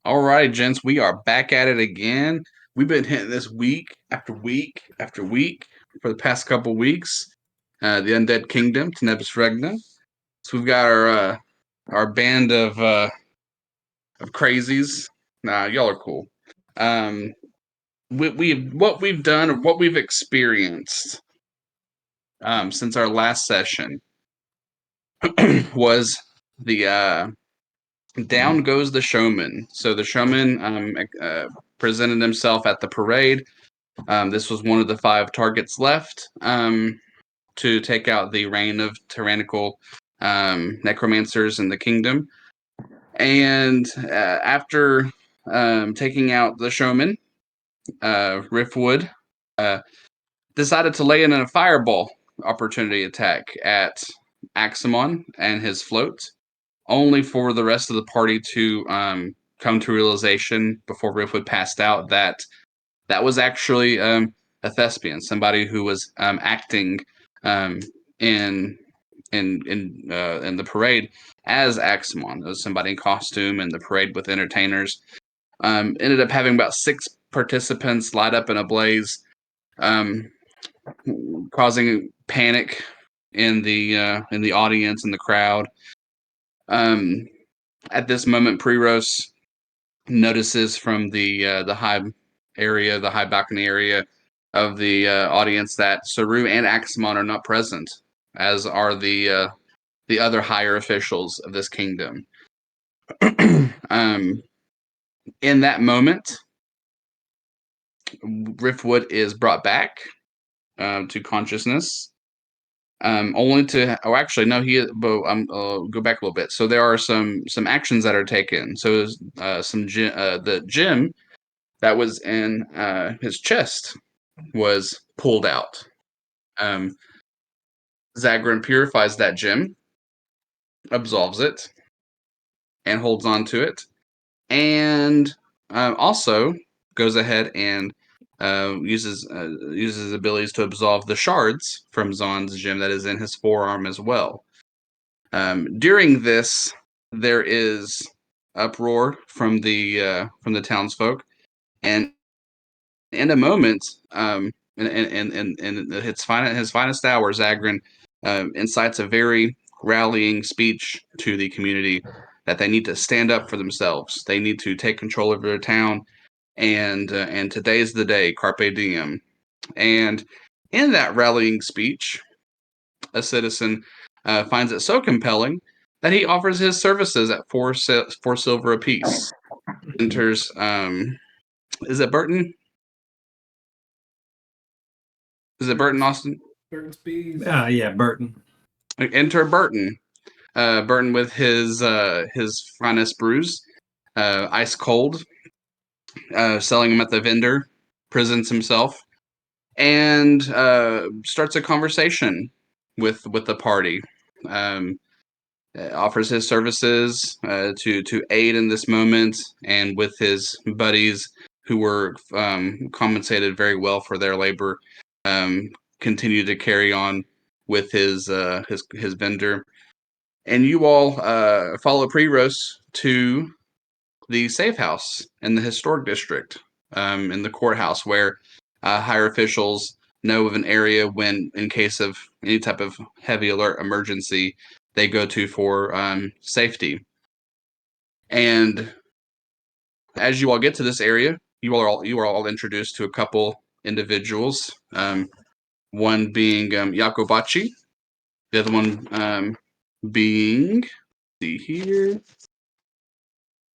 All right, gents, we are back at it again. We've been hitting this week after week after week for the past couple weeks. The Undead Kingdom, Tenebris Regna. So we've got our band of crazies. Nah, y'all are cool. Um, we what we've done or what we've experienced since our last session was the down goes the showman. So the showman presented himself at the parade. This was one of the 5 targets left to take out the reign of tyrannical necromancers in the kingdom. And after taking out the showman, Riftwood decided to lay in a fireball opportunity attack at Axamon and his float, only for the rest of the party to come to realization before Riftwood passed out that was actually a thespian, somebody who was acting um, in in the parade as Axamon. It was somebody in costume in the parade with entertainers. Ended up having about 6 participants light up in a blaze, um, causing panic in the audience and the crowd. Um, at this moment, Priros notices from the high area, the high balcony area of the audience that Saru and Axamon are not present, as are the other higher officials of this kingdom. um, in that moment, Riftwood is brought back to consciousness. Only to, oh, actually, no, go back a little bit. So there are some actions that are taken. So the gem that was in his chest was pulled out. Um, Zagran purifies that gem, absolves it, and holds on to it, and also goes ahead and uses his abilities to absolve the shards from Zon's gem that is in his forearm as well. During this, there is uproar from the townsfolk, and in a moment, in his finest hour, Zagran incites a very rallying speech to the community that they need to stand up for themselves. They need to take control of their town, and today's the day, carpe diem. And in that rallying speech, a citizen finds it so compelling that he offers his services at four silver apiece. Enters, is it Burton? Is it Burton Austin? Burton Spees. Yeah, Burton. Enter Burton. Burton with his finest brews, ice cold, selling them at the vendor, presents himself, and starts a conversation with the party. Um, Offers his services to aid in this moment, and with his buddies who were compensated very well for their labor, um, continue to carry on with his vendor. And you all follow Priros to the safe house in the historic district, in the courthouse, where higher officials know of an area when, in case of any type of heavy alert emergency, they go to for safety. And as you all get to this area, you are all introduced to a couple individuals. One being Yakobachi, the other one being, see here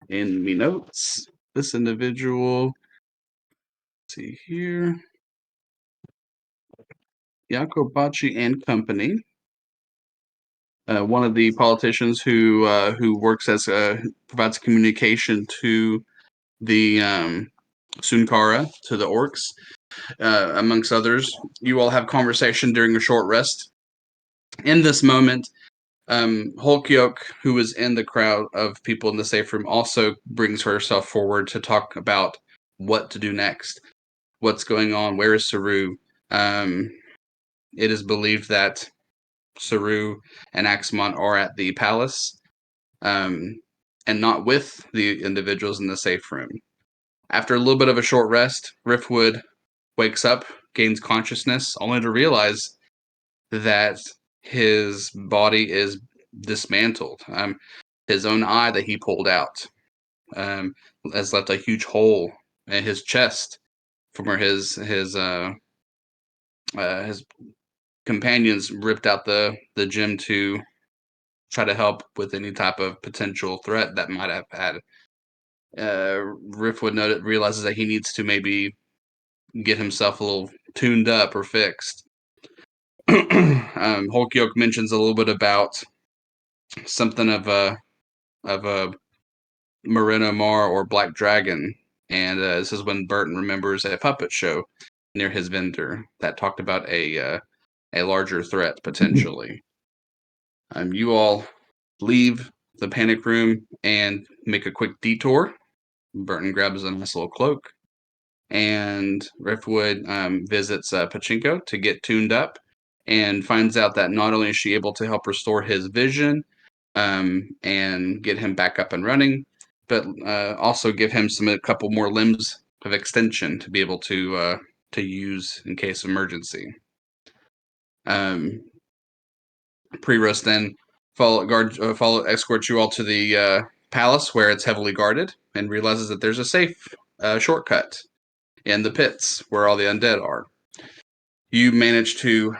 in me notes, this individual. See here, Yakobachi and Company. One of the politicians who works as provides communication to the Sunkara, to the orcs, amongst others. You all have conversation during a short rest. In this moment, Holkyok, who is in the crowd of people in the safe room, also brings herself forward to talk about what to do next, what's going on, where is Saru. It is believed that Saru and Axamon are at the palace. and not with the individuals in the safe room. After a little bit of a short rest, Riftwood wakes up, gains consciousness, only to realize that his body is dismantled. His own eye that he pulled out has left a huge hole in his chest from where his companions ripped out the gem to try to help with any type of potential threat that might have had. Riftwood realizes that he needs to maybe get himself a little tuned up or fixed. Holyoke mentions a little bit about something of a Moreno Mar or Black Dragon, and this is when Burton remembers a puppet show near his vendor that talked about a larger threat potentially. You all leave the panic room and make a quick detour. Burton grabs a nice little cloak, and Riftwood visits Pachinko to get tuned up and finds out that not only is she able to help restore his vision and get him back up and running, but also give him a couple more limbs of extension to be able to use in case of emergency. Pre-roast then escorts you all to the palace where it's heavily guarded and realizes that there's a safe shortcut in the pits where all the undead are. You manage to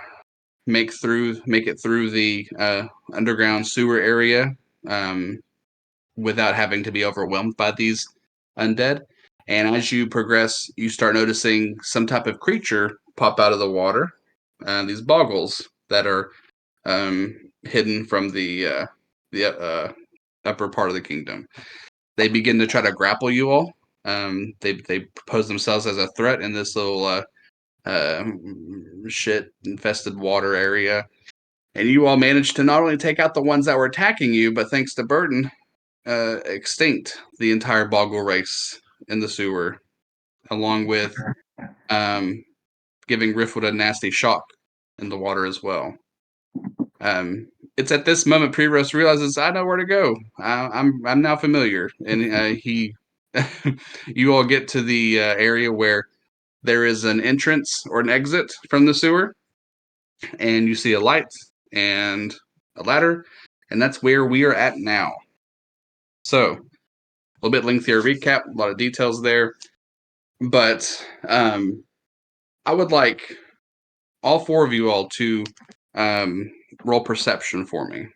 make it through the underground sewer area without having to be overwhelmed by these undead. And as you progress, you start noticing some type of creature pop out of the water. These boggles that are hidden from the upper part of the kingdom. They begin to try to grapple you all. They pose themselves as a threat in this little shit infested water area. And you all managed to not only take out the ones that were attacking you, but thanks to Burton, extinct the entire boggle race in the sewer, along with giving Riftwood a nasty shock in the water as well. It's at this moment Pre-Roast realizes I know where to go. I'm now familiar, and you all get to the area where there is an entrance or an exit from the sewer, and you see a light and a ladder, and that's where we are at now. So, a little bit lengthier recap, a lot of details there, but I would like all four of you all to roll perception for me.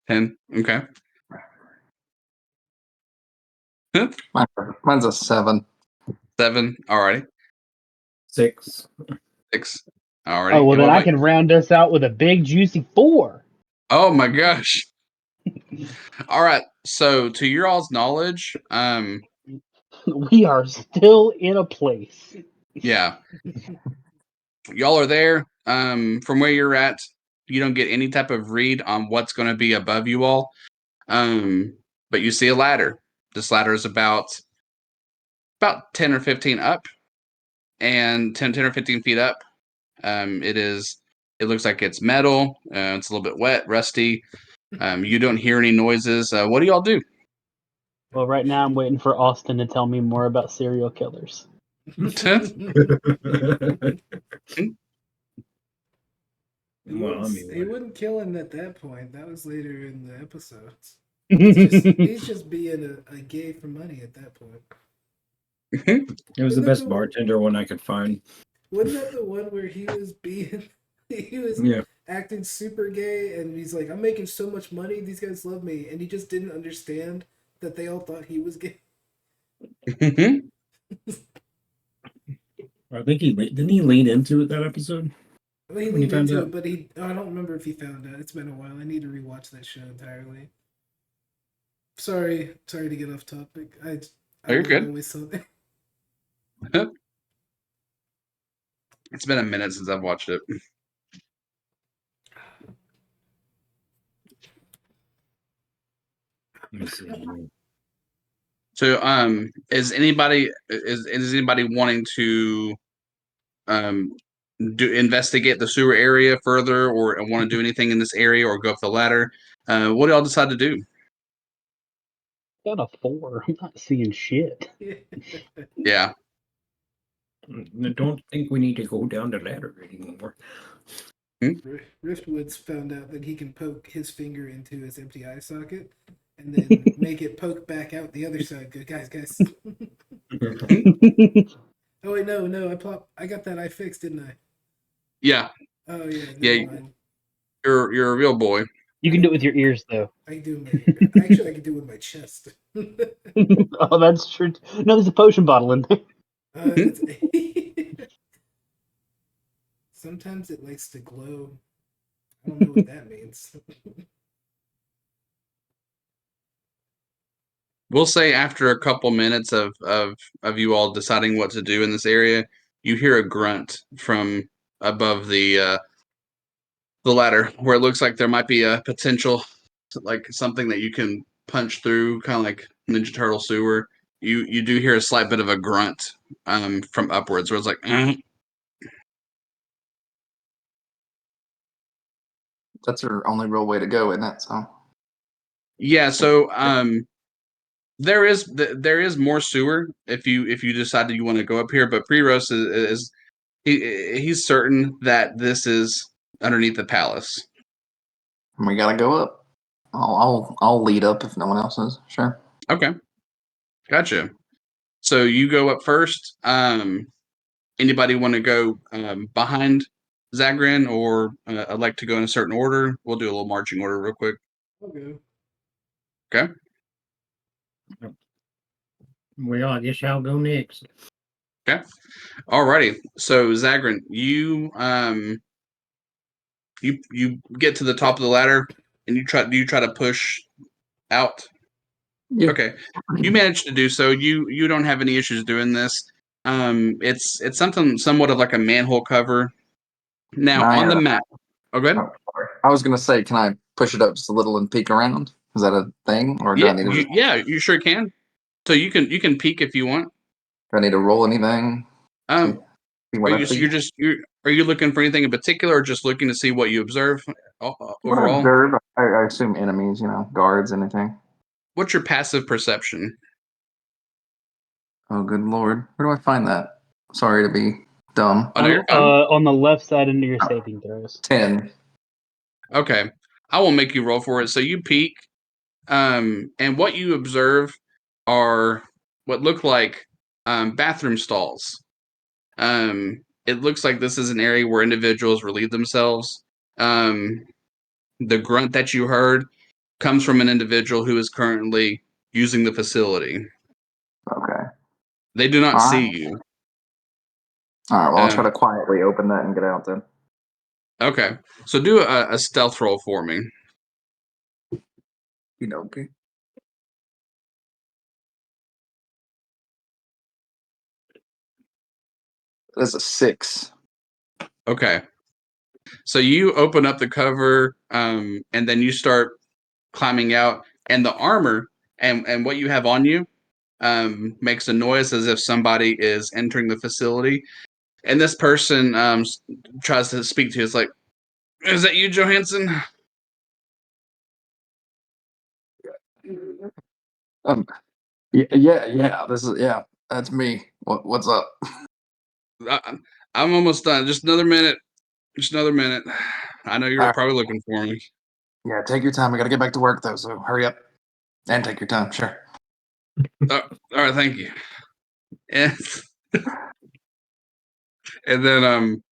Ten. Okay. Mine's a 7. 7. Alrighty. 6. 6. Alrighty. Oh, well, And then what I about can round us out with a big, juicy 4. Oh my gosh. All right. So, to your all's knowledge, We are still in a place. yeah, y'all are there. From where you're at, you don't get any type of read on what's going to be above you all. But you see a ladder. This ladder is about 10 or 15 up, and 10 or 15 feet up. It looks like it's metal. It's a little bit wet, rusty. You don't hear any noises. What do y'all do? Well, right now I'm waiting for Austin to tell me more about serial killers. Well, I mean, He wouldn't kill him at that point. That was later in the episodes. He's just being a gay for money at that point. it was the best bartender one I could find. Wasn't that the one where he was acting super gay, and he's like, I'm making so much money, these guys love me, and he just didn't understand that they all thought he was gay. I think didn't he lean into it that episode? Well, he leaned into it, but I don't remember if he found out. It's been a while. I need to rewatch that show entirely. Sorry to get off topic. You're good. Always something. It's been a minute since I've watched it. Let me see. So, is anybody wanting to do investigate the sewer area further, or want to do anything in this area, or go up the ladder? What do y'all decide to do? Got a 4. I'm not seeing shit. Yeah. I don't think we need to go down the ladder anymore. Riftwood's found out that he can poke his finger into his empty eye socket and then make it poke back out the other side. Go, guys. Oh wait, no, I got that eye fixed, didn't I? Yeah. Oh yeah, Yeah. never mind. You're a real boy. You can do it with your ears, though. I can do it with my actually I can do it with my chest. Oh, that's true. No, there's a potion bottle in there. It's sometimes it likes to glow. I don't know what that means. We'll say after a couple minutes of you all deciding what to do in this area, you hear a grunt from above the ladder, where it looks like there might be a potential, like something that you can punch through, kind of like Ninja Turtle sewer. You do hear a slight bit of a grunt from upwards, where it's like, That's our only real way to go, isn't it? So yeah. So there is more sewer if you decide that you want to go up here, but Pre-Roast is he's certain that this is underneath the palace. we gotta go up. I'll lead up if no one else is. Sure. Okay, gotcha. So you go up first. Anybody want to go behind Zagran, or I'd like to go in a certain order? We'll do a little marching order real quick. Okay. Okay. Well, I guess I'll go next. Okay. Alrighty. So Zagran, you get to the top of the ladder and you try to push out. Yeah. Okay. You managed to do so. You don't have any issues doing this. It's something somewhat of like a manhole cover. Now Can I, on the map. Oh, go ahead. oh, sorry. I was gonna say, can I push it up just a little and peek around? Is that a thing, or do I need to? You sure can. So you can peek if you want. Do I need to roll anything? See what I see? Are you looking for anything in particular, or just looking to see what you observe overall? Observe. I assume enemies. Guards, anything. What's your passive perception? Oh, good lord, where do I find that? Sorry to be dumb. Oh, no, you're fine. On the left side under your saving throws. 10. Okay, I will make you roll for it. So you peek, and what you observe are what look like bathroom stalls. It looks like this is an area where individuals relieve themselves. The grunt that you heard comes from an individual who is currently using the facility. Okay. They do not All see right. you. All right. Well, I'll try to quietly open that and get out then. Okay, so do a stealth roll for me. Okay. That's a 6. Okay, so you open up the cover, and then you start climbing out, and the armor and what you have on you makes a noise as if somebody is entering the facility. And this person tries to speak to you. It's like, is that you, Johansson? Yeah. That's me. What's up? I'm almost done. Just another minute. Just another minute. I know you're All right. probably looking for me. Yeah, take your time. I gotta get back to work though, so hurry up and take your time. Sure. All right, thank you. And, and then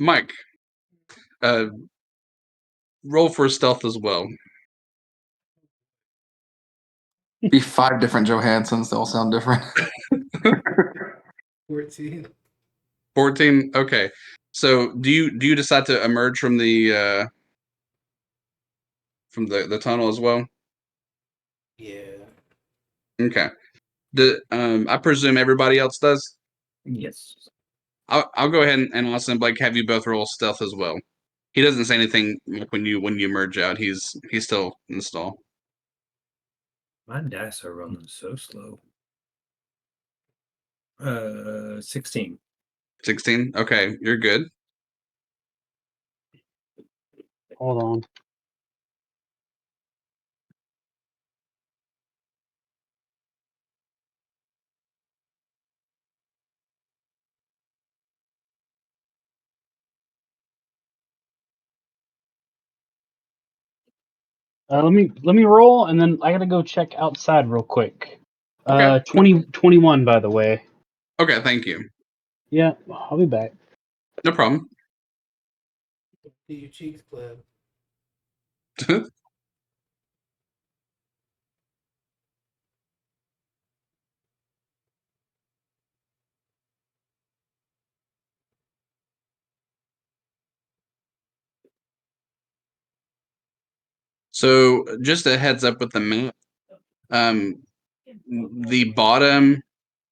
Mike, roll for stealth as well. Be 5 different Johansons. They all sound different. 14. 14. Okay. So do you decide to emerge from the tunnel as well? Yeah. Okay. I presume everybody else does. Yes. I'll go ahead and also like have you both roll stealth as well. He doesn't say anything like when you emerge out. He's still in the stall. My dice are running so slow. 16. 16. Okay, you're good. Hold on. Let me roll, and then I gotta go check outside real quick. Okay. 21, by the way. Okay, thank you. Yeah, I'll be back. No problem. Do your cheeks club. So just a heads up with the map. The bottom,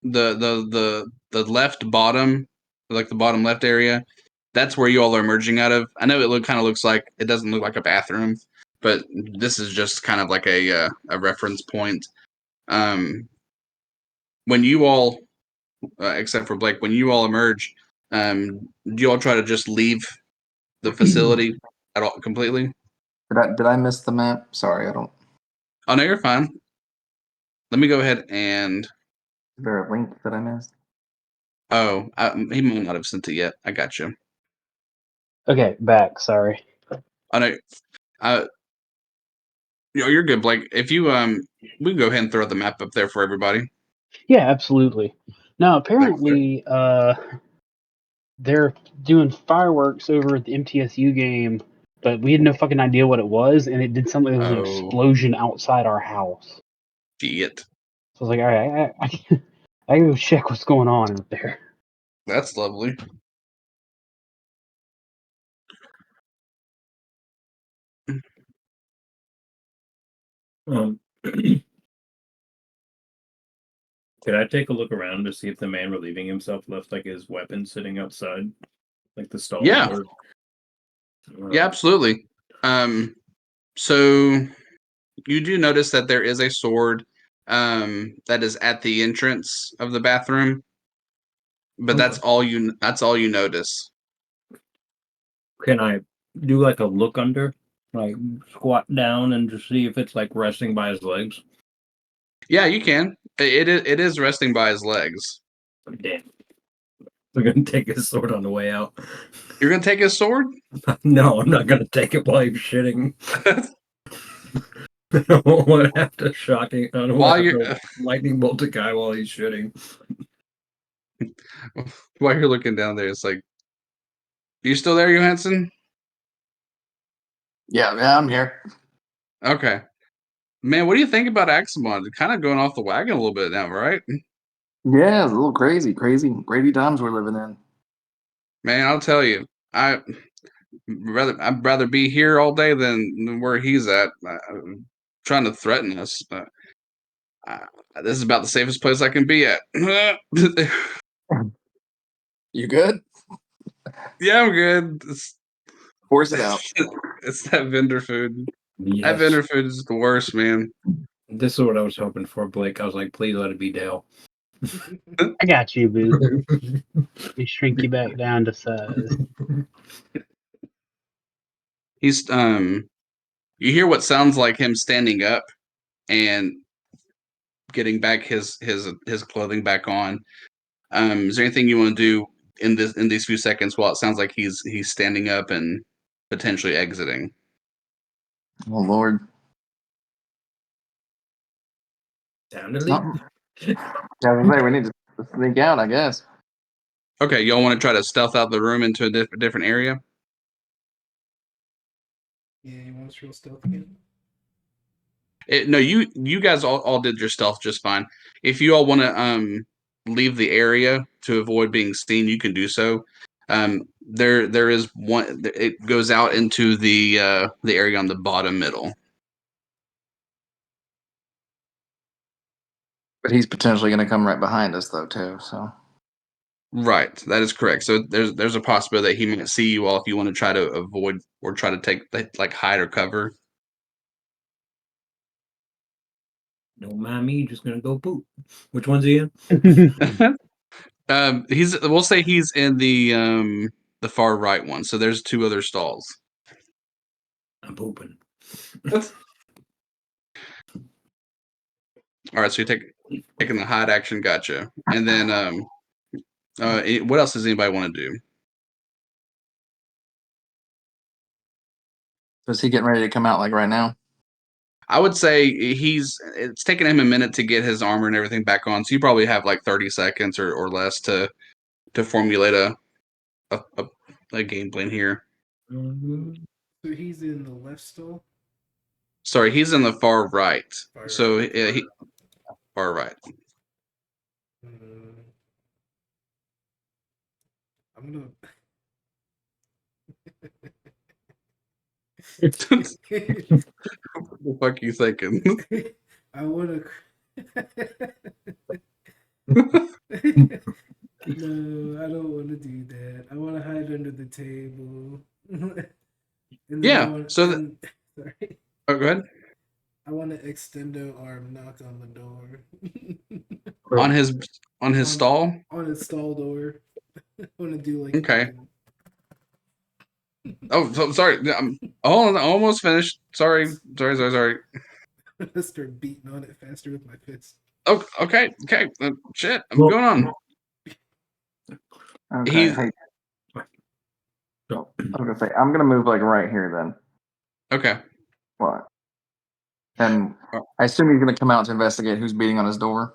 the left bottom, like the bottom left area, that's where you all are emerging out of. I know kind of looks like it doesn't look like a bathroom, but this is just kind of like a reference point. When you all, except for Blake, when you all emerge, do you all try to just leave the facility at all completely? Did I miss the map? Sorry, I don't. Oh no, you're fine. Let me go ahead and. Is there a link that I missed? Oh, he might not have sent it yet. I got you. Okay, back. Sorry. Oh no, you're good, Blake. If you we can go ahead and throw the map up there for everybody. Yeah, absolutely. Now, apparently, they're doing fireworks over at the MTSU game, but we had no fucking idea what it was, and it did something. There was an explosion outside our house. Shit. So I was like, all right, I gotta go check what's going on up there. That's lovely. Could I take a look around to see if the man relieving himself left like his weapon sitting outside, like the stall? Yeah. Yeah, absolutely. So you do notice that there is a sword that is at the entrance of the bathroom, but that's all you notice. Can I do like a look under, like squat down and just see if it's like resting by his legs? Yeah, you can. It is resting by his legs. Damn. We're gonna take his sword on the way out. You're gonna take his sword? No, I'm not gonna take it while he's shitting. I don't want to have to shocking. I don't want to have to lightning bolt a guy while he's shitting. While you're looking down there, it's like, you still there, Johansson? Yeah, I'm here. Okay. Man, what do you think about Axamon? Kind of going off the wagon a little bit now, right? Yeah, it's a little crazy times we're living in. Man, I'll tell you, I'd rather be here all day than where he's at, trying to threaten us. This is about the safest place I can be at. You good? Yeah, I'm good. Force it out. It's that vendor food. Yes. That vendor food is the worst, man. This is what I was hoping for, Blake. I was like, please let it be Dale. I got you, boo. Let me shrink you back down to size. He's you hear what sounds like him standing up and getting back his clothing back on. Is there anything you want to do in these few seconds while it sounds like he's standing up and potentially exiting? Oh Lord. Sound elite. Yeah, we need to sneak out, I guess. Okay, y'all want to try to stealth out the room into a different area? Yeah, you want to real stealth again? No, you guys all did your stealth just fine. If you all want to leave the area to avoid being seen, you can do so. There is one. It goes out into the area on the bottom middle. But he's potentially going to come right behind us, though, too. So. Right, that is correct. So there's a possibility that he might see you all if you want to try to avoid or try to take like hide or cover. Don't mind me, just gonna go poop. Which one's he in? We'll say he's in the far right one. So there's 2 other stalls. I'm pooping. All right, so you're taking the hide action, gotcha. And then what else does anybody want to do? So is he getting ready to come out like right now? I would say it's taken him a minute to get his armor and everything back on, so you probably have like 30 seconds or less to formulate a game plan here. So he's in the left stall. Sorry, he's in the far right. So right. he far right. I'm gonna. What the fuck are you thinking? I wanna. No, I don't want to do that. I want to hide under the table. And then Yeah. sorry. Oh, go ahead. I want to extendo arm knock on the door. On his stall? On his stall door. I want to do like Okay. Oh, so, sorry. Hold on, almost finished. Sorry. I start beating on it faster with my fist. Oh, okay. Shit, I'm going on. Okay. Hey, I was gonna say I'm gonna move like right here then. Okay. What? And I assume he's gonna come out to investigate who's beating on his door.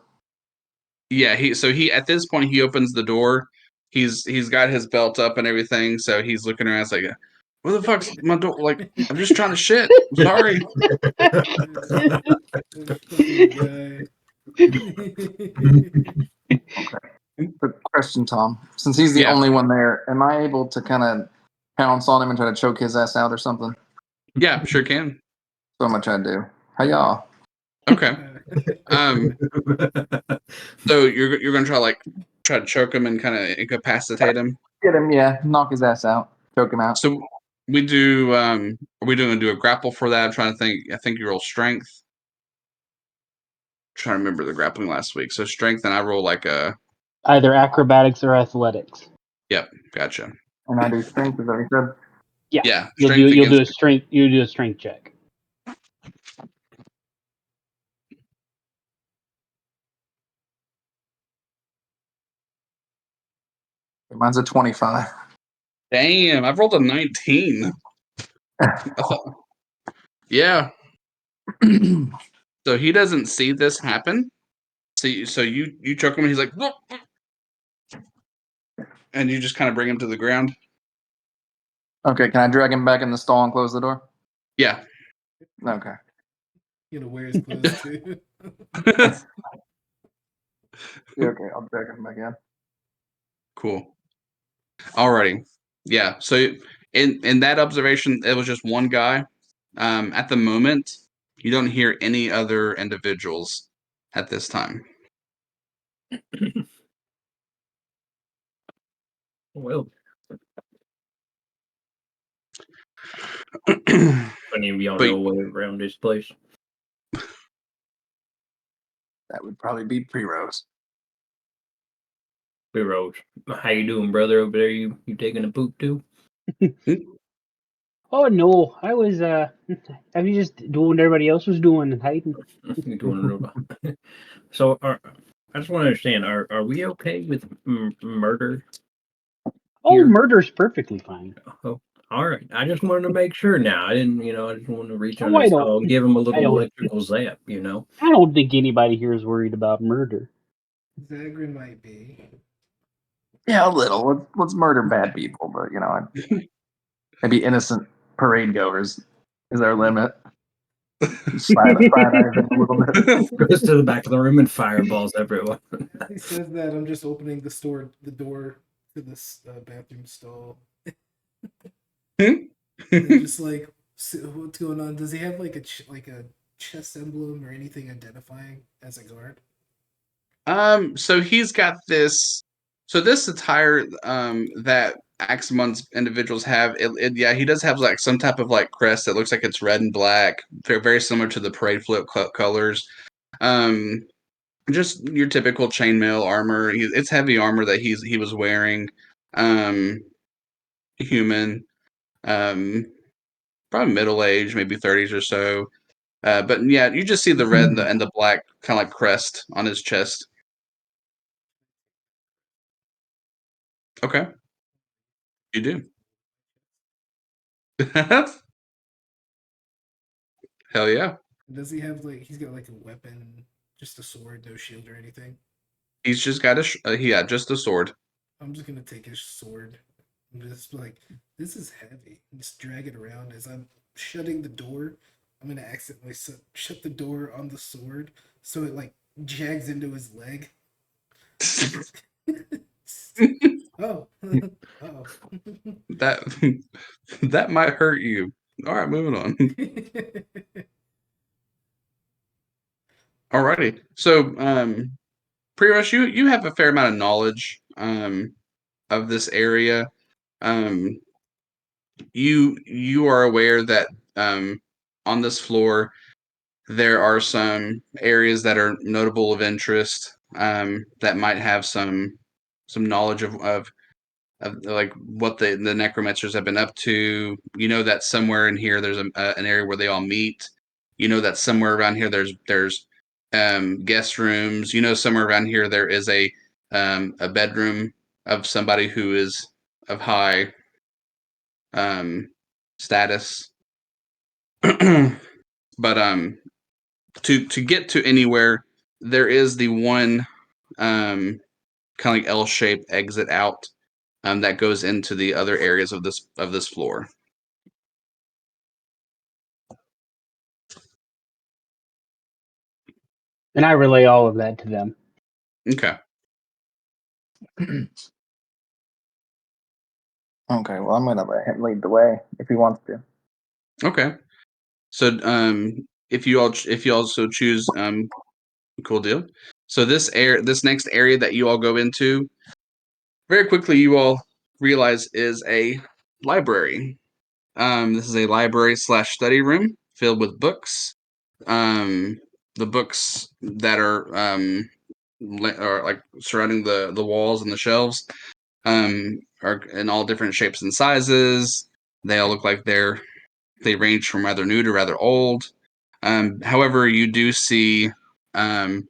Yeah, he at this point he opens the door. He's got his belt up and everything, so he's looking around. It's like, where the fuck's my door? Like, I'm just trying to shit. I'm sorry. Good question, Tom. Since he's the only one there, am I able to kind of pounce on him and try to choke his ass out or something? Yeah, sure can. So I'm gonna try to do. Hi y'all. Okay. So you're gonna try to choke him and kind of incapacitate him. Get him, yeah. Knock his ass out. Choke him out. So we do. Are we going to do a grapple for that? I'm trying to think. I think you roll strength. Trying to remember the grappling last week. So strength, and I roll like a either acrobatics or athletics. Yep, gotcha. And I do strength, is that what you said? Yeah. Yeah. You'll do a strength. You do a strength check. Mine's a 25. Damn, I've rolled a 19. Yeah. So he doesn't see this happen. So you choke him, and he's like, "Whoop." And you just kind of bring him to the ground. Okay, can I drag him back in the stall and close the door? Yeah. Okay. You know, wear his clothes too. Yeah, okay, I'll drag him back in. Cool. Alrighty. Yeah. So in that observation, it was just one guy. At the moment, you don't hear any other individuals at this time. Well, any of y'all But- know a way around this place? That would probably be pre-rose. We rose. How you doing, brother? Over there, you taking a poop too? Oh no, I was I was just doing what everybody else was doing and hiding. You doing a little. So, I just want to understand: are we okay with murder? Oh, Here? murder's perfectly fine. Oh, all right. I just wanted to make sure. Now, I didn't, I just wanted to reach on Oh, I his don't- stall and give him a I little don't- electrical zap. I don't think anybody here is worried about murder. Zagrin might be. Yeah, a little. Let's murder bad people, but maybe innocent parade goers is our limit. Side eyes a little bit. Goes to the back of the room and fireballs everyone. He says that I'm just opening the door to this bathroom stall. And just like, what's going on? Does he have like a chest emblem or anything identifying as a guard? So he's got this. So this attire that Aximon's individuals have, yeah, he does have like some type of like crest that looks like it's red and black, very, very similar to the parade flip colors. Just your typical chainmail armor. It's heavy armor that he was wearing. Human, probably middle age, maybe 30s or so. But yeah, you just see the red and the black kind of like crest on his chest. Okay, you do. Hell yeah. Does he have like he's got like a weapon, just a sword, no shield or anything? He's just got just a sword. I'm just gonna take his sword and just like this is heavy. Just drag it around as I'm shutting the door. I'm gonna accidentally shut the door on the sword so it like jags into his leg. Oh, oh. That that might hurt you. All right, moving on. Alrighty. So, Pre-Rush, you have a fair amount of knowledge of this area. Um, you are aware that on this floor there are some areas that are notable of interest that might have some knowledge of like what the necromancers have been up to. You know that somewhere in here there's an area where they all meet. You know that somewhere around here there's guest rooms. You know somewhere around here there is a bedroom of somebody who is of high status. But to get to anywhere, there is the one kind of like L-shaped exit out that goes into the other areas of this floor. And I relay all of that to them. Okay. Okay, well, I'm gonna let him lead the way if he wants to. Okay. So if you also choose cool deal. So this next area that you all go into, very quickly you all realize is a library. This is a library / study room filled with books. The books that are like surrounding the walls and the shelves are in all different shapes and sizes. They all look like they range from rather new to rather old. However, you do see at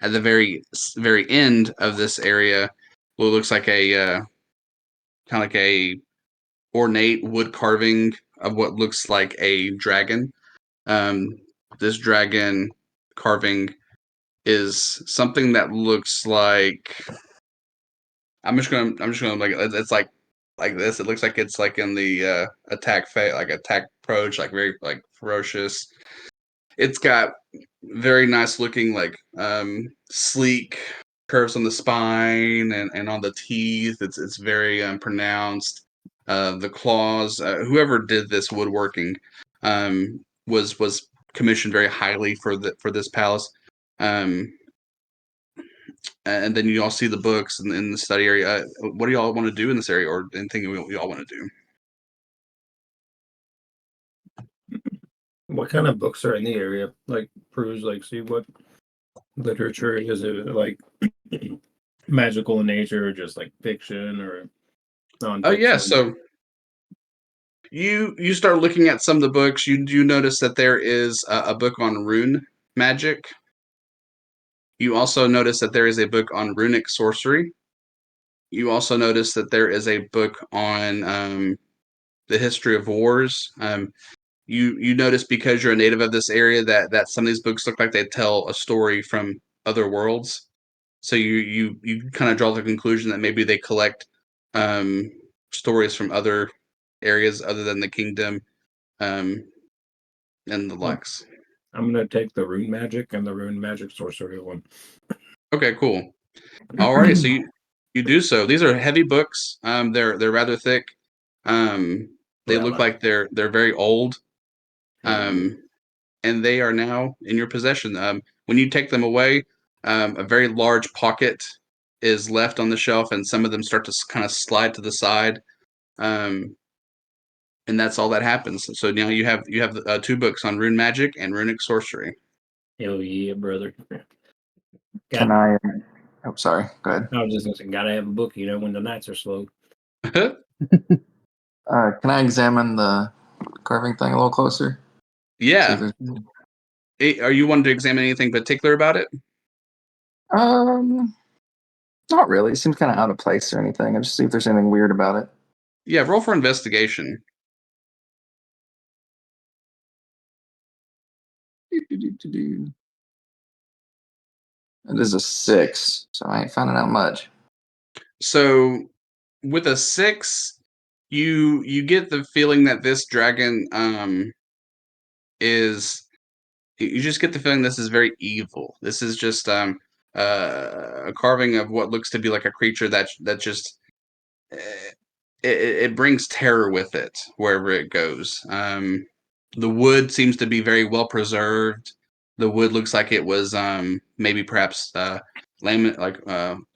the very end of this area what looks like a kind of like a ornate wood carving of what looks like a dragon. Um, this dragon carving is something that looks like I'm just gonna like it's like this. It looks like it's like in the attack approach, like very like ferocious. It's got very nice looking like sleek curves on the spine and on the teeth. It's very pronounced. The claws. Whoever did this woodworking was commissioned very highly for this palace. Um, and then you all see the books in the study area. What do y'all want to do in this area, or anything you all want to do? What kind of books are in the area? Like peruse, like see what literature is it like magical in nature or just like fiction or Oh yeah, non-fiction? so you start looking at some of the books. You do notice that there is a book on rune magic. You also notice that there is a book on runic sorcery. You also notice that there is a book on the history of wars. You notice because you're a native of this area that some of these books look like they tell a story from other worlds. So you kind of draw the conclusion that maybe they collect stories from other areas other than the kingdom um, and the likes. I'm gonna take the rune magic and the rune magic sorcery one. Okay, cool. Alrighty, so you do so. These are heavy books. They're rather thick. They look like they're very old. And they are now in your possession. When you take them away, a very large pocket is left on the shelf, and some of them start to kind of slide to the side. And that's all that happens. So now you have two books on rune magic and runic sorcery. Hell yeah, brother. Can I? Oh, sorry. Go ahead. I was just gonna say, gotta have a book, when the nights are slow. Can I examine the carving thing a little closer? Yeah. Are you wanting to examine anything particular about it? Not really. It seems kind of out of place or anything. I just see if there's anything weird about it. Yeah, roll for investigation. It is a 6, so I ain't finding out much. So with a 6, you get the feeling that this dragon is you just get the feeling this is very evil. This is just a carving of what looks to be like a creature that just uh, it brings terror with it wherever it goes. The wood seems to be very well preserved. The wood looks like it was maybe perhaps they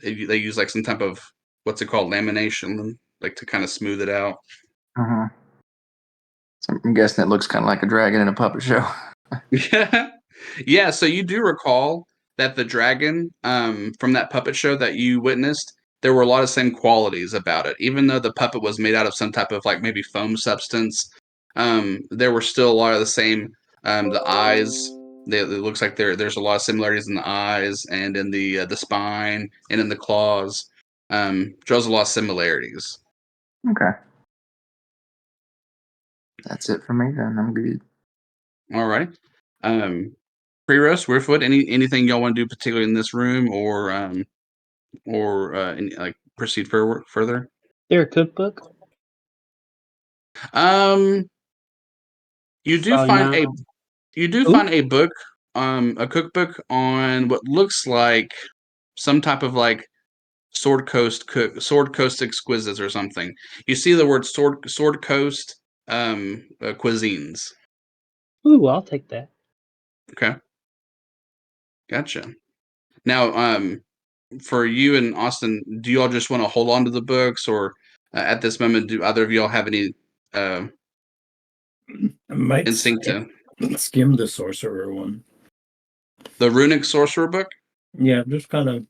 use like some type of what's it called, lamination, like to kind of smooth it out. Uh-huh. So I'm guessing it looks kind of like a dragon in a puppet show. Yeah, yeah. So you do recall that the dragon from that puppet show that you witnessed, there were a lot of same qualities about it. Even though the puppet was made out of some type of like maybe foam substance, there were still a lot of the same. The eyes, it looks like there's a lot of similarities in the eyes and in the spine and in the claws. Shows a lot of similarities. Okay. That's it for me then. I'm good. All right. Pre-roast, Weirfoot, anything y'all want to do particularly in this room or proceed further? There a cookbook? Um, you do Probably find not. a book, a cookbook on what looks like some type of like Sword Coast exquisites or something. You see the word Sword Coast cuisines. Ooh, I'll take that. Okay, gotcha. Now, for you and Austin, do you all just want to hold on to the books, or at this moment, do either of y'all have any I might instinct to skim the sorcerer one. the runic sorcerer book? Yeah, just kind of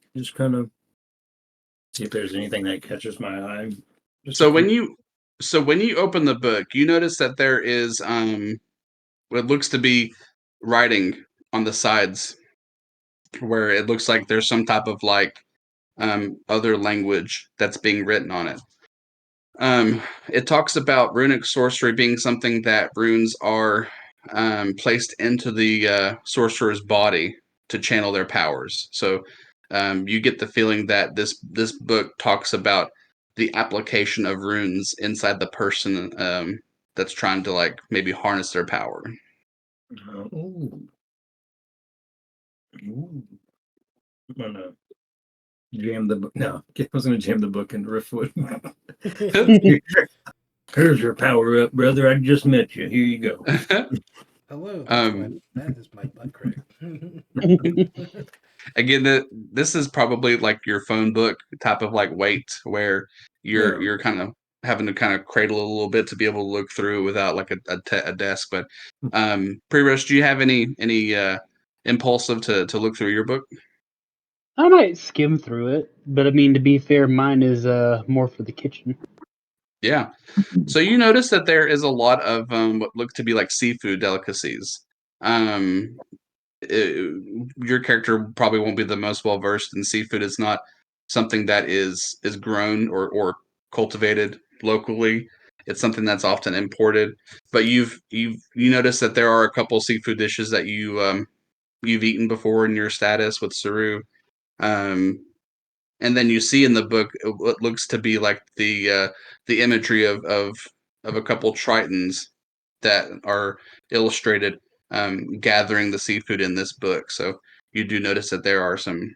see if there's anything that catches my eye. So when you open the book, you notice that there is what looks to be writing on the sides, where it looks like there's some type of like other language that's being written on it. It talks about runic sorcery being something that runes are placed into the sorcerer's body to channel their powers. So you get the feeling that this book talks about the application of runes inside the person that's trying to like maybe harness their power. Ooh. Ooh. I'm gonna jam the book. No, I was gonna jam the book into Riftwood. Here's your power up, brother. I just met you. Here you go. Hello, Um, that is my butt crack. Again, this is probably like your phone book type of like weight, where Yeah. you're kind of having to kind of cradle it a little bit to be able to look through without like a desk. But pre-rush, do you have any impulsive to look through your book? I might skim through it, but I mean, to be fair, mine is more for the kitchen. Yeah. So you notice that there is a lot of what look to be like seafood delicacies. Um, your character probably won't be the most well versed in seafood. It's not something that is grown or cultivated locally. It's something that's often imported. But you notice that there are a couple seafood dishes that you've eaten before in your status with Saru. Um, and then you see in the book what looks to be like the imagery of a couple tritons that are illustrated gathering the seafood in this book. So you do notice that there are some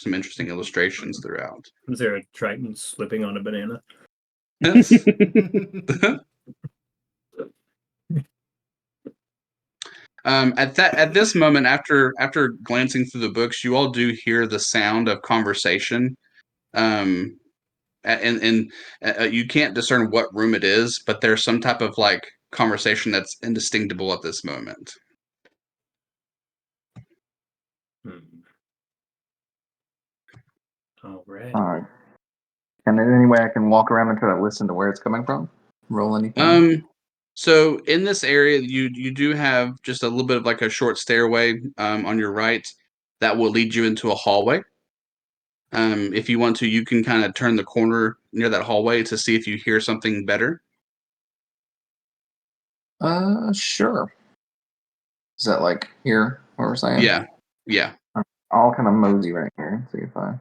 interesting illustrations throughout. Is there a Triton slipping on a banana? At this moment, after glancing through the books, you all do hear the sound of conversation. Um, and you can't discern what room it is, but there's some type of like conversation that's indistinguishable at this moment. All right. All right. And in any way I can walk around and try to listen to where it's coming from? Roll anything? So in this area, you do have just a little bit of like a short stairway on your right that will lead you into a hallway. If you want to, you can kind of turn the corner near that hallway to see if you hear something better. Sure. Is that like here, what we're saying? Yeah, yeah. I'll kind of mosey right here and see if I.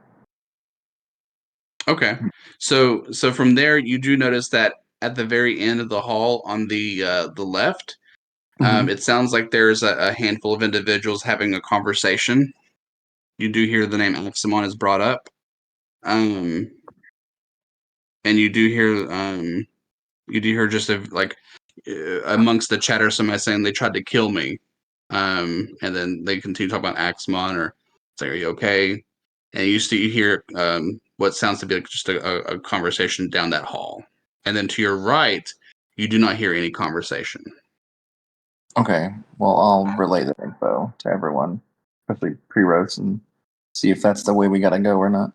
Okay. So from there, you do notice that at the very end of the hall on the left, it sounds like there's a handful of individuals having a conversation. You do hear the name Aximon is brought up, and you do hear just like amongst the chatter somebody saying they tried to kill me, and then they continue to talk about Aximon or say, "Are you okay?" And you hear what sounds to be like just a conversation down that hall, and then to your right, you do not hear any conversation. Okay. Well, I'll relay the info to everyone, especially pre-roast, and see if that's the way we gotta go or not.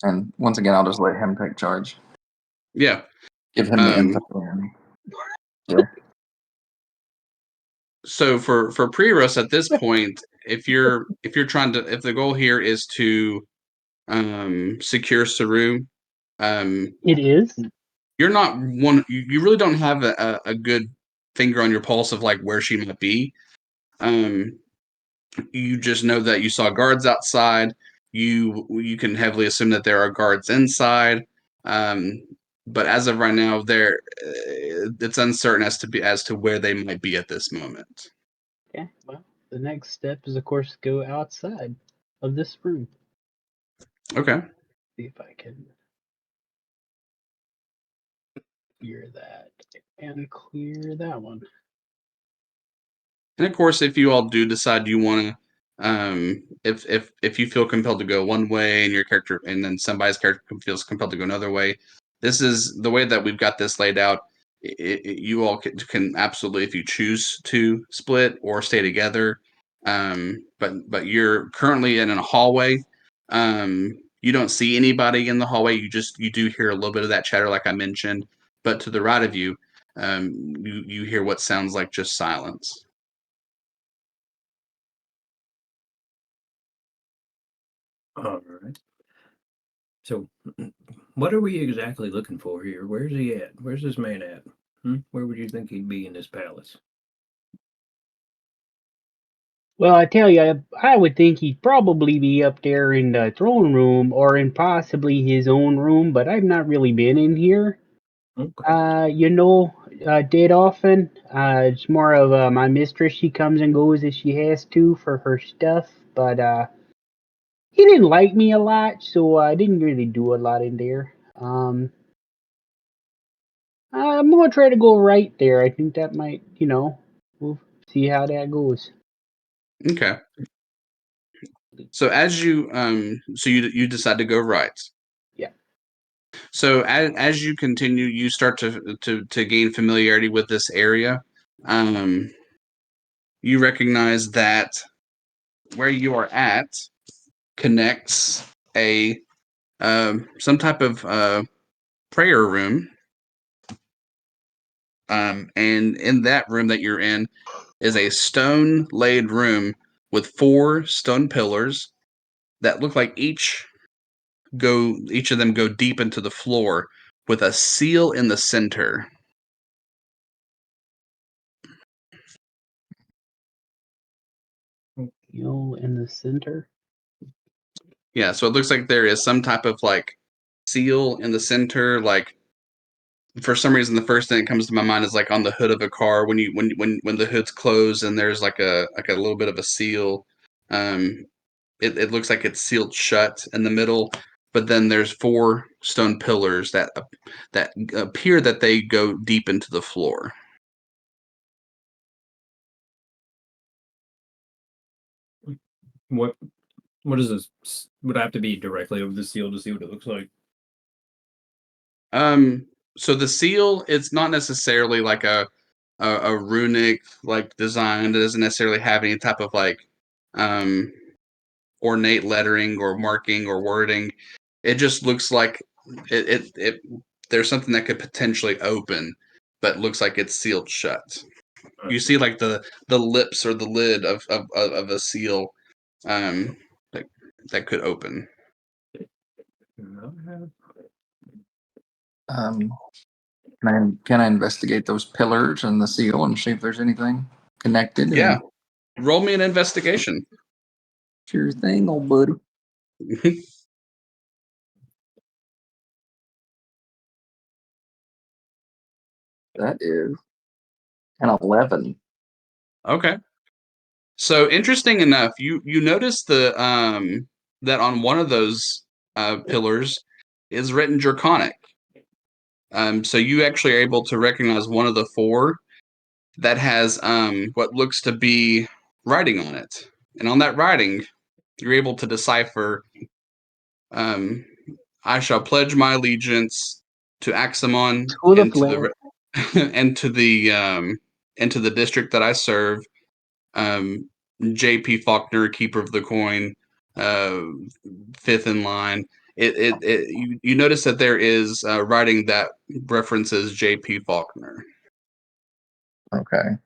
And once again, I'll just let him take charge. Yeah. Give him the info. Yeah. So for pre-roast at this point, if the goal here is to secure Saru, It is. you're not one. You really don't have a good finger on your pulse of like where she might be. You just know that you saw guards outside. You can heavily assume that there are guards inside. But as of right now, it's uncertain as to where they might be at this moment. Okay. Well, the next step is, of course, go outside of this room. Okay. See if I can clear that and clear that one. And of course, if you all do decide you want to, if you feel compelled to go one way and your character, and then somebody's character feels compelled to go another way, this is the way that we've got this laid out. You all can absolutely, if you choose to split or stay together. But you're currently in a hallway. You don't see anybody in the hallway. You do hear a little bit of that chatter, like I mentioned. But to the right of you, you hear what sounds like just silence. All right. So, what are we exactly looking for here? Where's he at? Where's this man at? Where would you think he'd be in this palace? Well, I tell you, I would think he'd probably be up there in the throne room or in possibly his own room, but I've not really been in here. Okay. Dead often. It's more of my mistress. She comes and goes as she has to for her stuff, but he didn't like me a lot, so I didn't really do a lot in there. I'm gonna try to go right there. I think that might, we'll see how that goes. Okay. So you decide to go right. Yeah. So as you continue, you start to gain familiarity with this area. You recognize that where you are at connects a some type of prayer room. And in that room that you're in is a stone laid room with 4 stone pillars that look like each of them go deep into the floor with a seal in the center. In the center. Yeah, so it looks like there is some type of like seal in the center. Like for some reason, the first thing that comes to my mind is like on the hood of a car when the hood's closed and there's like a little bit of a seal. Um, it looks like it's sealed shut in the middle, but then there's 4 stone pillars that appear that they go deep into the floor. What is this? Would I have to be directly over the seal to see what it looks like? So the seal, it's not necessarily like a runic like design. It doesn't necessarily have any type of like ornate lettering or marking or wording. It just looks like it there's something that could potentially open, but looks like it's sealed shut. You see like the lips or the lid of a seal um, that could open. Can I investigate those pillars and the seal and see if there's anything connected? Yeah, roll me an investigation. Sure thing, old buddy. That is an 11. Okay. So interesting enough, you notice that on one of those pillars is written Draconic. So you actually are able to recognize one of the four that has what looks to be writing on it, and on that writing, you're able to decipher. I shall pledge my allegiance to Axamon School and of to Land. and to the district that I serve. J.P. Faulkner, keeper of the coin, uh, fifth in line. You notice that there is writing that references J.P. Faulkner. Okay.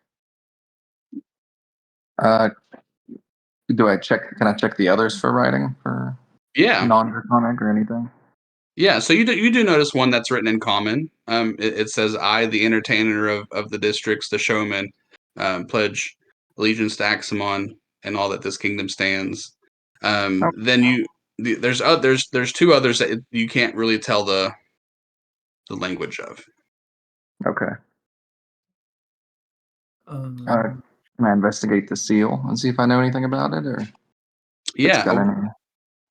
Do I check? Can I check the others for writing for Yeah, non-draconic or anything? yeah. So you do notice one that's written in common. It says, "I, the entertainer of the districts, the showman, pledge allegiance to Axamon and all that this kingdom stands." Oh. Then there's two others that you can't really tell the language of. Okay. Um, Can I investigate the seal and see if I know anything about it, or if it's Yeah, got any?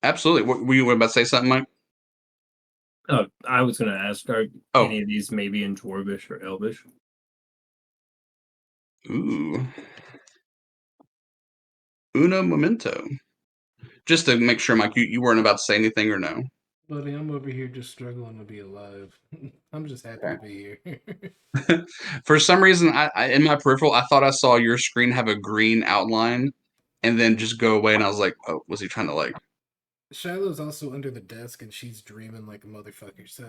absolutely. Were you about to say something, Mike? oh, I was going to ask, are Oh, any of these maybe in Dwarvish or Elvish? ooh, uno momento. Just to make sure, Mike, you weren't about to say anything or no? Buddy, I'm over here just struggling to be alive. I'm just happy to be here. For some reason, I in my peripheral, I thought I saw your screen have a green outline, and then just go away, and I was like, "Oh, was he trying to like?" Shiloh's also under the desk and she's dreaming like a motherfucker, so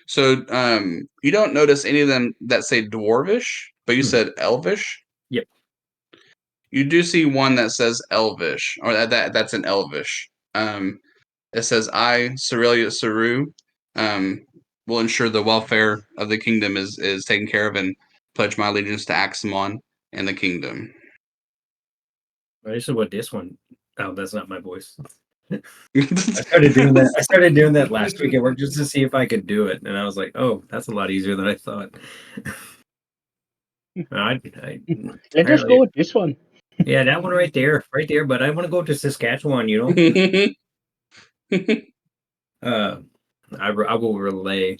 So, you don't notice any of them that say dwarvish, but you Mhm. said elvish. Yep. You do see one that says elvish, or that's an elvish. It says, "I, Cerelia Saru, will ensure the welfare of the kingdom is taken care of and pledge my allegiance to Axamon and the kingdom." This is what this one. Oh, that's not my voice. I started doing that. I started doing that last week at work just to see if I could do it, and I was like, "Oh, that's a lot easier than I thought." Let's just go with this one. Yeah, that one right there, right there. But I want to go to Saskatchewan. I will relay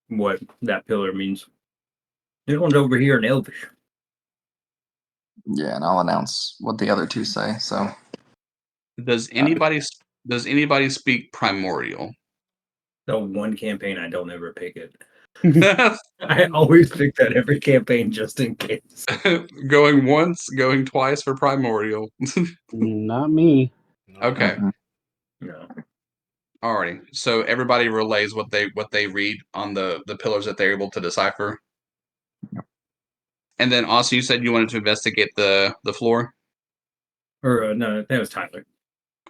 what that pillar means. This one's over here in Elvish. Yeah, and I'll announce what the other two say. So Does anybody speak primordial? The one campaign I don't ever pick it. I always pick that every campaign just in case. Going once, going twice for primordial. Not me. Okay. No. Alrighty. So everybody relays what they read on the pillars that they're able to decipher. And then also you said you wanted to investigate the floor? Or no, that was Tyler.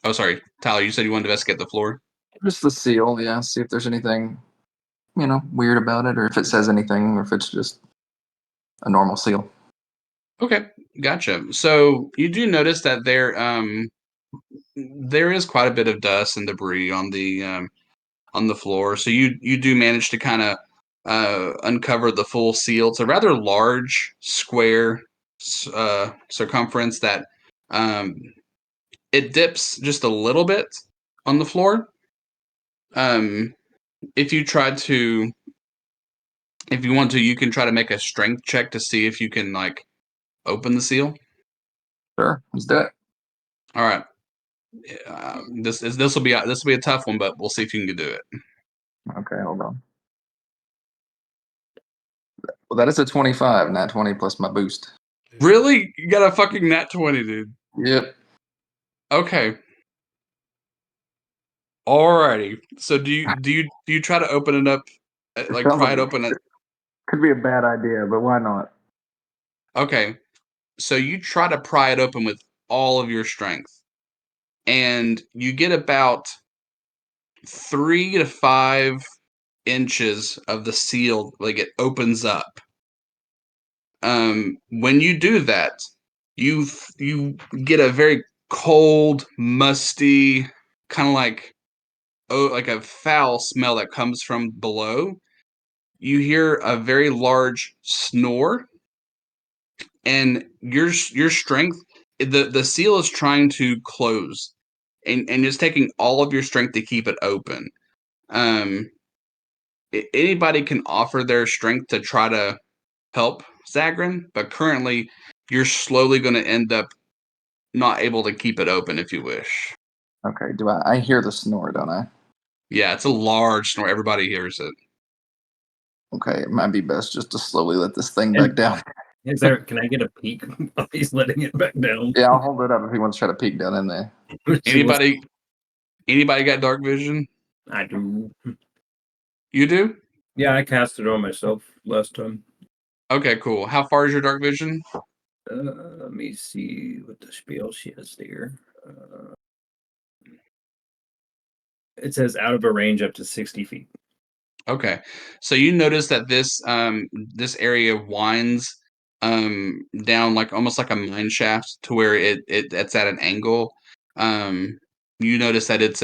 Oh, sorry. Tyler, you said you wanted to investigate the floor? just the seal, yeah. See if there's anything, weird about it, or if it says anything, or if it's just a normal seal. Okay, gotcha. So you do notice that there is quite a bit of dust and debris on the floor. So you do manage to kind of uncover the full seal. It's a rather large square circumference that um, it dips just a little bit on the floor. If you try to, if you want to, you can try to make a strength check to see if you can like open the seal. Sure, let's do it. All right. This will be a tough one, but we'll see if you can do it. Okay, hold on. Well, that is a 25, not 20 plus my boost. Really? You got a fucking nat 20, dude. Yep. Okay. Alrighty. So do you try to open it up, like Sounds pry like it open? could be a bad idea, but why not? Okay. So you try to pry it open with all of your strength, and you get about 3 to 5 inches of the seal, like it opens up. When you do that, you get a very cold, musty, kind of like a foul smell that comes from below. You hear a very large snore, and your strength, the seal is trying to close, and it's taking all of your strength to keep it open. Um, Anybody can offer their strength to try to help Zagrin, but currently you're slowly going to end up not able to keep it open if you wish. Okay, do I hear the snore, don't I? Yeah, it's a large snore. Everybody hears it. Okay, it might be best just to slowly let this thing And- back down. Can I get a peek while he's letting it back down? Yeah, I'll hold it up if he wants to try to peek down in there. Anybody got dark vision? I do. You do? Yeah, I cast it on myself last time. Okay, cool. How far is your dark vision? Let me see what the spell she has there. It says out of a range up to 60 feet. Okay, so you notice that this area winds down like almost like a mine shaft to where it's at an angle. You notice that it's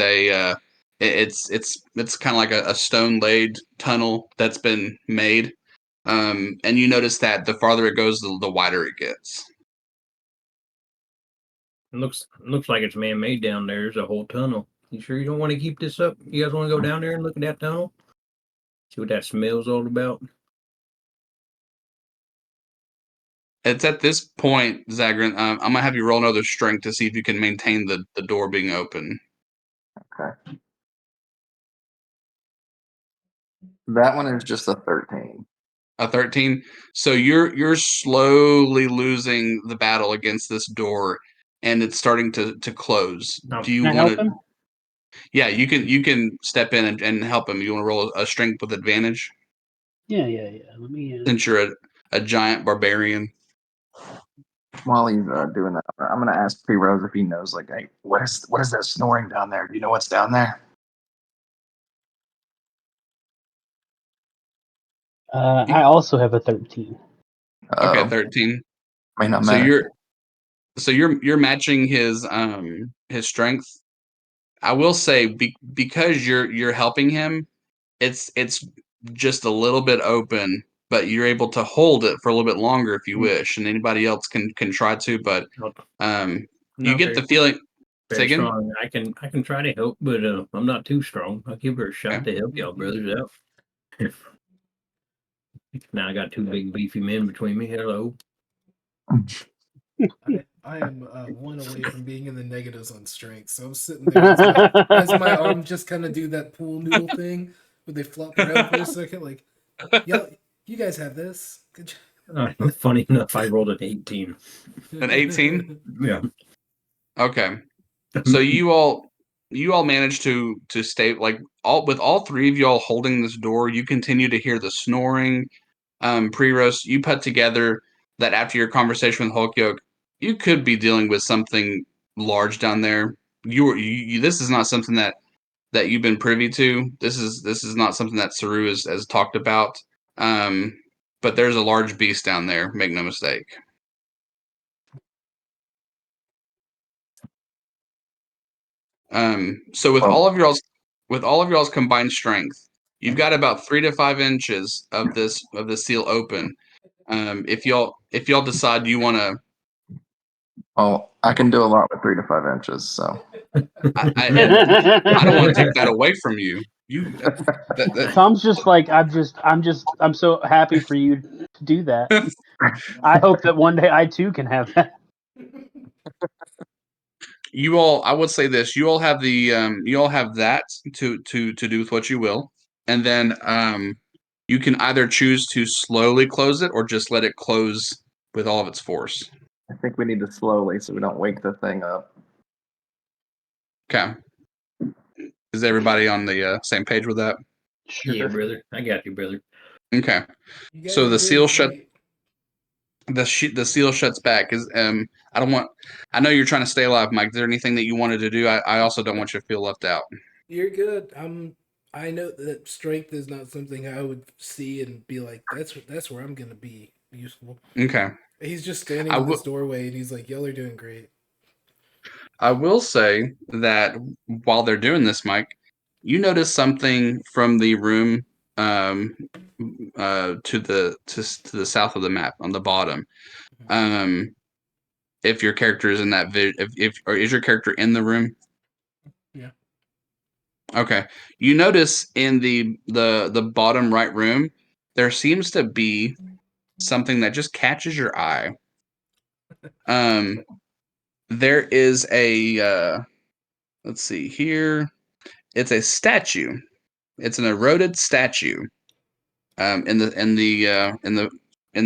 kind of like a stone laid tunnel that's been made. And you notice that the farther it goes, the wider it gets. It looks like it's man-made down there. There's a whole tunnel. You sure you don't want to keep this up? You guys want to go down there and look at that tunnel? See what that smell's all about? It's at this point, Zagrin, I'm gonna have you roll another strength to see if you can maintain the door being open. Okay. That one is just a 13. A 13. So you're slowly losing the battle against this door, and it's starting to close. No. Do you Can I want help to? him? Yeah, you can step in and help him. You want to roll a strength with advantage Yeah. Let me. since you're a giant barbarian. While he's doing that, I'm gonna ask P Rose if he knows, like, hey, what is that snoring down there? Do you know what's down there? I also have a 13. Okay, 13. May not So matter. you're matching his strength. I will say because you're helping him, it's just a little bit open, but you're able to hold it for a little bit longer if you wish, and anybody else can try to. But you Not get very, the feeling. Say very again? strong. I can try to help, but I'm not too strong. I'll give her a shot Okay. to help y'all brothers out. Now I got two big beefy men between me. Hello. I am one away from being in the negatives on strength, so I'm sitting there as my arms just kind of do that pool noodle thing where they flop around for a second. Like, yeah, you guys have this. Good Funny enough, I rolled an 18. job. An 18? Yeah. Okay. So you all managed to stay like all three of y'all holding this door. You continue to hear the snoring. Pre-roast, you put together that after your conversation with Hulk Yoke, you could be dealing with something large down there. This is not something that you've been privy to. This is not something that Saru has talked about. But there's a large beast down there. Make no mistake. So Well, with all of y'all's combined strength, you've got about 3 to 5 inches of the seal open. If y'all decide you want to, well, I can do a lot with 3 to 5 inches. So and I don't want to take that away from you. Tom's just like I'm so happy for you to do that. I hope that one day I too can have that. You all, I would say this: you all have you all have that to do with what you will, and then you can either choose to slowly close it or just let it close with all of its force. I think we need to slowly so we don't wake the thing up. Okay. Is everybody on the same page with that? Yeah, brother. I got you, brother. Okay. You guys So are the doing seal great. the seal shuts back. I know you're trying to stay alive, Mike. Is there anything that you wanted to do? I also don't want you to feel left out. You're good. I know that strength is not something I would see and be like, that's where I'm gonna be useful. Okay. He's just standing I in this will doorway and he's like, y'all are doing great. I will say that while they're doing this, Mike, you notice something from the room um, to the south of the map on the bottom. Um, if your character is in that if or is your character in the room? Yeah. Okay. You notice in the bottom right room, there seems to be something that just catches your eye. There is a let's see here. It's a statue. It's an eroded statue. In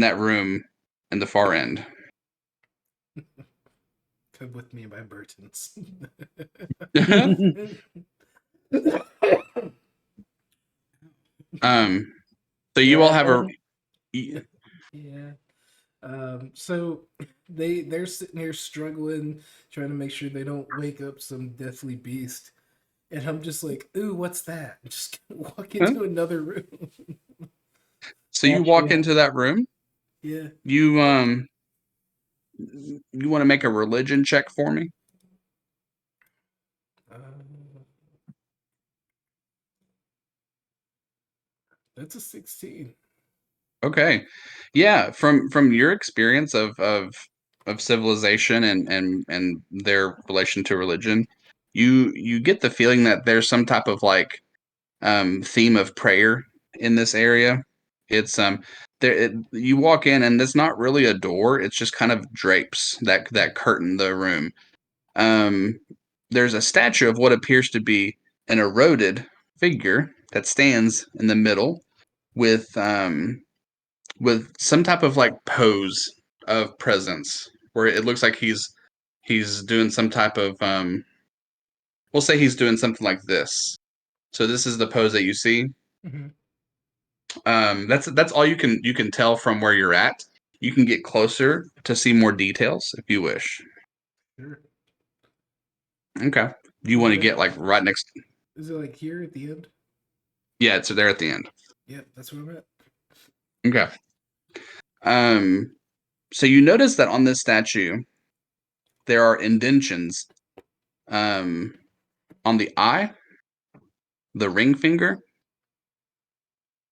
that room in the far end. Come with me by Burton's. So you all have a Yeah. So they're sitting here struggling, trying to make sure they don't wake up some deathly beast. And I'm just like, ooh, what's that? I'm just gonna walk into another room. so you walk into that room. Yeah. You you want to make a religion check for me? Uh, that's a 16. Okay. Yeah, from your experience of civilization and their relation to religion, you get the feeling that there's some type of like theme of prayer in this area. It's you walk in and it's not really a door, it's just kind of drapes that curtain the room. Um there's a statue of what appears to be an eroded figure that stands in the middle with some type of like pose of presence where it looks like he's doing some type of we'll say he's doing something like this. So this is the pose that you see. Mm-hmm. That's all you can tell from where you're at. You can get closer to see more details if you wish. Sure. Okay. Do you Is want it to get like right next? is it like here at the end? Yeah, it's there at the end. Yep, that's where I'm at. Okay. Um. So you notice that on this statue there are indentions. Um, on the eye, the ring finger,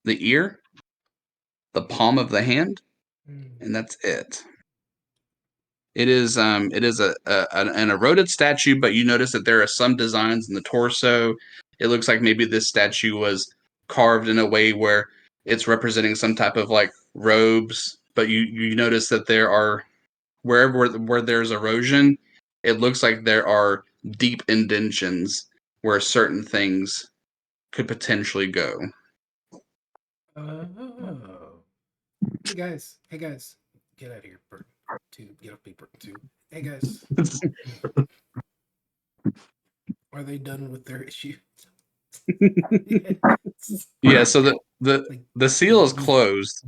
the ear, the palm of the hand, Mm. and that's it. It is an eroded statue, but you notice that there are some designs in the torso. It looks like maybe this statue was carved in a way where it's representing some type of like robes, but you notice that there are where there's erosion, it looks like there are deep indentions where certain things could potentially go. Oh. Hey guys, get out of here, Burton. Two, get off me, Burton. Two. Hey guys, are they done with their issue? Yeah, so Like, the seal is closed.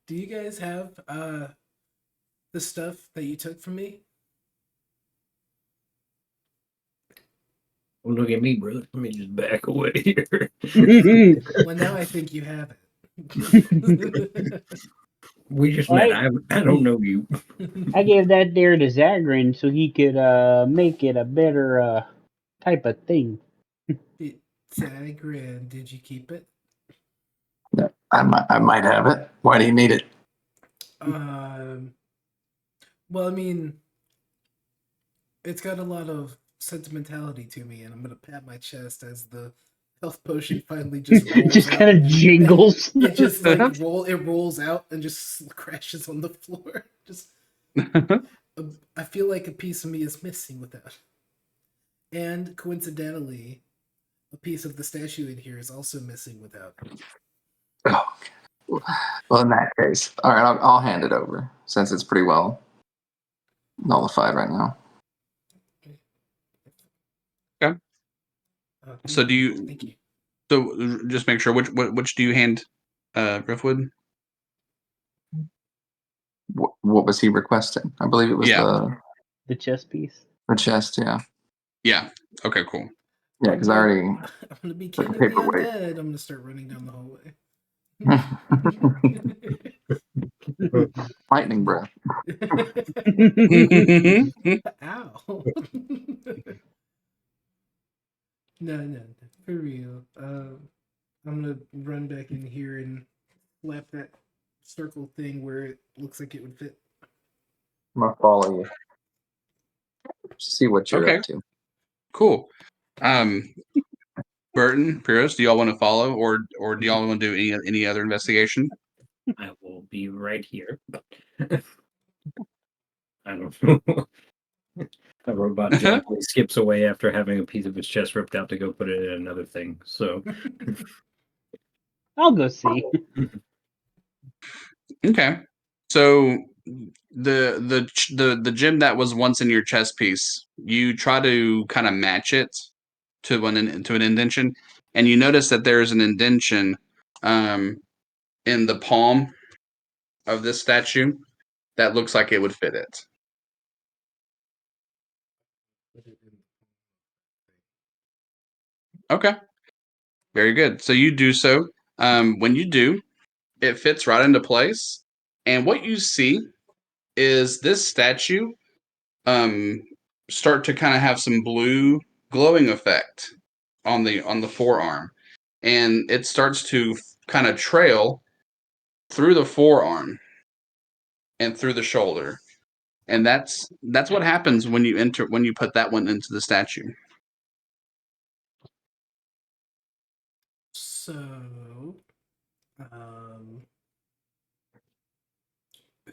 do you guys have the stuff that you took from me? Don't look at me, brother. Let me just back away here. Well, now I think you have it. We just met. I don't know you. I gave that there to Zagrin so he could make it a better type of thing. Zagran, did you keep it? I might have it. Why do you need it? Well, I mean, it's got a lot of sentimentality to me, and I'm gonna pat my chest as the health potion finally just rolls Just out. kind of jingles. It just like rolls out and just crashes on the floor. Just I feel like a piece of me is missing with that. And coincidentally, a piece of the statue in here is also missing without. Oh, Well, in that case, all right, I'll hand it over since it's pretty well nullified right now. So do you? Thank you. So just make sure which do you hand, Griffwood? What was he requesting? I believe it was Yeah. The chess piece. the chest. Yeah, Yeah. Okay. Cool. yeah, because I already I'm gonna be took king a of the paperweight. undead. I'm gonna start running down the hallway. Lightning breath. Ow. No, for real. I'm gonna run back in here and slap that circle thing where it looks like it would fit. I'm gonna follow you. See what you're Okay. up to. Cool. Burton, Piros, do y'all want to follow, or do y'all want to do any other investigation? I will be right here. I don't know. A robot joyfully skips away after having a piece of its chest ripped out to go put it in another thing. So I'll go see. Okay. So the gem that was once in your chest piece, you try to kind of match it to an indention, and you notice that there's an indention in the palm of this statue that looks like it would fit it. Okay. Very good. So you do so. When you do, it fits right into place. And what you see is this statue um, start to kind of have some blue glowing effect on the forearm, and it starts to kind of trail through the forearm and through the shoulder. And that's what happens when you put that one into the statue. So, um,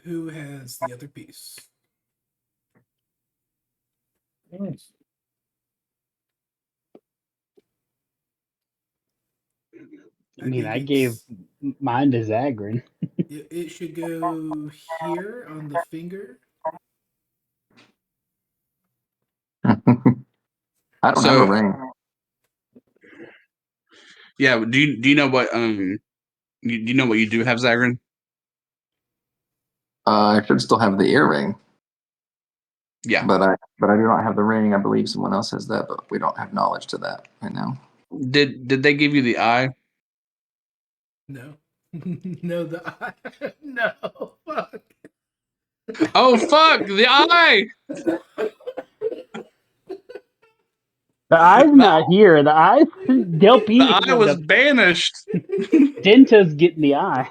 who has the other piece? nice. I mean, think I gave it's- mine to Zagrin. it should go here on the finger. I don't have a So ring. yeah, do you know what do you know what you do have, Zagrin? I should still have the earring, Yeah. but I do not have the ring. I believe someone else has that, but we don't have knowledge to that right now. Did they give you the eye? No, no, the eye. No, fuck. Oh fuck, the eye! The eye's not here. The eye's The Delpini eye was banished. Denta's getting the eye.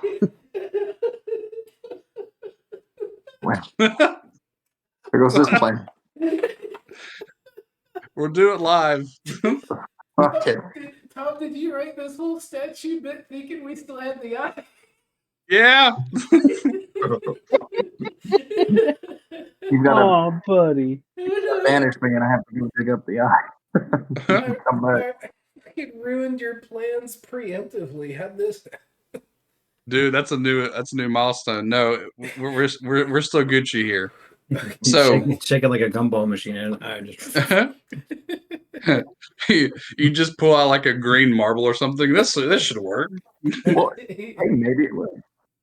Well, there goes this plan. We'll do it live. Okay. Tom, did you write this whole statue bit thinking we still had the eye? Yeah. You've got to Oh, buddy. banish me, and I have to go dig up the eye. Come back. I ruined your plans preemptively. How'd this? Dude, that's a new milestone. No, we're still Gucci here. So Shake it like a gumball machine, and I just you just pull out like a green marble or something. This should work. Well, hey, maybe it will.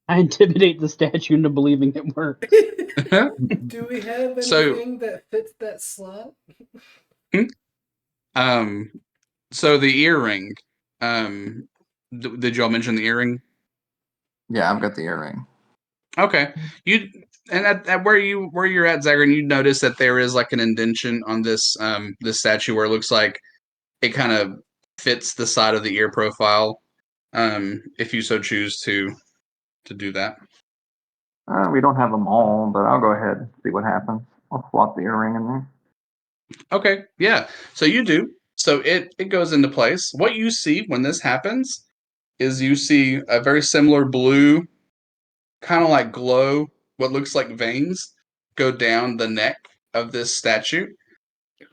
I intimidate the statue into believing it works. Do we have So- anything that fits that slot? So the earring. Did y'all mention the earring? Yeah, I've got the earring. Okay. You and at where you're at, Zagrin, you notice that there is like an indention on this statue where it looks like it kind of fits the side of the ear profile. If you so choose to do that. We don't have them all, but I'll go ahead and see what happens. I'll swap the earring in there. Okay, yeah. So you do. So it goes into place. What you see when this happens is you see a very similar blue, kind of like glow, what looks like veins, go down the neck of this statue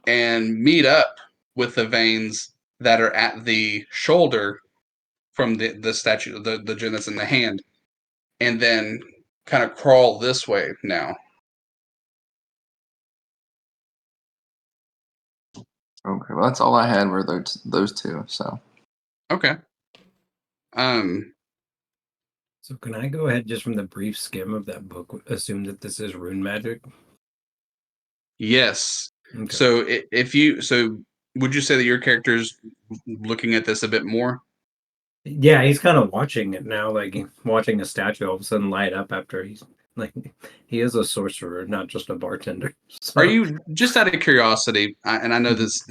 and meet up with the veins that are at the shoulder from the statue, the gem that's in the hand. and then kind of crawl this way now. Okay, well, that's all I had were those two. So Okay. So can I go ahead just from the brief skim of that book assume that this is rune magic? Yes. Okay. So would you say that your character's looking at this a bit more? Yeah, he's kind of watching it now, like watching a statue all of a sudden light up after he's like, he is a sorcerer, not just a bartender. So, Are you, just out of curiosity, and I know this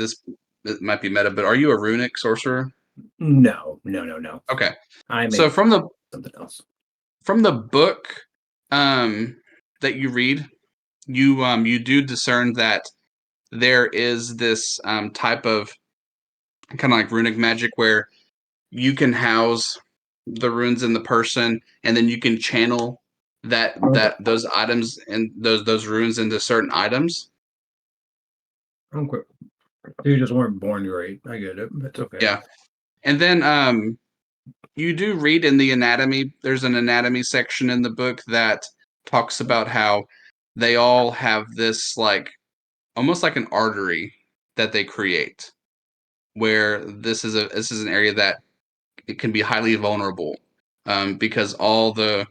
it might be meta, but are you a runic sorcerer? no. Okay. I So make from something else. the book that you read, you do discern that there is this type of kind of like runic magic where you can house the runes in the person, and then you can channel Okay. those items and those runes into certain items. Okay. You just weren't born great. I get it. That's okay. Yeah. And then you do read in the anatomy, there's an anatomy section in the book that talks about how they all have this, like, almost like an artery that they create, where this is an area that it can be highly vulnerable, because all the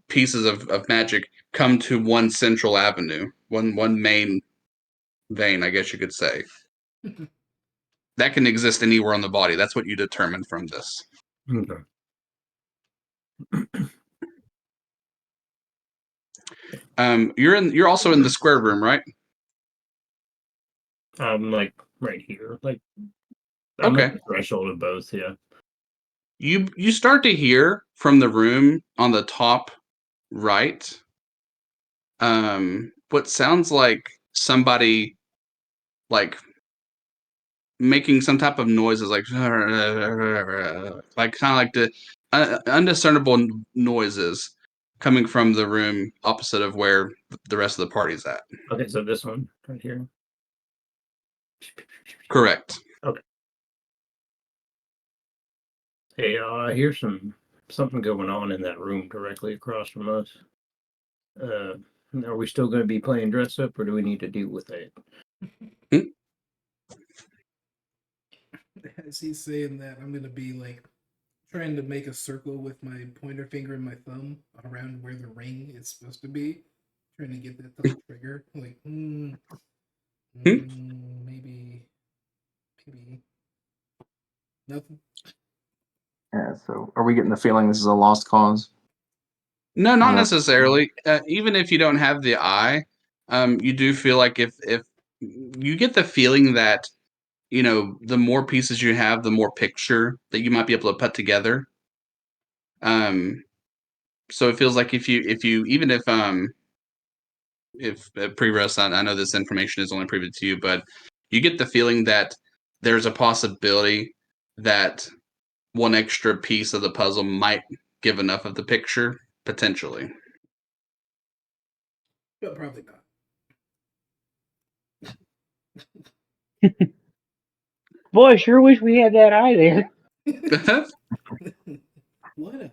pieces of magic come to one central avenue, one main vein, I guess you could say. That can exist anywhere on the body. That's what you determine from this. Okay. You're also in the square room, right? I'm like right here. Like I'm at Okay. the threshold of both, yeah. You start to hear from the room on the top right, what sounds like somebody, like, making some type of noises, like kind of like the undiscernible noises coming from the room opposite of where the rest of the party's at. Okay, so this one right here. Correct. Okay. Hey, I hear something going on in that room directly across from us. Are we still going to be playing dress up, or do we need to deal with it? As he's saying that, I'm gonna be like trying to make a circle with my pointer finger and my thumb around where the ring is supposed to be, trying to get that to trigger. Like, maybe nothing. yeah. So are we getting the feeling this is a lost cause? No, not Yeah. necessarily. Even if you don't have the eye, you do feel like if you get the feeling that, the more pieces you have, the more picture that you might be able to put together. So it feels like if you even if pre-rest, I know this information is only privy to you, but you get the feeling that there's a possibility that one extra piece of the puzzle might give enough of the picture, potentially. But probably not. Boy, I sure wish we had that eye there. What?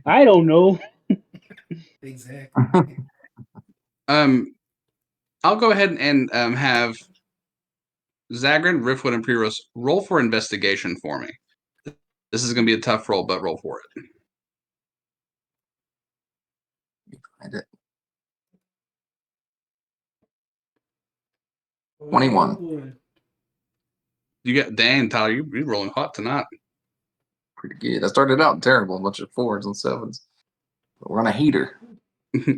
I don't know. Exactly. I'll go ahead and have Zagrin, Riftwood, and Preros roll for investigation for me. This is going to be a tough roll, but roll for it. Find it. Oh, 21. boy. You get, dang, Tyler, you're rolling hot tonight. Pretty good. I started out terrible, a bunch of 4s and 7s. But we're on a heater.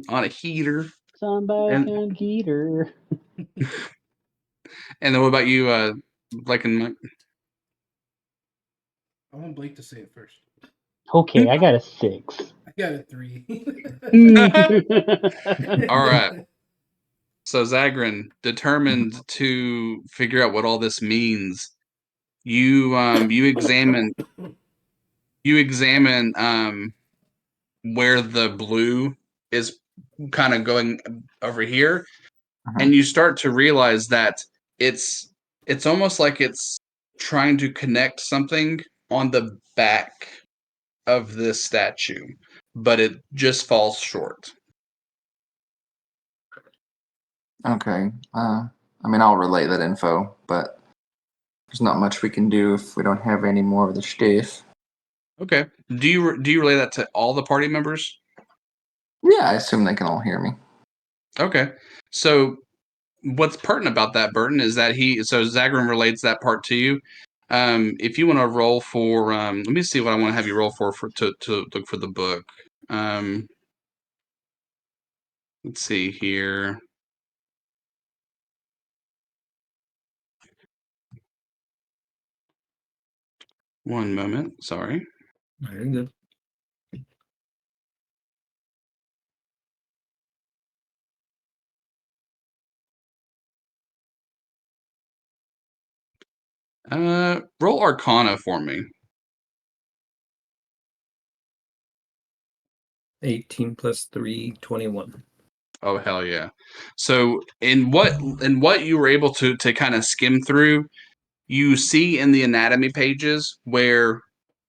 On a heater. Somebody And can get her. and then what about you, Blake and Mike? I want Blake to say it first. Okay, I got a 6. I got a 3. All right. So Zagrin, determined to figure out what all this means, you examine where the blue is kind of going over here, and you start to realize that it's almost like it's trying to connect something on the back of this statue, but it just falls short. Okay. I mean, I'll relay that info, but there's not much we can do if we don't have any more of the stuff. Okay. Do you relay that to all the party members? Yeah, I assume they can all hear me. Okay. So what's pertinent about that, Burton, is that Zagrin relates that part to you. If you want to roll for, let me see what I want to have you roll for to look for the book. Let's see here. One moment. Sorry. Very good. Roll Arcana for me. 18 plus 3, 21. Oh hell yeah! So in what you were able to kind of skim through, you see in the anatomy pages where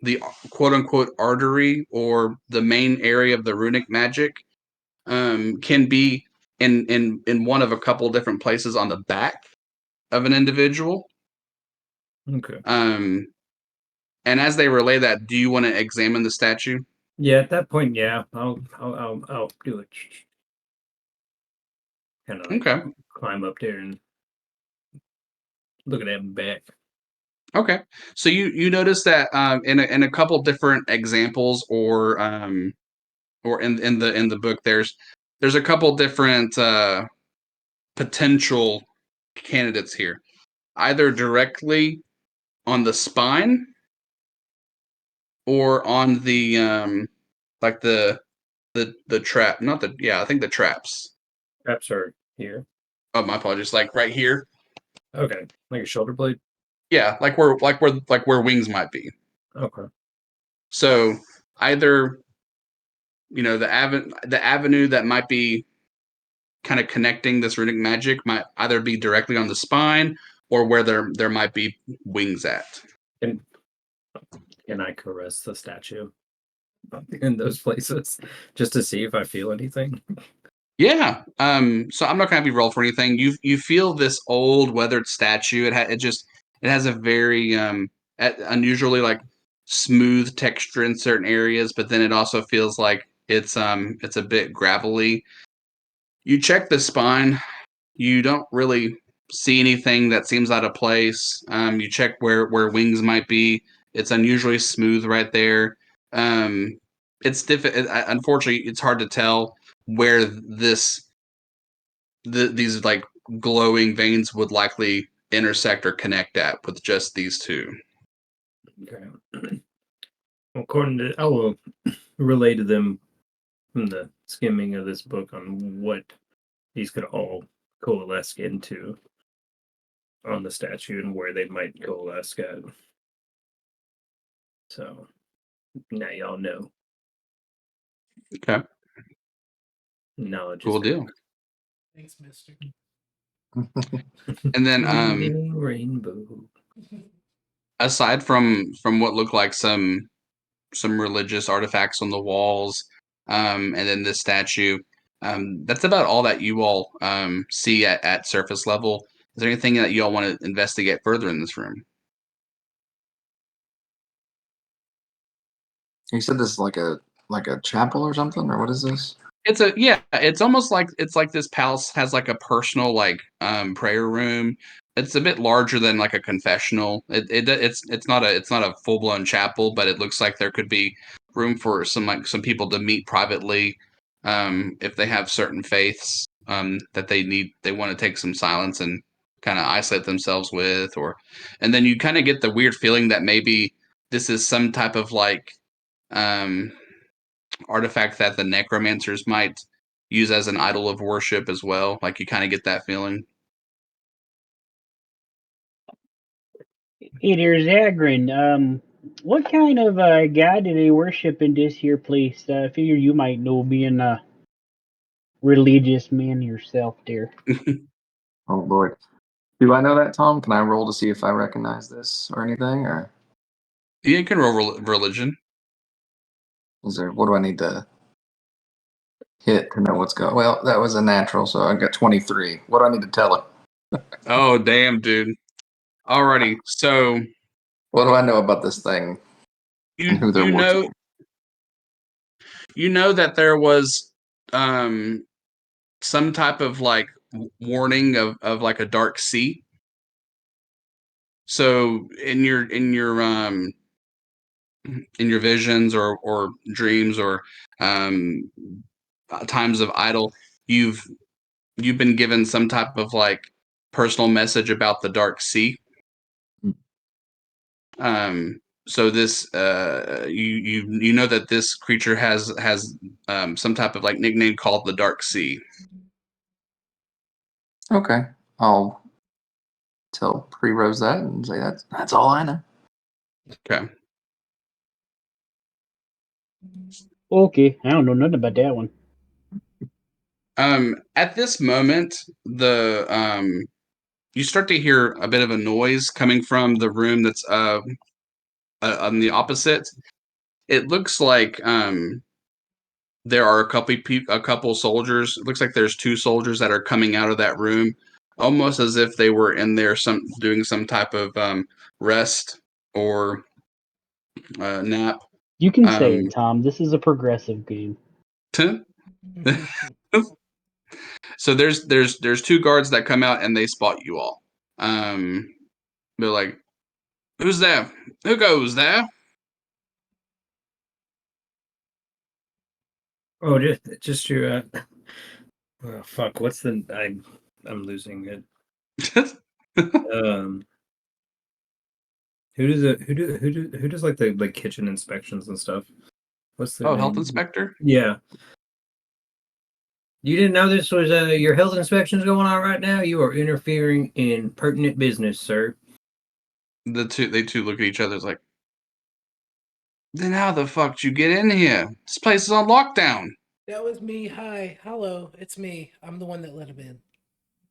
the quote unquote artery or the main area of the runic magic can be in one of a couple different places on the back of an individual. Okay. And as they relay that, do you want to examine the statue? Yeah, at that point, yeah, I'll do it. Kind of like Okay. climb up there and look at that back. Okay. So you notice that in a couple different examples or in the book there's a couple different potential candidates here, either directly on the spine or on the like the trap, not the I think the traps. Traps are here. Oh, my apologies. Like right here. Okay, like a shoulder blade. Yeah, like where wings might be. Okay. So either the avenue that might be kind of connecting this runic magic might either be directly on the spine or where there might be wings at. Can I caress the statue in those places just to see if I feel anything? Yeah. So I'm not gonna have you roll for anything. You feel this old weathered statue. It has a very unusually like smooth texture in certain areas, but then it also feels like it's a bit gravelly. You check the spine. You don't really see anything that seems out of place. You check where wings might be. It's unusually smooth right there. It's difficult. Unfortunately, it's hard to tell where these like glowing veins would likely intersect or connect at with just these two. Okay. According to, I will relay to them from the skimming of this book on what these could all coalesce into on the statue and where they might coalesce at. So now y'all know. Okay, Knowledge cool is deal. Thanks, Mister. And then rainbow. aside from what look like some religious artifacts on the walls, and then this statue. That's about all that you all see at surface level. Is there anything that you all want to investigate further in this room? You said this is like a chapel or something, or what is this? It's almost like this palace has like a personal like prayer room. It's a bit larger than like a confessional. It's not a full blown chapel, but it looks like there could be room for some people to meet privately, if they have certain faiths that they want to take some silence and kind of isolate themselves with, and then you kind of get the weird feeling that maybe this is some type of like um artifact that the necromancers might use as an idol of worship as well. Like you kind of get that feeling. Hey there's Agrin. What kind of god do they worship in this here place? I figure you might know, being a religious man yourself there. Oh Lord, do I know that, Tom? Can I roll to see if I recognize this or anything? Or Yeah, you can roll religion. What do I need to hit to know what's going? Well, that was a natural, so I got 23. What do I need to tell her? Oh, damn, dude. Alrighty, so What do I know about this thing and who they're you working? know that there was some type of like warning of like a dark sea. So in your visions or dreams or um times of idle, you've been given some type of like personal message about the dark sea. So this you know that this creature has some type of like nickname called the Dark Sea. Okay, I'll tell Pre-Rose that and say that's all I know. Okay. Okay, I don't know nothing about that one. At this moment, you start to hear a bit of a noise coming from the room that's on the opposite. It looks like there are a couple soldiers. It looks like there's two soldiers that are coming out of that room, almost as if they were in there doing some type of rest or nap. You can say Um, it, Tom. This is a progressive game. so there's two guards that come out and they spot you all. They're like, "Who's there? Who goes there?" Oh, just your. Oh, fuck. What's the? I'm losing it. Um. Who does like the like kitchen inspections and stuff? What's their Oh, health name? inspector. Yeah. You didn't know this was your health inspections going on right now? You are interfering in pertinent business, sir. They two look at each other. It's like, then how the fuck did you get in here? This place is on lockdown. That was me. Hi, hello, it's me. I'm the one that let him in.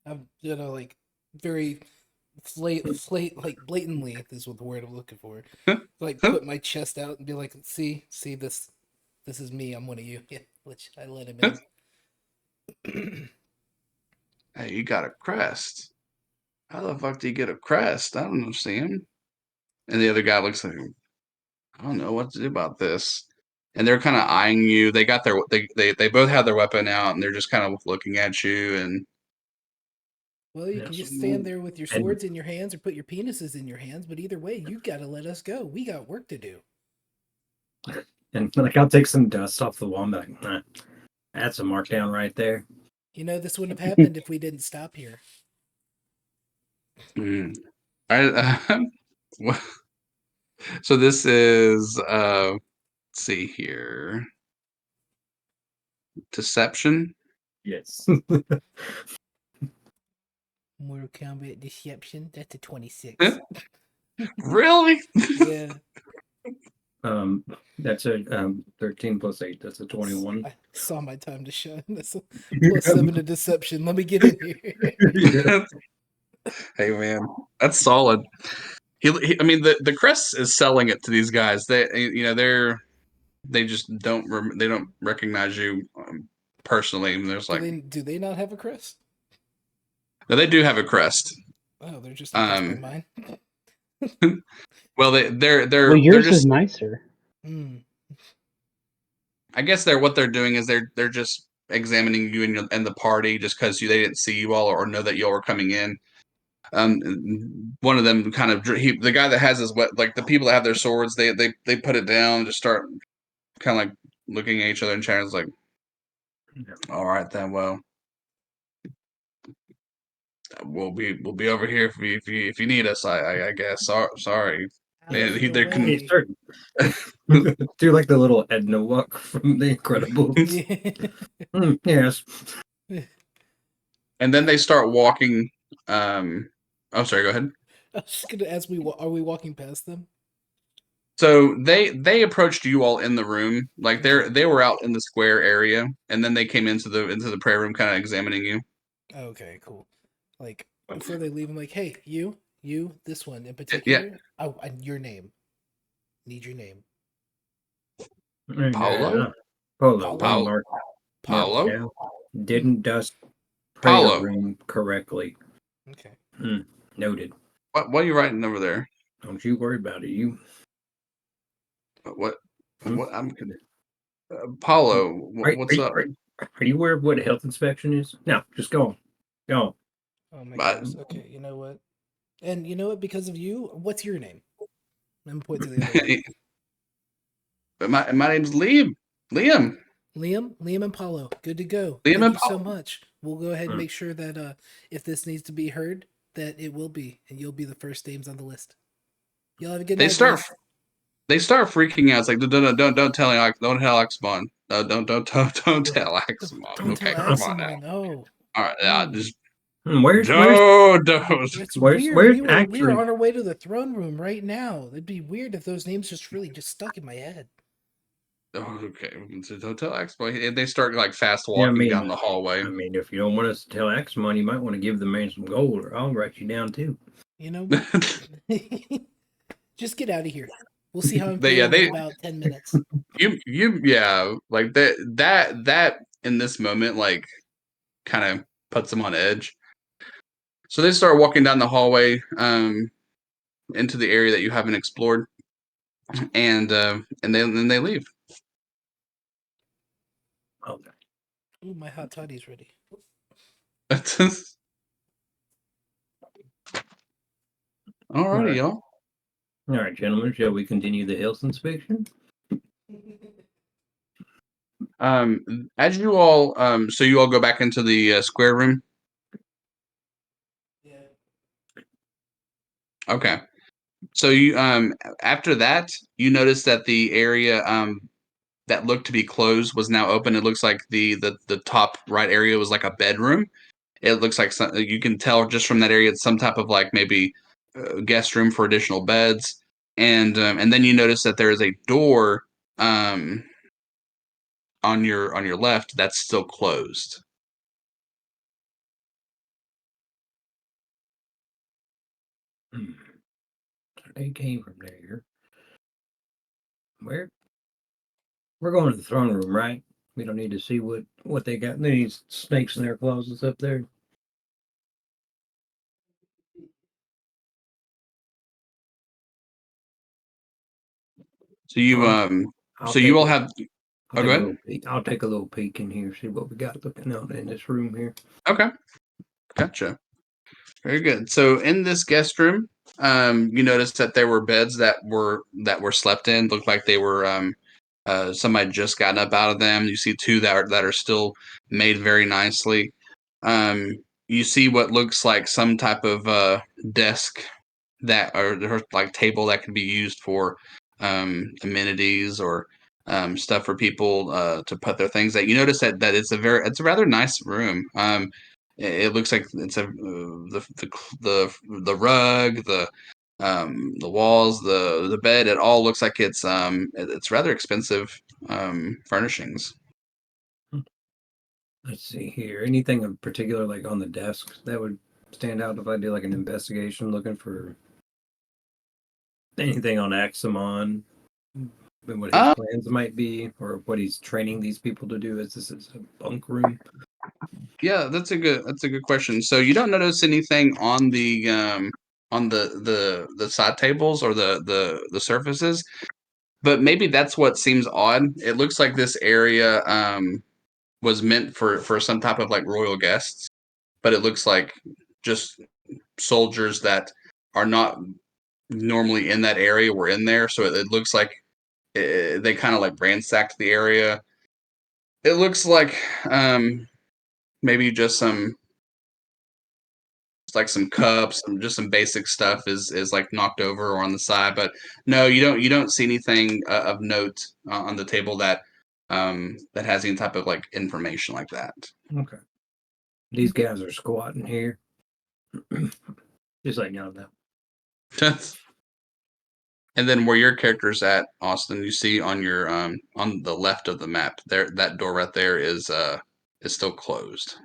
I'm like very like blatantly. This is what the word I'm looking for. Like put my chest out and be like, see this. This is me. I'm one of you. Yeah, which I let him in. Hey, you got a crest. How the fuck do you get a crest? I don't know, see him. And the other guy looks like, I don't know what to do about this. And they're kind of eyeing you. They got they both have their weapon out and they're just kind of looking at you. And Well, you can Yes. just stand there with your And swords in your hands or put your penises in your hands. But either way, you got to let us go. We got work to do. and like I'll take some dust off the wall and be like, nah, that's a markdown right there. You know, this wouldn't have happened if we didn't stop here. I, so this is let's see here. Deception. Yes. Mortal Kombat Deception. That's a 26. Really? Yeah. That's a 13 plus 8. That's a 21. I saw my time to shine. That's a +7 to deception. Let me get in here. Yeah. Hey man, that's solid. I mean, the crest is selling it to these guys. They just they don't recognize you personally. And there's like, Do they not have a crest? no, they do have a crest. Oh, they're just impressed by mine. Well, Well, they're yours is just. nicer. Mm. I guess what they're doing is they're just examining you and the party just because they didn't see you all or know that you all were coming in. One of them kind of the guy that has his like the people that have their swords they put it down, just start kind of like looking at each other and chatting. It's like, all right then, well, we'll be over here if you need us. I guess. Sorry. Out of the They're Hey, way. sir. Do like the little Edna walk from The Incredibles. Yes. and then they start walking. Oh, sorry. Go ahead. I was just gonna ask, are we walking past them? So they approached you all in the room, like Okay. they were out in the square area, and then they came into the prayer room, kind of examining you. Okay, cool. Like before they leave, I'm like, hey, this one in Yeah, particular. Oh, and your name. Need your name. Paulo? Polo. Paulo? Mark Paulo? Markel didn't dust prayer Paulo. room correctly. Okay. Noted. What are you writing over there? Don't you worry about it. You. What? Hmm? What? I'm Paulo. What's up? Are you aware of what a health inspection is? No, just go on. Go on. Oh my goodness. Okay, you know what? And you know what? Because of you, what's your name? I'm gonna point to the other one. my name's Liam. Liam. Liam and Paulo, good to go. Liam Thank and you so Paulo. much. We'll go ahead and make sure that if this needs to be heard, that it will be, and you'll be the first names on the list. Y'all have a good They night, start. guys. They start freaking out. It's like don't tell Axmon. No, don't tell Axmon. Don't tell Okay, come on now. Axelmon. Oh, All right, yeah, just Where's don't. it's Where's- weird. where's We were actually- on our way to the throne room right now. It'd be weird if those names just really just stuck in my head. Oh, okay, so don't tell Axmon. And they start like fast Yeah, I walking mean- down the hallway. I mean, if you don't want us to tell Axmon, you might want to give the man some gold, or I'll write you down too. You know what? Just get out of here. We'll see how I'm They- yeah, feeling in they- about 10 minutes. yeah, like that in this moment like kind of puts them on edge. So they start walking down the hallway into the area that you haven't explored, and then they leave. Okay. Ooh, my hot toddy's ready. Alrighty, y'all. All right, gentlemen, shall we continue the health inspection? As you all, so you all go back into the square room. Yeah. Okay. So you, after that, you notice that the area, that looked to be closed was now open. It looks like the top right area was like a bedroom. It looks like you can tell just from that area it's some type of like maybe guest room for additional beds, and then you notice that there is a door um, on your left that's still closed. They came from there. Where? We're going to the throne room, right? We don't need to see what they got. These snakes in their closets up there. So you I'll so you take all a- have. I'll Oh, go take a ahead. little peek. I'll take a little peek in here, see what we got looking out in this room here. Okay, gotcha. Very good. So in this guest room, you notice that there were beds that were slept in. Looked like they were somebody just gotten up out of them. You see two that are still made very nicely. You see what looks like some type of desk or like table that could be used for amenities or stuff for people to put their things at. You notice that it's a rather nice room. It looks like it's the rug, the walls, the bed. It all looks like it's rather expensive furnishings. Let's see here. Anything in particular, like on the desk, that would stand out if I did like an investigation looking for anything on Axamon and what his plans might be, or what he's training these people to do. Is this is a bunk room? Yeah, that's a good question. So you don't notice anything on the side tables or the surfaces, but maybe that's what seems odd. It looks like this area was meant for some type of like royal guests, but it looks like just soldiers that are not normally in that area were in there. So it looks like they kind of like ransacked the area. It looks like maybe just some cups, some basic stuff is like knocked over or on the side. But no, you don't see anything of note on the table that has any type of like information like that. Okay. These guys are squatting here. Just like y'all know. And then where your character's at, Austin, you see on your on the left of the map there, that door right there is still closed.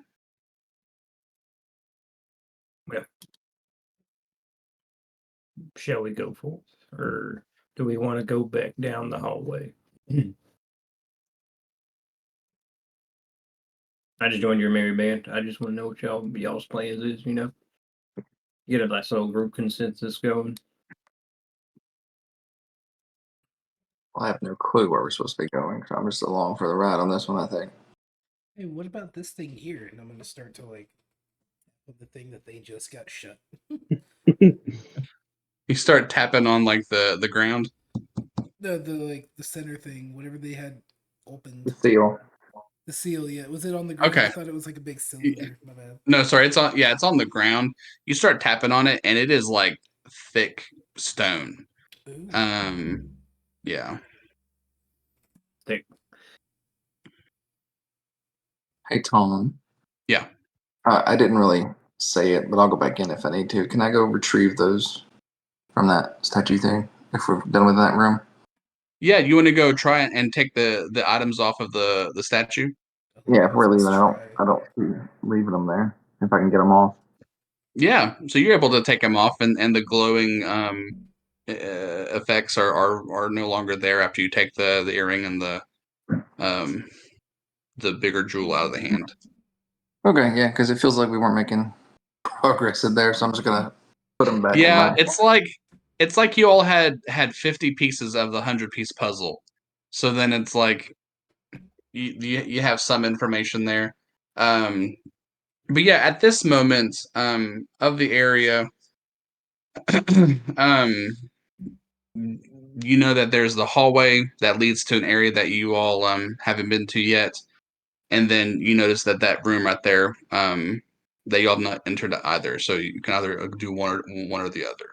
Shall we go forth, or do we want to go back down the hallway? I just joined your merry band. I just want to know what y'all's plans is. Get a nice little group consensus going. I have no clue where we're supposed to be going, so I'm just along for the ride on this one, I think. Hey, what about this thing here? And I'm gonna start to like the thing that they just got shut. You start tapping on like the ground. The center thing, whatever they had The opened. seal. The seal, yeah. Was it on the ground? Okay. I thought it was like a big cylinder. My bad. No, sorry, it's on the ground. You start tapping on it, and it is like thick stone. Ooh. Yeah. Thick. Hey, Tom. Yeah. I didn't really say it, but I'll go back in if I need to. Can I go retrieve those from that statue thing if we're done with that room? Yeah, you want to go try and take the items off of the statue? Yeah, if we're leaving, Let's try. I don't see leaving them there. If I can get them off. Yeah, so you're able to take them off, and the glowing effects are no longer there after you take the earring and the bigger jewel out of the hand. Okay, yeah, because it feels like we weren't making progress in there, so I'm just gonna put them back in Yeah, my. it's like you all had 50 pieces of the 100-piece puzzle. So then it's like you have some information there. But yeah, at this moment of the area, um, you know that there's the hallway that leads to an area that you all haven't been to yet, and then you notice that room right there that you all have not entered either. So you can either do one or the other.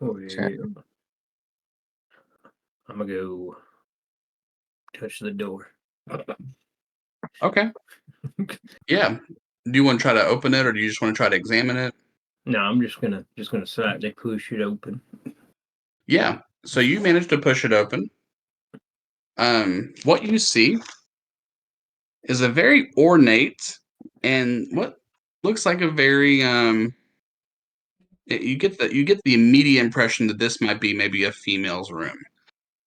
Oh yeah. I'm gonna go touch the door. Okay. Yeah. Do you want to try to open it, or do you just want to try to examine it? No, I'm just gonna slightly push it open. Yeah. So you managed to push it open. What you see is a very ornate and what looks like a very you get the immediate impression that this might be maybe a female's room.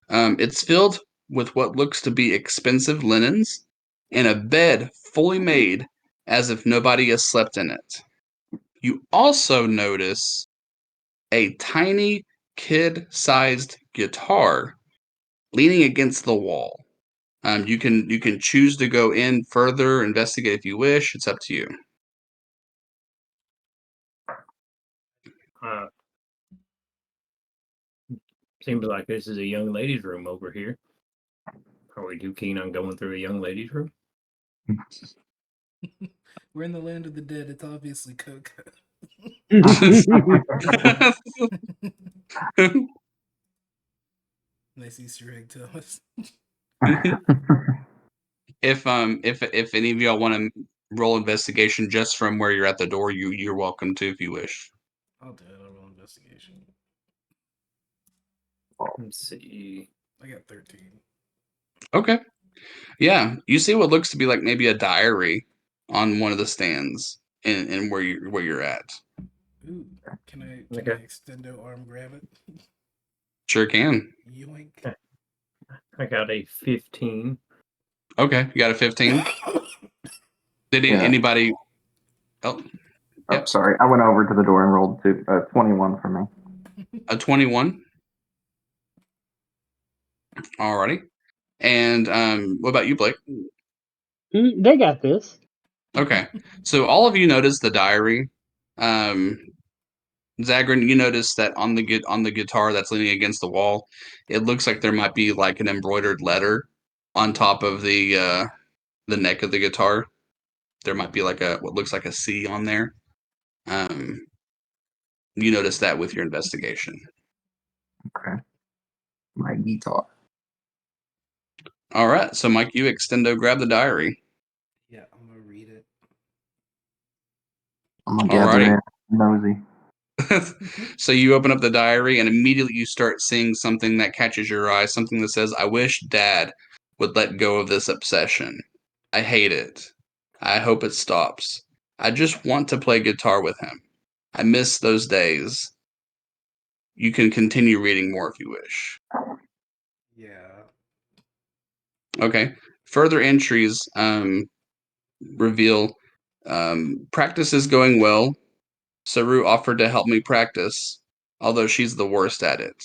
It's filled with what looks to be expensive linens and a bed fully made as if nobody has slept in it. You also notice a tiny kid-sized guitar leaning against the wall. You can choose to go in further, investigate if you wish. It's up to you. Uh, Seems like this is a young lady's room over here. Are we too keen on going through a young lady's room? We're in the land of the dead. It's obviously Coke. Nice Easter egg, Thomas. If any of y'all want to roll investigation just from where you're at the door, you're welcome to if you wish. I'll do it. I'll roll investigation. Let's see. I got 13. Okay. Yeah, you see what looks to be like maybe a diary on one of the stands in where you're at. Ooh, can I Okay. extendo arm grab it? Sure can. Yoink. I got a 15. Okay, you got a 15. Did Yeah. anybody? Oh, Oh, yep, sorry. I went over to the door and rolled 21 for me. a 21. Alrighty. And what about you, Blake? They got this. Okay, so all of you notice the diary. Zagrin, you notice that on the guitar that's leaning against the wall, it looks like there might be like an embroidered letter on top of the neck of the guitar. There might be like what looks like a C on there. You notice that with your investigation. Okay. My guitar. All right, so Mike, you extendo grab the diary. Yeah, I'm gonna read it. I'm gonna Alrighty. gather in nosy. So you open up the diary and immediately you start seeing something that catches your eye, something that says, "I wish Dad would let go of this obsession. I hate it. I hope it stops. I just want to play guitar with him. I miss those days." You can continue reading more if you wish. Yeah. Okay. Further entries reveal practice is going well. Saru offered to help me practice, although she's the worst at it.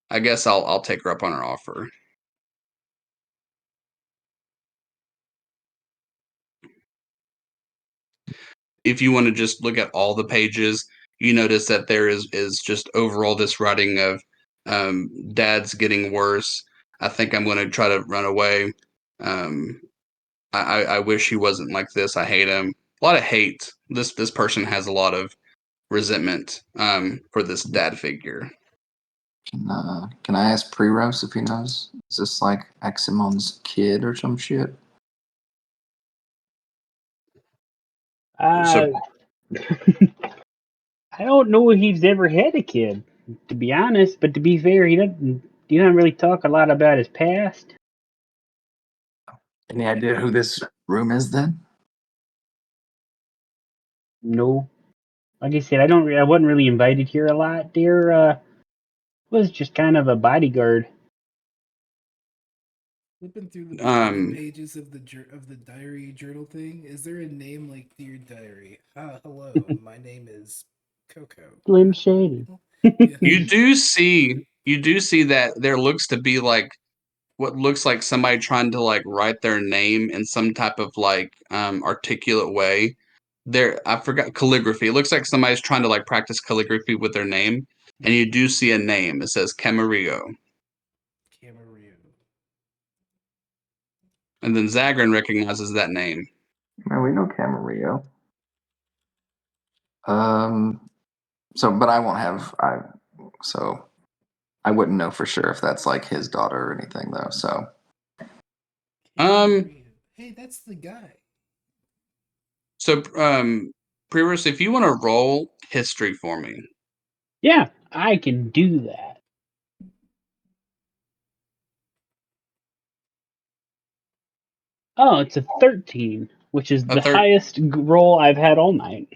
I guess I'll take her up on her offer. If you want to just look at all the pages, you notice that there is just overall this writing of dad's getting worse. I think I'm going to try to run away. Um, I wish he wasn't like this. I hate him. A lot of hate. This person has a lot of resentment for this dad figure. Can I ask Pre-Rose if he knows? Is this like Aximon's kid or some shit? So I don't know if he's ever had a kid, to be honest. But to be fair, he doesn't really talk a lot about his past. Any idea who this room is then? No, like I said, I wasn't really invited here a lot. There was just kind of a bodyguard. Flipping through the um pages of the diary journal thing, is there a name like Dear Diary? Hello, my name is Coco. Slim Shady. Yeah. you do see that there looks to be like what looks like somebody trying to like write their name in some type of like articulate way. There, I forgot calligraphy. It looks like somebody's trying to like practice calligraphy with their name, and you do see a name. It says Camarillo, Camarillo. and then Zagrin recognizes that name. Man, we know Camarillo. But I won't have so I wouldn't know for sure if that's like his daughter or anything though. So Um, Camarillo. Hey, that's the guy. so Priorus, if you want to roll history for me, Yeah, I can do that. Oh, it's a 13, which is a the third. highest roll I've had all night.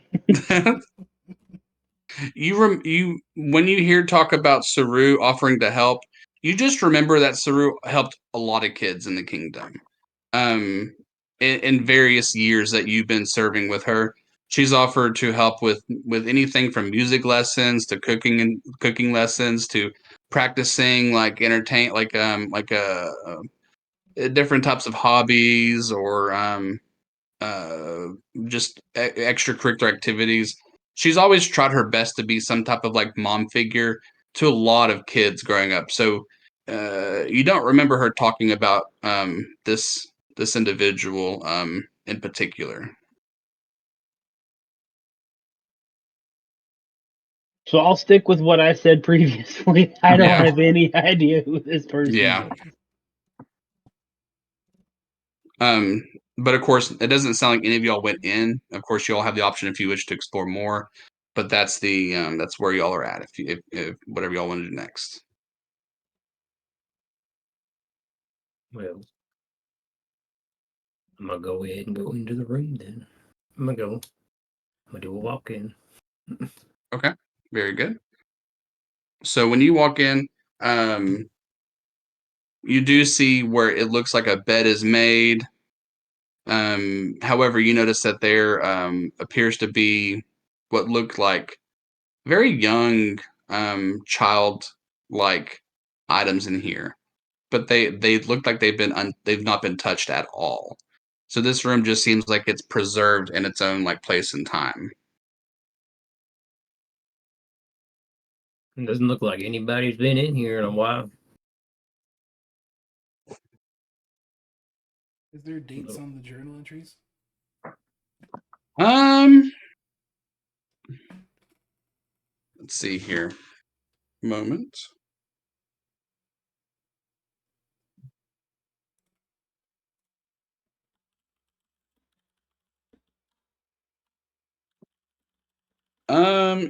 You when you hear talk about Saru offering to help, you just remember that Saru helped a lot of kids in the kingdom. Um, in various years that you've been serving with her, she's offered to help with anything from music lessons to cooking lessons to practicing like different types of hobbies or uh, just extracurricular activities. She's always tried her best to be some type of like mom figure to a lot of kids growing up. So you don't remember her talking about this individual in particular. So I'll stick with what I said previously. I don't Yeah, have any idea who this person yeah. is. Um, but of course, it doesn't sound like any of y'all went in. Of course, you all have the option if you wish to explore more. But that's where y'all are at. If whatever y'all want to do next. Well, I'm gonna go ahead and go into the room then. I'm gonna do a walk in. Okay, very good. So when you walk in, um, you do see where it looks like a bed is made. However, you notice that there appears to be what looked like very young child like items in here, but they look like they've not been touched at all. So this room just seems like it's preserved in its own like place and time. It doesn't look like anybody's been in here in a while. Is there dates on the journal entries? Um, let's see here. Moment.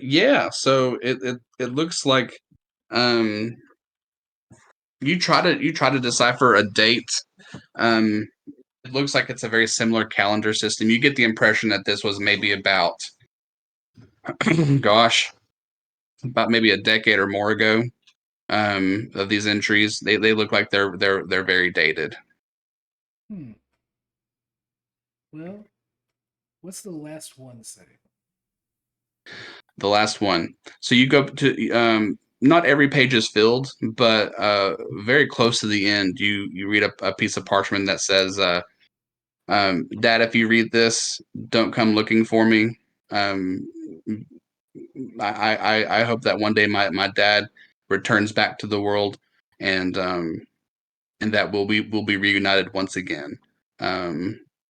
Yeah, so it looks like um you try to decipher a date. Um it looks like it's a very similar calendar system. You get the impression that this was maybe about gosh, about maybe a decade or more ago. of these entries. They look like they're very dated. Well, what's the last one say? The last one. So you go to not every page is filled, but very close to the end, you read a piece of parchment that says, "Dad, if you read this, don't come looking for me. Um, I hope that one day my dad returns back to the world, and that we'll be reunited once again.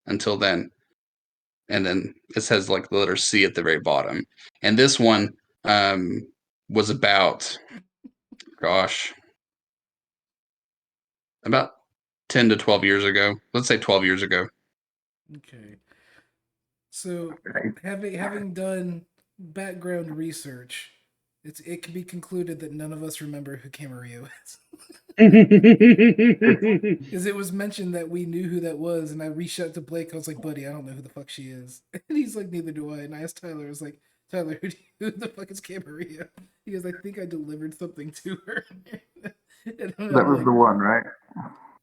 Until then." And then it says like the letter C at the very bottom. And this one was about, gosh, about 10 to 12 years ago. Let's say 12 years ago. Okay. So Right. having done background research, it can be concluded that none of us remember who Camarillo is. Because it was mentioned that we knew who that was, and I reached out to Blake. I was like, "Buddy, I don't know who the fuck she is," and he's like, "Neither do I." And I asked Tyler. I was like, "Tyler, who the fuck is Camarillo?" He goes, "I think I delivered something to her." And I'm That was like, the one, right?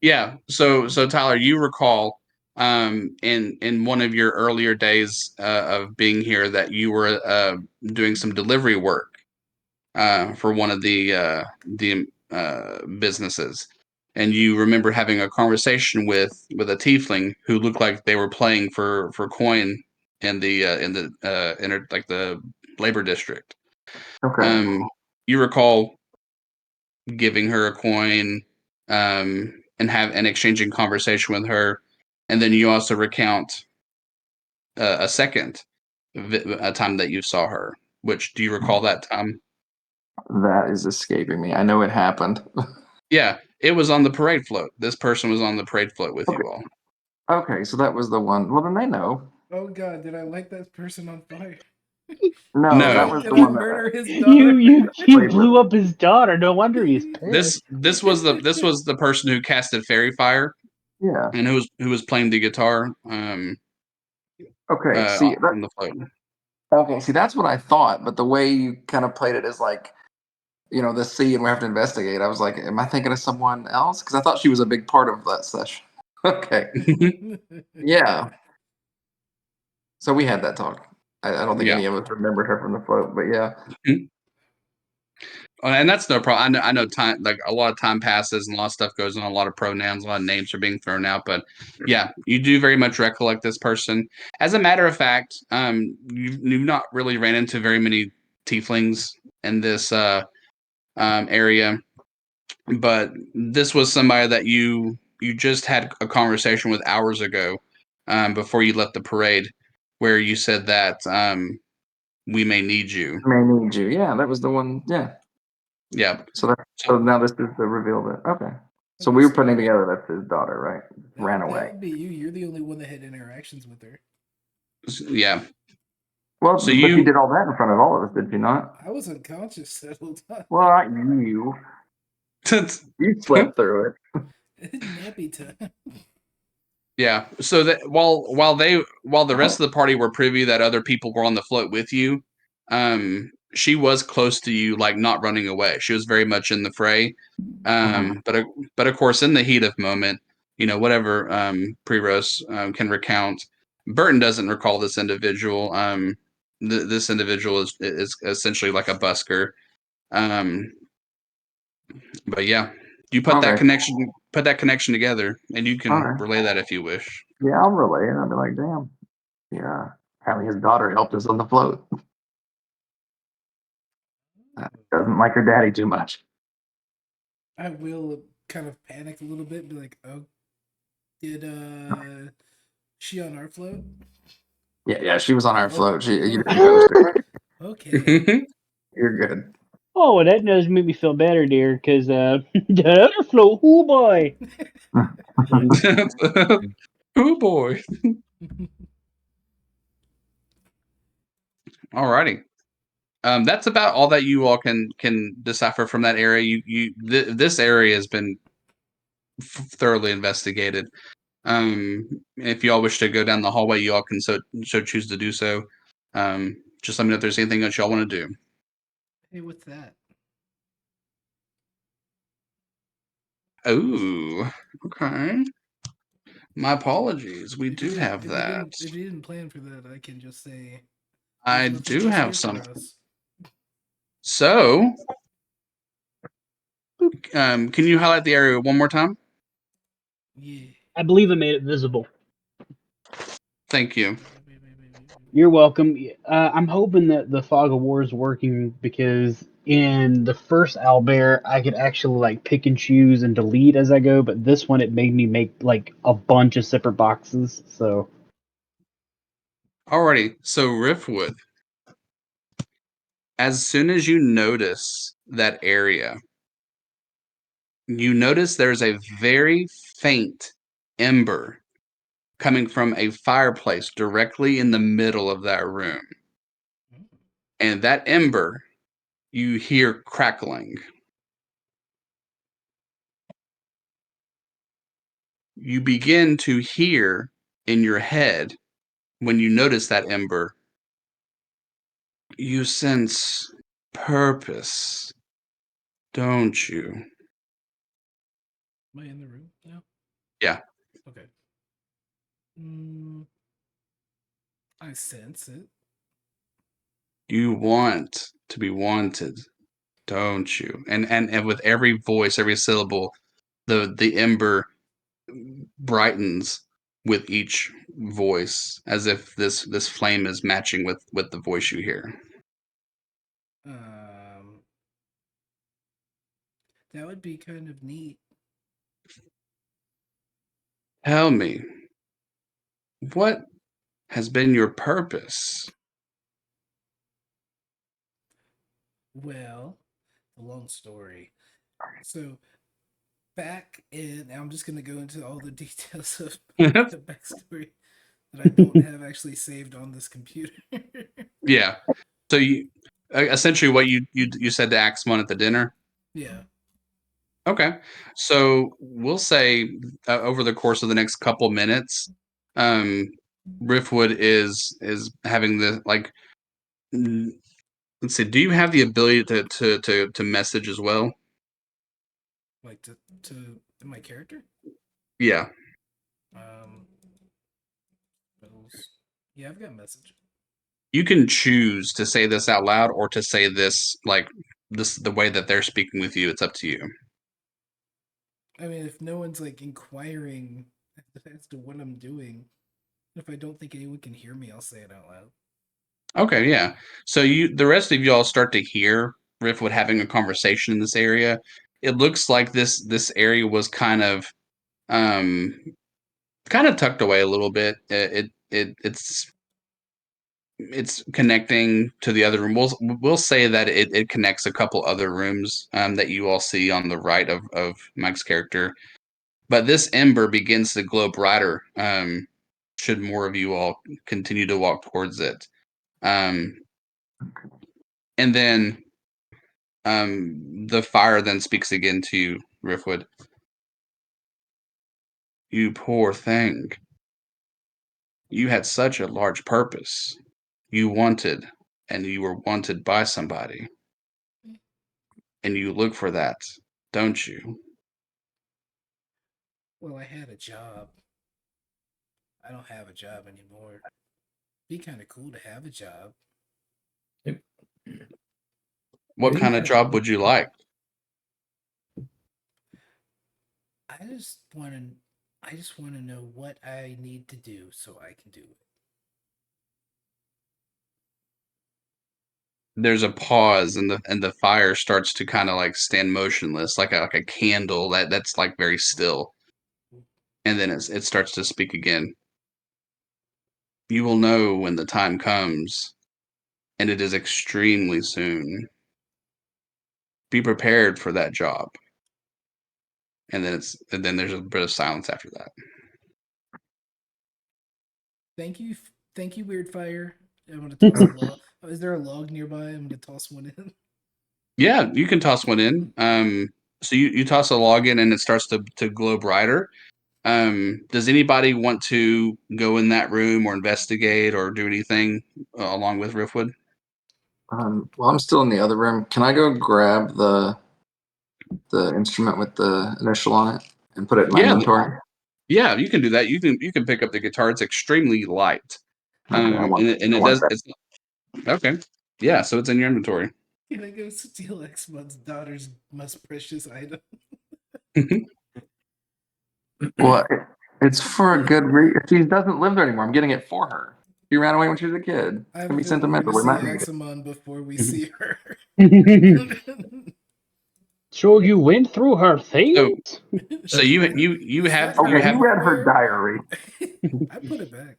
Yeah. So Tyler, you recall in one of your earlier days of being here that you were doing some delivery work for one of the businesses, and you remember having a conversation with a tiefling who looked like they were playing for coin in the like the labor district. Okay. You recall giving her a coin and exchanging conversation with her, and then you also recount a second a time that you saw her. Which do you recall that time? That is escaping me. I know it happened. Yeah, it was on the parade float. This person was on the parade float with you all. Okay, so that was the one. Well, then they know. "Oh God, did I light that person on fire? No, No. that was Did the I one that. murder his you daughter?" you blew up his daughter. No wonder he's This pissed. this was the person who casted fairy fire Yeah. and who was playing the guitar Okay. See that. on the float. Okay. See, that's what I thought, but the way you kind of played it is like, the sea, and we have to investigate. I was like, am I thinking of someone else? Because I thought she was a big part of that session. Okay. Yeah. So we had that talk. I don't think Yeah. any of us remembered her from the float, but yeah. And that's no problem. I know time, like a lot of time passes and a lot of stuff goes on. A lot of pronouns, a lot of names are being thrown out. But yeah, you do very much recollect this person. As a matter of fact, you've not really ran into very many tieflings in this area, but this was somebody that you just had a conversation with hours ago, before you left the parade, where you said that we may need you. May need you. Yeah, that was the one. Yeah. Yeah. So now this is the reveal that. Okay. So Okay, we were so putting together that's his daughter, right? Ran that away. would be you. You're the only one that had interactions with her. Yeah. Well, So but you you did all that in front of all of us, did you not? I was unconscious that whole time. Well, not you. You slept through it. Nappy time. Yeah. So that while the rest of the party were privy that other people were on the float with you, she was close to you, like not running away. She was very much in the fray. But of course, in the heat of moment, whatever Pre-Rose can recount, Burton doesn't recall this individual. This individual is essentially like a busker. Um, but yeah, you Okay. put that connection together, and you All can right. relay that if you wish. Yeah, I'll relay it. I'll be like, damn. Yeah. Apparently his daughter helped us on the float. Doesn't like her daddy too much. I will kind of panic a little bit and be like, "Oh, did she on our float?" Yeah, she was on our Oh, float. You didn't oh, ghost her. okay. You're good. Oh, well, that does make me feel better, dear, because the other float, oh boy. Oh boy. Alrighty. That's about all that you all can decipher from that area. This area has been thoroughly investigated. If you all wish to go down the hallway, you all can so choose to do so. Just let me know if there's anything else y'all want to do. Hey, what's that? Oh, okay. My apologies. We do have that. If you didn't plan for that, I can just say I there's nothing do else have here for something. us. So, can you highlight the area one more time? Yeah. I believe I made it visible. Thank you. You're welcome. I'm hoping that the Fog of War is working because in the first Owlbear, I could actually like pick and choose and delete as I go, but this one it made me make like a bunch of separate boxes. So, Alrighty. So, Riftwood, as soon as you notice that area, you notice there's a very faint ember coming from a fireplace directly in the middle of that room. And that ember, you hear crackling. You begin to hear in your head, when you notice that ember, you sense purpose, don't you? Am I in the room now? Yeah. Okay. I sense it. You want to be wanted, don't you? And with every voice, every syllable, the ember brightens with each voice, as if this flame is matching with the voice you hear. That would be kind of neat. Tell me, what has been your purpose? Well, a long story. So back in, I'm just gonna go into all the details of the backstory that I don't have actually saved on this computer. Yeah. So you essentially what you said to Axmon at the dinner. Yeah. Okay. So we'll say over the course of the next couple minutes, um, Riftwood is having the like. Let's see. Do you have the ability to message as well? Like to my character? Yeah. Riddles. Yeah, I've got a message. You can choose to say this out loud or to say this like this the way that they're speaking with you. It's up to you. I mean, if no one's like inquiring as to what I'm doing, if I don't think anyone can hear me, I'll say it out loud. Okay, yeah. So the rest of you all start to hear Riftwood having a conversation in this area. It looks like this area was um kind of tucked away a little bit. It's connecting to the other room. We'll say that it connects a couple other rooms that you all see on the right of Mike's character. But this ember begins to glow brighter. Should more of you all continue to walk towards it. And then the fire then speaks again to you, Riftwood. You poor thing. You had such a large purpose. You wanted, and you were wanted by somebody. And you look for that, don't you? Well, I had a job. I don't have a job anymore. Be kind of cool to have a job. What kind of job would you like? I just want to. I just want to know what I need to do so I can do it. There's a pause, and the fire starts to kind of like stand motionless, like a candle that's like very still. And then it starts to speak again. You will know when the time comes, and it is extremely soon. Be prepared for that job. And then there's a bit of silence after that. Thank you, Weird Fire. I'm gonna toss a log. Oh, is there a log nearby? I'm gonna toss one in. Yeah, you can toss one in. So you toss a log in, and it starts to glow brighter. Does anybody want to go in that room or investigate or do anything along with Riftwood? While I'm still in the other room, can I go grab the the instrument with the initial on it and put it in my Yeah, inventory? yeah, you can do that. You can pick up the guitar. It's extremely light, Okay, I want that. It's okay. Yeah, so it's in your inventory. Can I go steal X-Mon's daughter's most precious item? Well, it's for a good reason. She doesn't live there anymore. I'm getting it for her. She ran away when she was a kid. I It's have gonna a be feeling we're sentimental. gonna We see might make it. Axamon before we see her. So you went through her things? So you Is have that you Okay, have he read her underwear? diary. I put it back.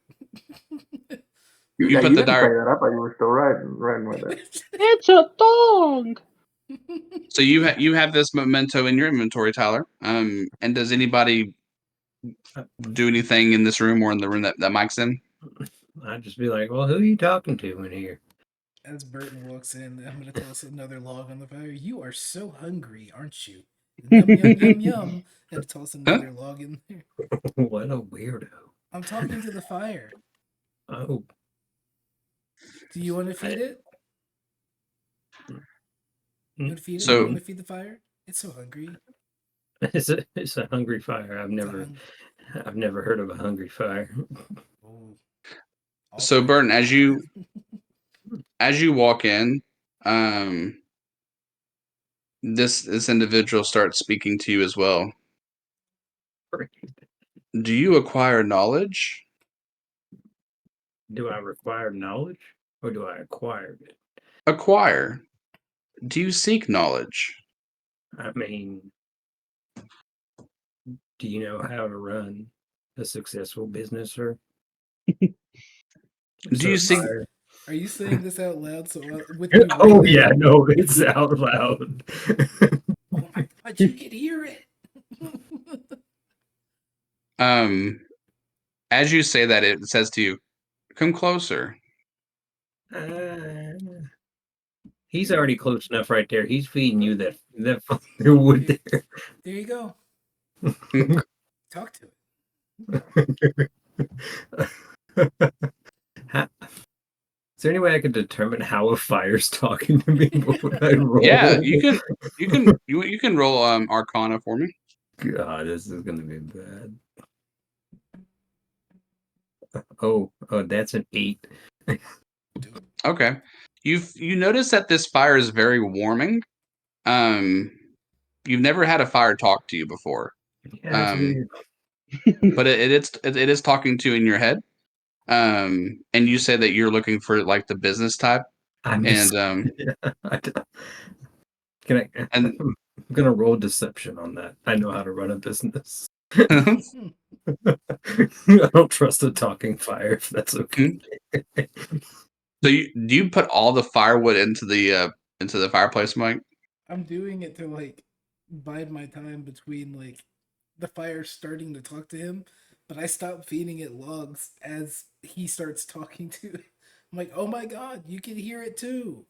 you Yeah, put you the didn't say diary. that. I thought you were still riding with it. It's a thong. So you have this memento in your inventory, Tyler. And does anybody do anything in this room or in the room that Mike's in? I'd just be like, well, who are you talking to in here? As Burton walks in, I'm gonna toss another log on the fire. You are so hungry, aren't you? Yum yum yum yum. And toss Huh? another log in there. What a weirdo. I'm talking to the fire. Oh, Do you want to feed it? You want to feed it? You So want to feed the fire? It's so hungry. it's a hungry fire. It's a hung- I've never heard of a hungry fire. Oh, all so fires Burton, are as you walk in, um, this individual starts speaking to you as well. Do you acquire knowledge? Do I require knowledge or do I acquire it? Acquire. Do you seek knowledge? I mean, do you know how to run a successful business, sir? Do you seek? Are you saying this out loud? So with me Oh right yeah, there? no, it's out loud. Oh my god, you can hear it. As you say that, it says to you, "Come closer." He's already close enough right there. He's feeding you that fucking wood there. There you go. Talk to it. Is there any way I could determine how a fire's talking to me before I roll? Yeah, you can roll Arcana for me. God, this is gonna be bad. Oh, that's an 8. Okay. You notice that this fire is very warming. You've never had a fire talk to you before. Yeah, that's weird. But it is talking to you in your head. And you say that you're looking for like the business type. I'm And Can I? and I'm gonna roll deception on that. I know how to run a business. I don't trust a talking fire. If that's okay. so do you put all the firewood into the fireplace, Mike? I'm doing it to like bide my time between like the fire starting to talk to him, but I stop feeding it logs as he starts talking to it. I'm like, oh my god, you can hear it too.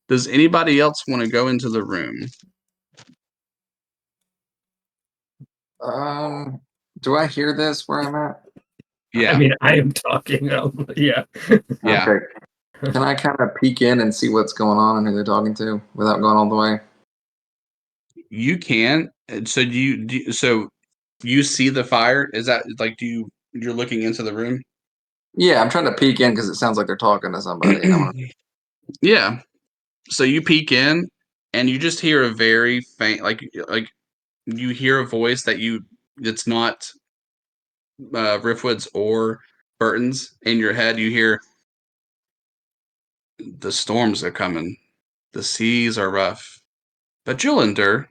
Does anybody else want to go into the room? Do I hear this where I'm at? Yeah. I mean, I am talking. Yeah. Yeah. Okay. Can I kind of peek in and see what's going on and who they're talking to without going all the way? You can. So so you see the fire? Is that like you're looking into the room? Yeah, I'm trying to peek in because it sounds like they're talking to somebody, and I want Yeah. So you peek in and you just hear a very faint like you hear a voice that it's not Riffwood's or Burton's. In your head you hear, the storms are coming. The seas are rough. But you'll endure.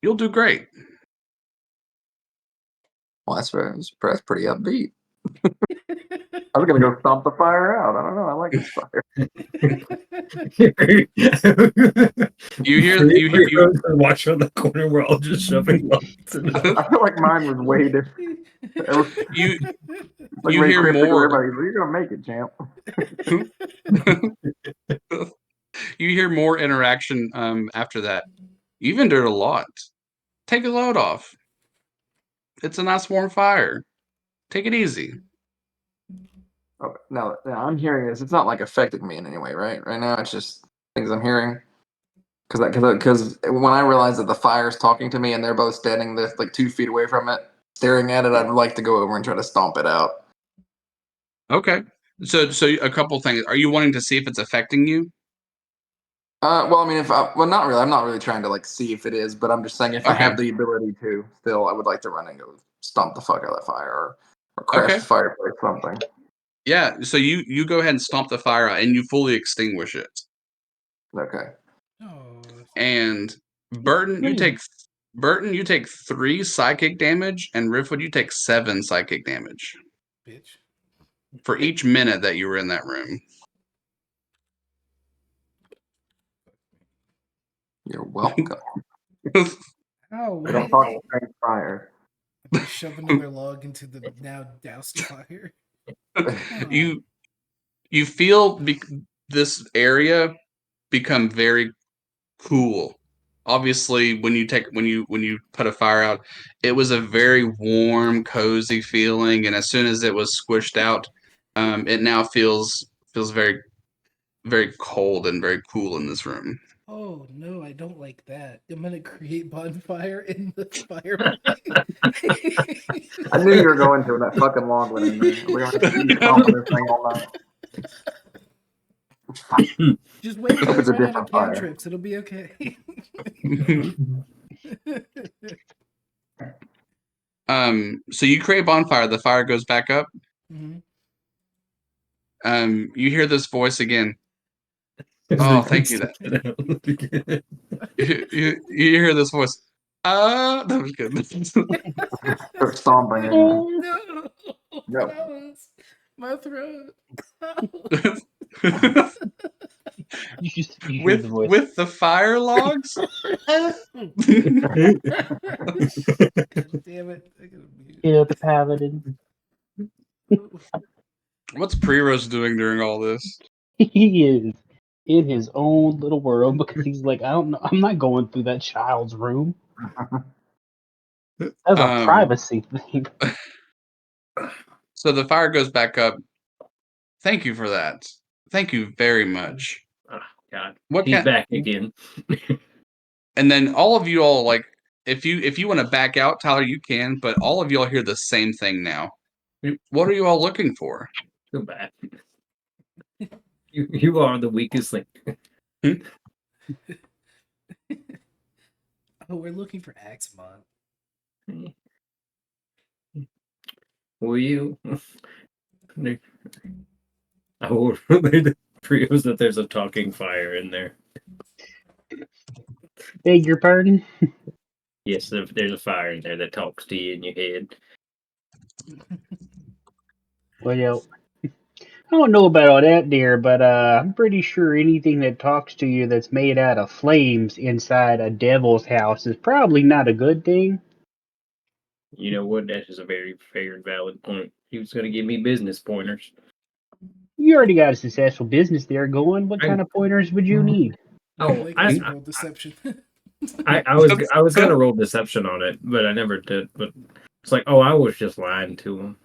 You'll do great. Well, that's pretty upbeat. I was gonna go stomp the fire out. I don't know. I like this fire. Watch from the corner. We're all just shoving logs in it. I feel like mine was way different. You It's like you very hear cryptic. more. Everybody's, you're gonna make it, champ. You hear more interaction after that. You've endured a lot. Take a load off. It's a nice warm fire. Take it easy. Okay. Now I'm hearing this. It's not like affecting me in any way, right? Right now, it's just things I'm hearing. Because when I realize that the fire's talking to me and they're both standing this like 2 feet away from it, staring at it, I'd like to go over and try to stomp it out. Okay. So a couple things. Are you wanting to see if it's affecting you? Well, I mean, not really. I'm not really trying to like see if it is, but I'm just saying if I Okay. have the ability to, still, I would like to run and go stomp the fuck out of that fire or crash Okay. the fireplace, something. Yeah. So you go ahead and stomp the fire out, and you fully extinguish it. Okay. Oh, And Burton, you take 3 psychic damage, and Riffwood, you take 7 psychic damage bitch. for each minute that you were in that room. You're welcome. Oh, I don't talk to strange fire. I shove another log into the now doused fire. you feel this area become very cool. Obviously, when you put a fire out, it was a very warm, cozy feeling, and as soon as it was squished out, it now feels very, very cold and very cool in this room. Oh no, I don't like that. I'm gonna create bonfire in the fireplace. I knew you were going to when that fucking log went in there. We're going to keep stomping this thing all night. Just wait till I It's a run out of different fire. cantrips. It'll be okay. So you create a bonfire. The fire goes back up. Mhm. You hear this voice again. Oh, thank you. You hear this voice. That was good. Start stomping again. No, No. that was my throat. You hear the voice. with the fire logs. God damn it! I gotta mute. Kill the paladin. What's Pre-Rose doing during all this? He is in his own little world because he's like, I don't know. I'm not going through that child's room. That's a privacy thing. So the fire goes back up. Thank you for that. Thank you very much. Oh, God, What he's can? back again. And then all of you all like, if you want to back out, Tyler, you can. But all of y'all hear the same thing now. Yep. What are you all looking for? Go back. You are the weakest link. Oh, we're looking for Axmon. Will you? I will relay the trios that there's a talking fire in there. Beg your pardon? Yes, there's a fire in there that talks to you in your head. Well, I don't know about all that there, but I'm pretty sure anything that talks to you that's made out of flames inside a devil's house is probably not a good thing. You know what? That is a very fair and valid point. He was going to give me business pointers. You already got a successful business there going. What I- kind of pointers would you need? Oh, Like us roll deception. I was gonna roll deception on it, but I never did. But it's like, oh, I was just lying to him.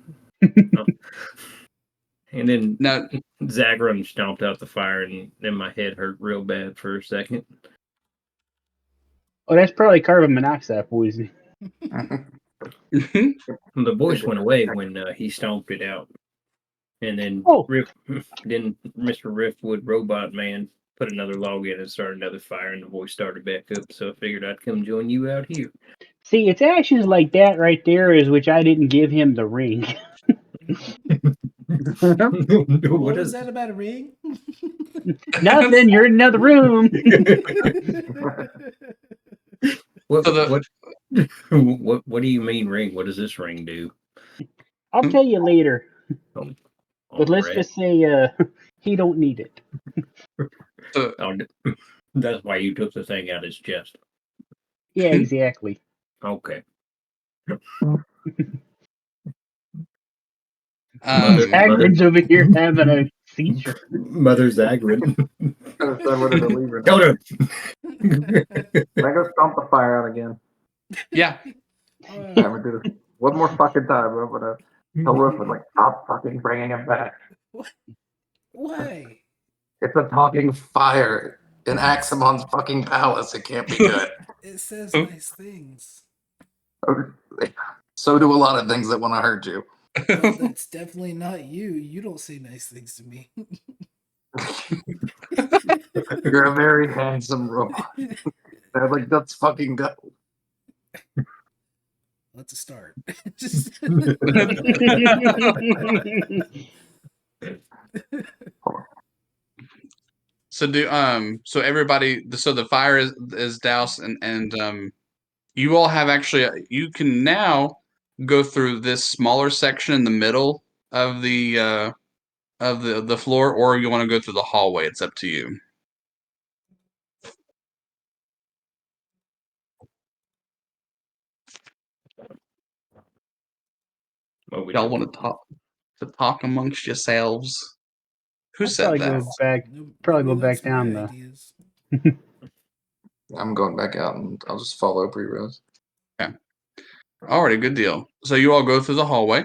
And then Now, Zagran stomped out the fire, and then my head hurt real bad for a second. Oh, that's probably carbon monoxide poison. The voice went away when he stomped it out, and then Oh. then Mr. Riftwood Robot Man put another log in and started another fire, and the voice started back up. So I figured I'd come join you out here. See, it's actions like that right there is which I didn't give him the ring. What is that about a ring? Nothing, you're in another room. What, So what do you mean ring? What does this ring do? I'll tell you later. Oh, But let's alright. just say he don't need it. Oh, that's why you took the thing out his chest. Yeah, exactly. Okay. Hagrid's over here having a seizure. Mother Zagrid. Killed her. I go stomp the fire out again. yeah. I'm gonna do this one more fucking time. I'm gonna tell Rufus like, stop fucking bringing him back. Why? It's a talking fire. in Aximon's fucking palace. It can't be good. It says nice things. So do a lot of things that want to hurt you. Well, that's definitely not you. You don't say nice things to me. You're a very handsome robot. They're like, let's fucking go. Let's start. Just So everybody, so the fire is doused, and you all have actually, you can now go through this smaller section in the middle of the floor, or you want to go through the hallway. It's up to you. Well, we Y'all don't. want to talk amongst yourselves? Who I'd said probably that? go back. Nobody Probably go likes back down my though. ideas. I'm going back out and I'll just follow Pre-Rose. Alrighty, good deal. So you all go through the hallway.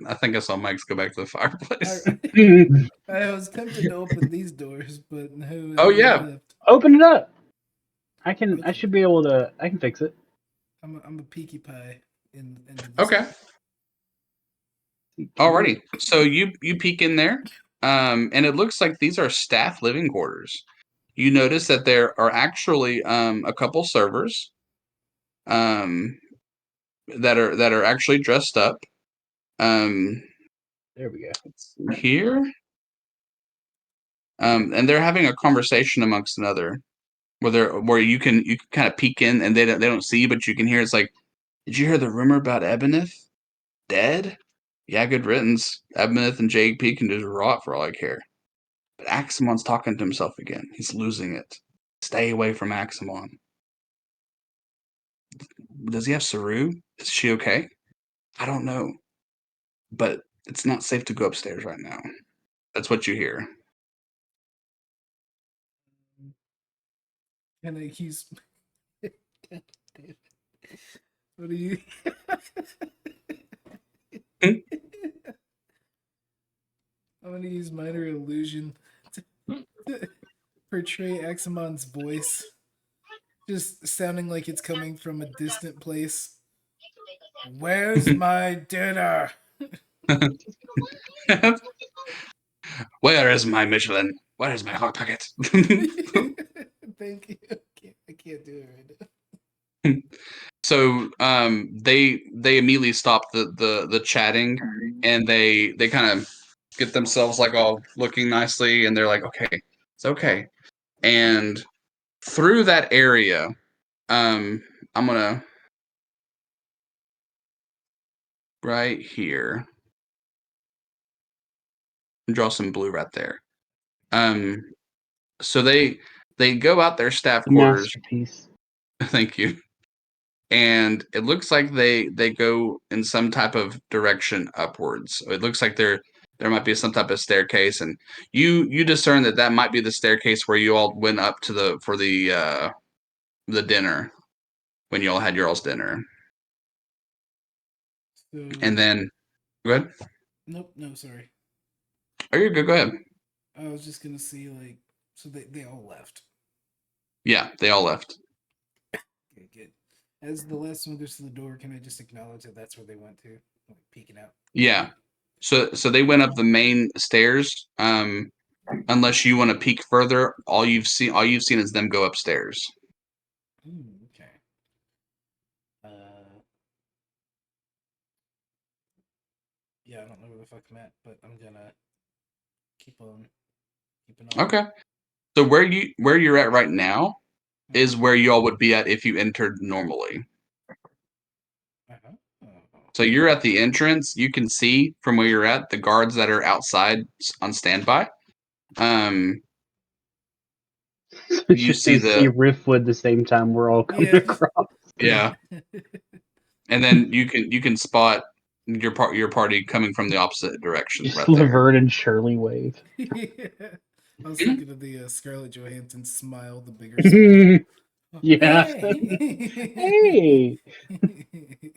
I think I saw Mike's go back to the fireplace. I was tempted to open these doors, but no. Oh, they yeah. left. Open it up. I can. I Okay. should be able to. I can fix it. I'm a peaky pie into this. Okay. Alrighty. So you peek in there, and it looks like these are staff living quarters. You notice that there are actually a couple servers that are actually dressed up. There we go. Here, and they're having a conversation amongst another, where you can kind of peek in, and they don't see you, but you can hear. It's like, did you hear the rumor about Ebonith dead? Yeah, good riddance. Ebonith and JP can just rot for all I care. But Aximon's talking to himself again. He's losing it. Stay away from Aximon. Does he have Saru? Is she okay? I don't know. But it's not safe to go upstairs right now. That's what you hear. And I use. What do you? Hmm? I'm gonna use minor illusion to portray Aximon's voice, just sounding like it's coming from a distant place. Where's my dinner? Where is my Michelin? Where is my hot pocket? Thank you. I can't do it right now. So they immediately stop the chatting, and they kind of get themselves like all looking nicely, and they're like, okay, it's okay. And through that area, I'm gonna right here draw some blue right there. So they go out their staff quarters. Masterpiece. Thank you. And it looks like they go in some type of direction upwards. So it looks like there might be some type of staircase, and you discern that might be the staircase where you all went up to for the dinner, when you all had your all's dinner. So, And then go ahead. nope, no, sorry. Oh, you're good. Go ahead. I was just gonna see like, so they all left. Yeah, they all left. Okay, good. As the last one goes to the door, can I just acknowledge that that's where they went to, like peeking out? Yeah. So they went up the main stairs. Unless you want to peek further, all you've seen is them go upstairs. Okay. Yeah, I don't know where the fuck I'm at, but I'm gonna keep on keeping on. Okay. So where you're at right now is where y'all would be at if you entered normally. Uh-huh. So you're at the entrance. You can see from where you're at the guards that are outside on standby. You see see Riftwood the same time we're all coming across. Yeah, and then you can spot your party coming from the opposite direction. Just right there. Laverne and Shirley wave. Yeah. I was thinking of the Scarlett Johansson smile, the bigger smile. Yeah. Hey. Hey.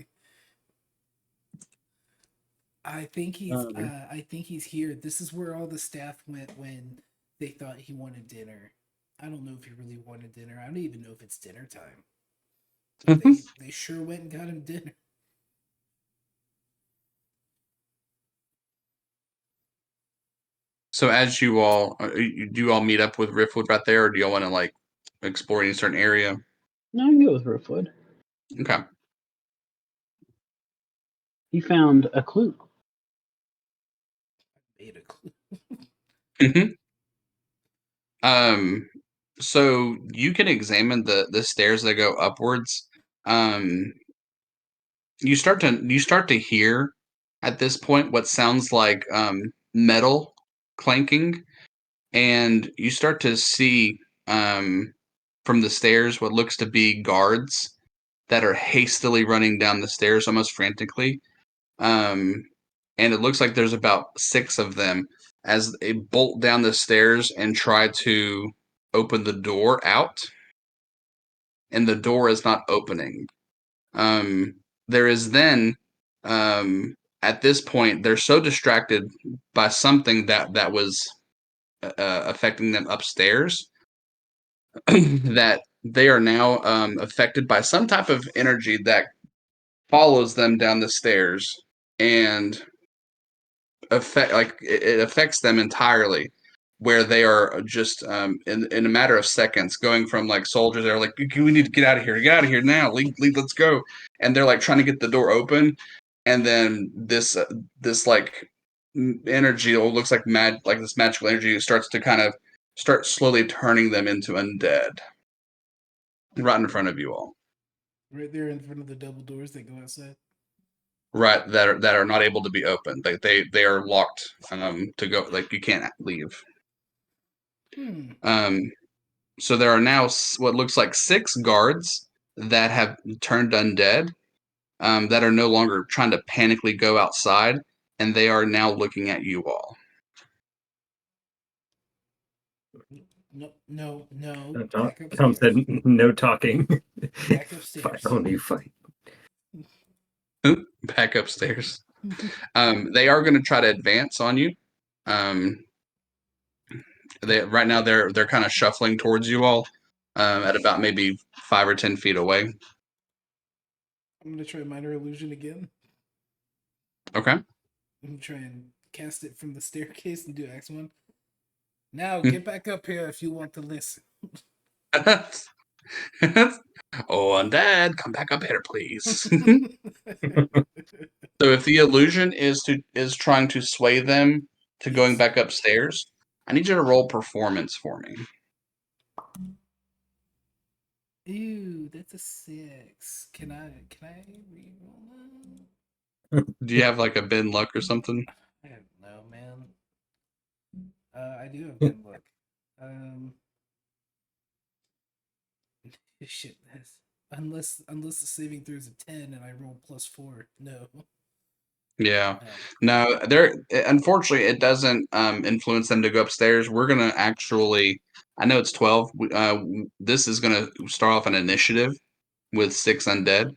I think he's here. This is where all the staff went when they thought he wanted dinner. I don't know if he really wanted dinner. I don't even know if it's dinner time. But they sure went and got him dinner. So as you all do, you all meet up with Riftwood right there, or do y'all want to like explore any certain area? No, I can go with Riftwood. Okay. He found a clue. Made a clue. So you can examine the stairs that go upwards. Um, you start to hear at this point what sounds like metal clanking, and you start to see from the stairs what looks to be guards that are hastily running down the stairs almost frantically. Um, and it looks like there's about 6 of them as they bolt down the stairs and try to open the door out, and the door is not opening. There is then, at this point, they're so distracted by something that was affecting them upstairs that they are now affected by some type of energy that follows them down the stairs and it affects them entirely, where they are just in a matter of seconds going from like soldiers that are like, we need to get out of here now, leave, let's go, and they're like trying to get the door open, and then this like energy, or looks like this magical energy, starts to kind of start slowly turning them into undead right in front of you all. Right there in front of the double doors that go outside. Right, that are not able to be opened. Like they are locked to go. Like you can't leave. So there are now what looks like 6 guards that have turned undead, that are no longer trying to panically go outside, and they are now looking at you all. No. Tom, Back Tom upstairs. said no talking. Back Fight upstairs. only fight. Back upstairs. They are going to try to advance on you. Right now they're kind of shuffling towards you all, at about maybe 5 or 10 feet away. I'm gonna try minor illusion again. Okay. I'm gonna try and cast it from the staircase and do X1. Now get back up here if you want to listen. Oh, Undead, come back up here, please. So if the illusion is trying to sway them to going Yes. back upstairs, I need you to roll performance for me. Ew, that's a 6. Can I re-roll Do you have like a bin luck or something? that? I don't know, man. I do have good luck. Shit. Unless the saving throw is a 10 and I roll +4. No. Yeah. No, unfortunately it doesn't influence them to go upstairs. We're gonna actually, I know it's 12. This is gonna start off an initiative with 6 undead.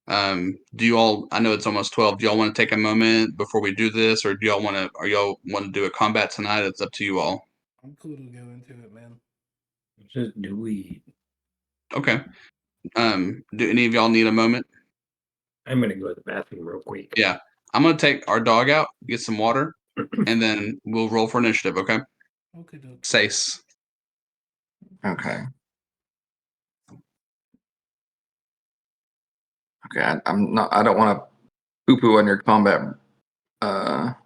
Do you all? I know it's almost 12. Do y'all want to take a moment before we do this, or y'all want to do a combat tonight? It's up to you all. I'm cool to go into it, man. Just do we? Okay. Do any of y'all need a moment? I'm gonna go to the bathroom real quick. Yeah. I'm gonna take our dog out, get some water, and then we'll roll for initiative. Okay. Okay, doke. Sace. Okay. Okay, I'm not. I don't want to poo-poo on your combat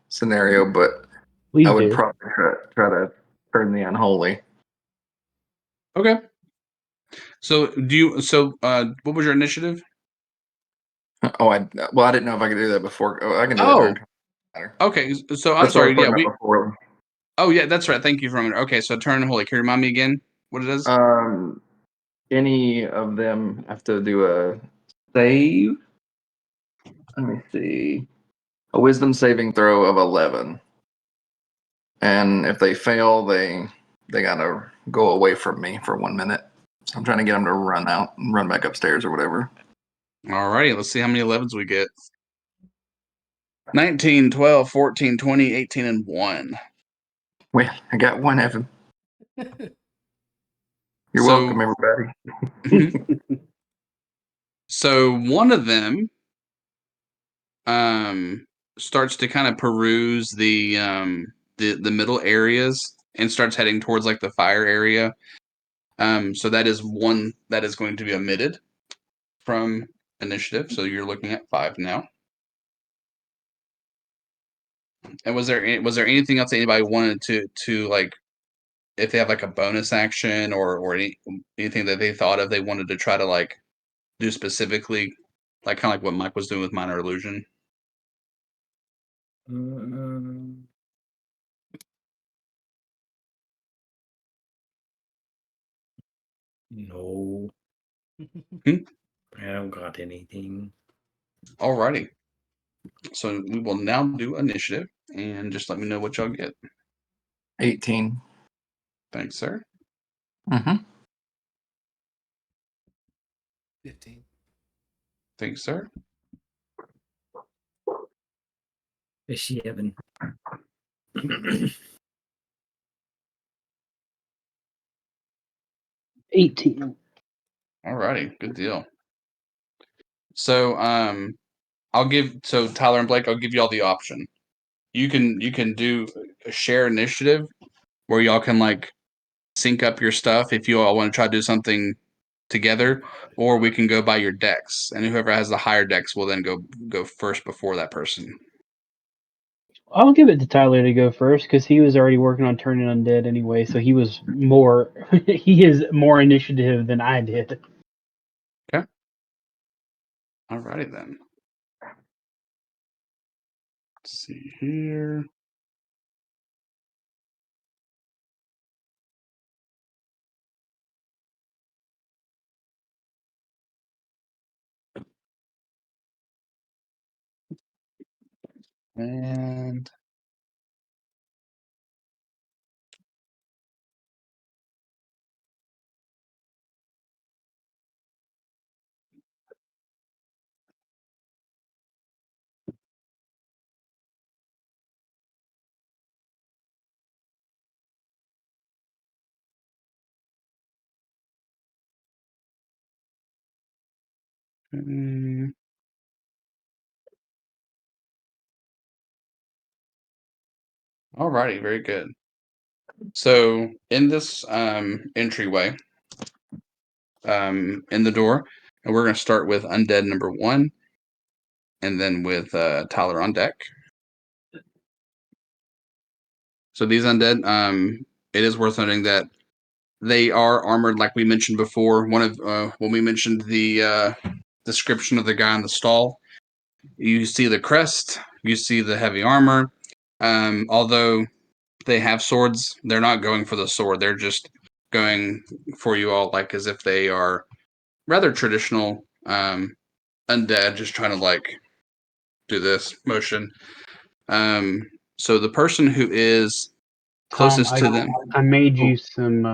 scenario, but Please I would do. probably try to turn the unholy. Okay. So what was your initiative? Oh, I didn't know if I could do that before. Oh, I can do that Oh. during combat. Okay. So I'm That's what I sorry. was Yeah. talking about before. Oh yeah, that's right. Thank you for a minute. Okay. So turn unholy. Can you remind me again what it is? Any of them have to do a save. Let me see. A wisdom saving throw of 11. And if they fail, they gotta go away from me for 1 minute. So I'm trying to get them to run out and run back upstairs or whatever. Alrighty, let's see how many 11s we get. 19, 12, 14, 20, 18, and 1. Well, I got one, Evan. You're welcome, everybody. So one of them starts to kind of peruse the middle areas and starts heading towards like the fire area. So that is one that is going to be omitted from initiative. So you're looking at 5 now. And was there anything else that anybody wanted to like, if they have like a bonus action or anything that they thought of they wanted to try to like do specifically, like kind of like what Mike was doing with minor illusion? No. Hmm? I don't got anything. Alrighty. So we will now do initiative, and just let me know what y'all get. 18. Thanks, sir. Mm-hmm. 15. Thanks, sir. Is she Evan? 18. Alrighty, good deal. So Tyler and Blake, I'll give y'all the option. You can do a share initiative where y'all can like sync up your stuff if you all want to try to do something together, or we can go by your decks, and whoever has the higher decks will then go first before that person. I'll give it to Tyler to go first because he was already working on turning undead anyway, so he was more he is more initiative than I did. Okay. Alrighty then. Let's see here. And alrighty, very good. So in this entryway, in the door, and we're going to start with undead number 1, and then with Tyler on deck. So these undead, it is worth noting that they are armored, like we mentioned before. One of when we mentioned the description of the guy in the stall, you see the crest, you see the heavy armor. Although they have swords, they're not going for the sword. They're just going for you all, like as if they are rather traditional undead, just trying to like do this motion. So the person who is closest to them. I made you some.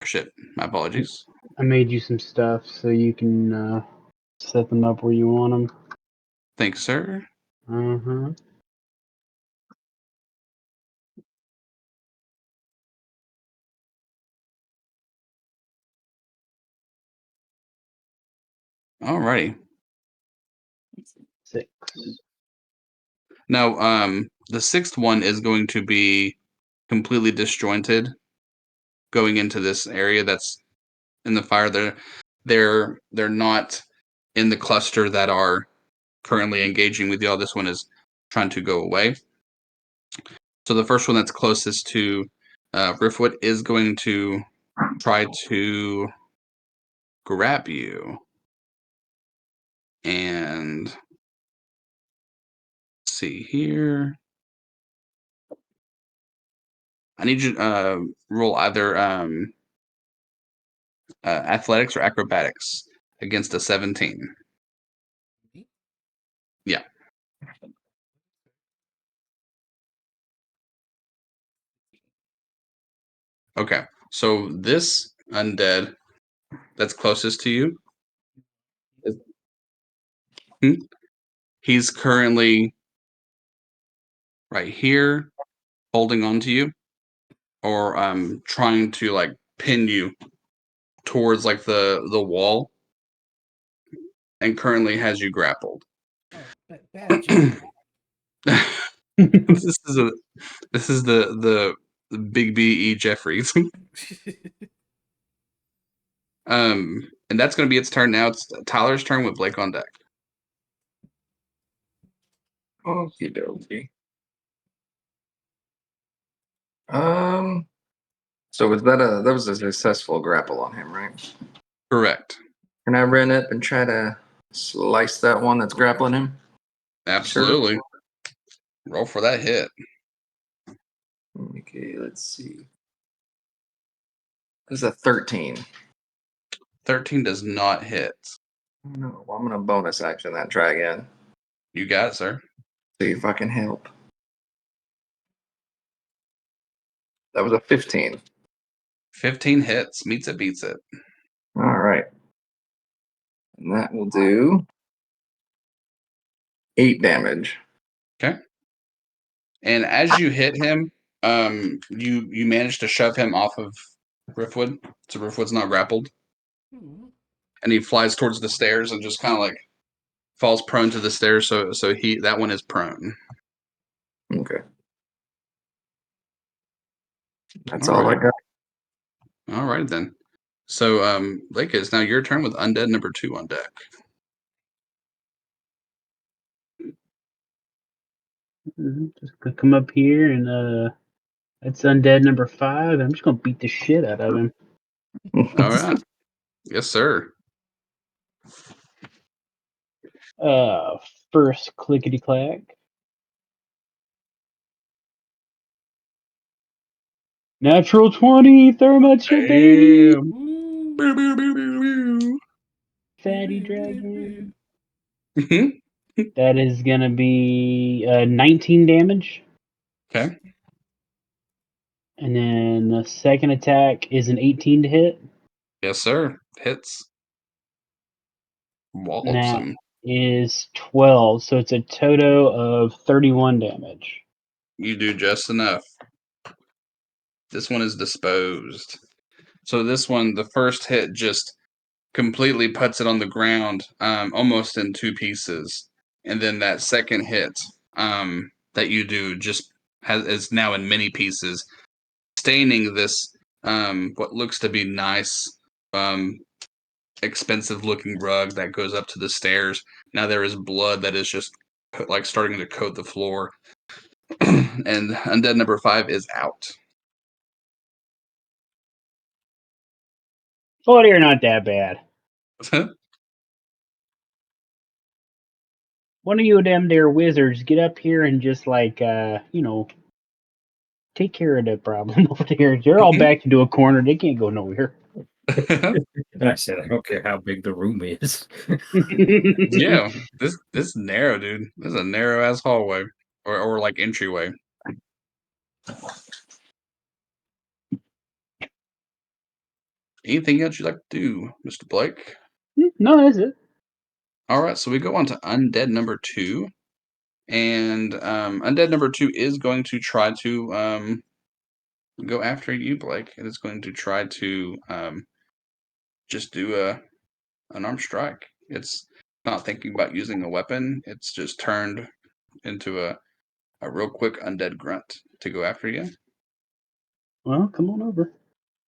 Shit, my apologies. I made you some stuff so you can set them up where you want them. Thanks, sir. Uh-huh. Alrighty. 6. Now, the 6th one is going to be completely disjointed going into this area that's in the fire. They're not in the cluster that are currently engaging with y'all. This one is trying to go away. So the first one that's closest to Riffwood is going to try to grab you. And let's see here. I need you to roll either athletics or acrobatics against a 17. Yeah. Okay. So this undead that's closest to you, he's currently right here holding on to you, or trying to like pin you towards like the wall, and currently has you grappled. Oh, bad Jeffrey. This is the Big B E Jeffries. And that's going to be its turn now. It's Tyler's turn with Blake on deck. Okie dokie. So that was a successful grapple on him, right? Correct. Can I run up and try to slice that one that's grappling him? Absolutely. Sure. Roll for that hit. Okay, let's see. This is a 13. 13 does not hit. No, well, I'm gonna bonus action that. Try again. You got it, sir. See if I can help. That was a 15. 15 hits. Meets it, beats it. All right. And that will do 8 damage. Okay. And as you hit him, you manage to shove him off of Riftwood. So Riftwood's not grappled. And he flies towards the stairs and just kind of like falls prone to the stairs. So that one is prone. Okay. That's all right. I got. All right then. So Leica, it's now your turn with Undead number 2 on deck. Just gonna come up here and that's Undead number 5. I'm just gonna beat the shit out of him. All right. Yes, sir. First clickety clack. Natural 20, thermite shit, baby. Fatty dragon. That is gonna be 19 damage. Okay. And then the second attack is an 18 to hit. Yes, sir. Hits. Wallops That him. is 12, so it's a total of 31 damage. You do just enough. This one is disposed. So this one, the first hit just completely puts it on the ground, almost in 2 pieces. And then that second hit that you do just is now in many pieces, staining this what looks to be nice, expensive looking rug that goes up to the stairs. Now there is blood that is just like starting to coat the floor. And Undead number 5 is out. Oh, they're not that bad. One of you damn there wizards get up here and just like take care of that problem over there. They're all backed into a corner. They can't go nowhere. I said, I don't care how big the room is. Yeah, this narrow, dude. This is a narrow ass hallway or like entryway. Anything else you'd like to do, Mr. Blake? No, that's it. All right, so we go on to Undead number 2, and Undead number 2 is going to try to go after you, Blake. It is going to try to just do an armed strike. It's not thinking about using a weapon. It's just turned into a real quick undead grunt to go after you. Well, come on over.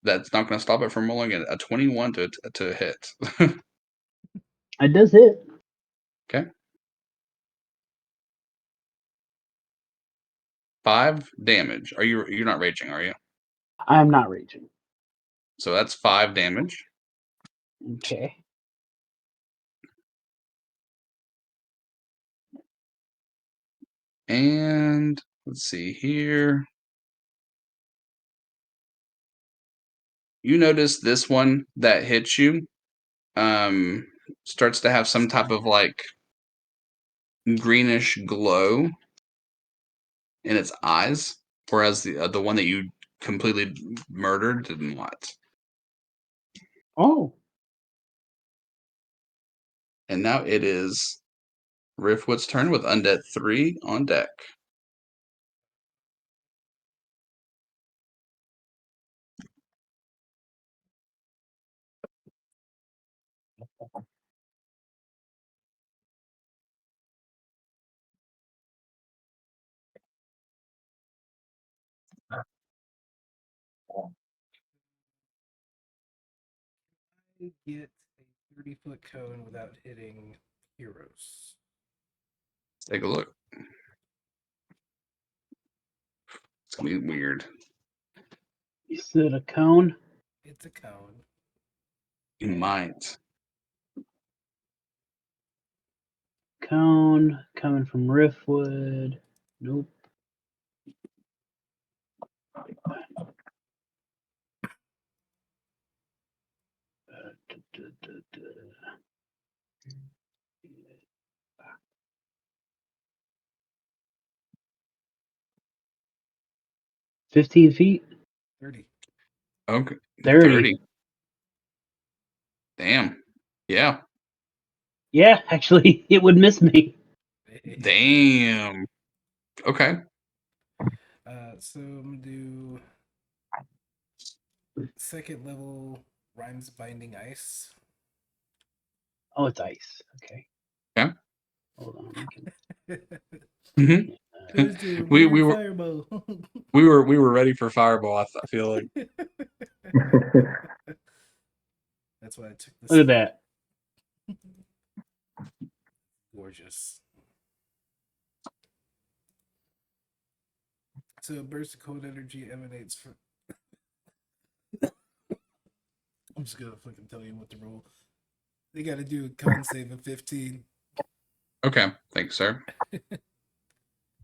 That's not going to stop it from rolling a 21 to hit. It does hit. Okay. 5 damage. You're not raging, are you? I'm not raging. So that's 5 damage. Okay. And let's see here. You notice this one that hits you starts to have some type of like greenish glow in its eyes, whereas the one that you completely murdered did not. Oh. And now it is Riftwood's turn with Undead 3 on deck. I get a 30-foot cone without hitting heroes. Take a look. It's gonna be weird. Is it a cone? It's a cone. You might. Cone coming from Riftwood. Nope. Uh, 15 feet? 30. Okay. 30. 30. Damn. Yeah. Yeah, actually, it would miss me. Damn. Okay. So I'm gonna do second level Rhymes Binding Ice. Oh, it's ice. Okay. Yeah. Hold on. We can. Mm-hmm. Who's doing we weird were fireball? we were ready for fireball. I feel like. That's why I took this. Look at that. Gorgeous. So a burst of cold energy emanates from. I'm just gonna fucking tell you what to roll. They got to do a con save of 15. Okay. Thanks, sir.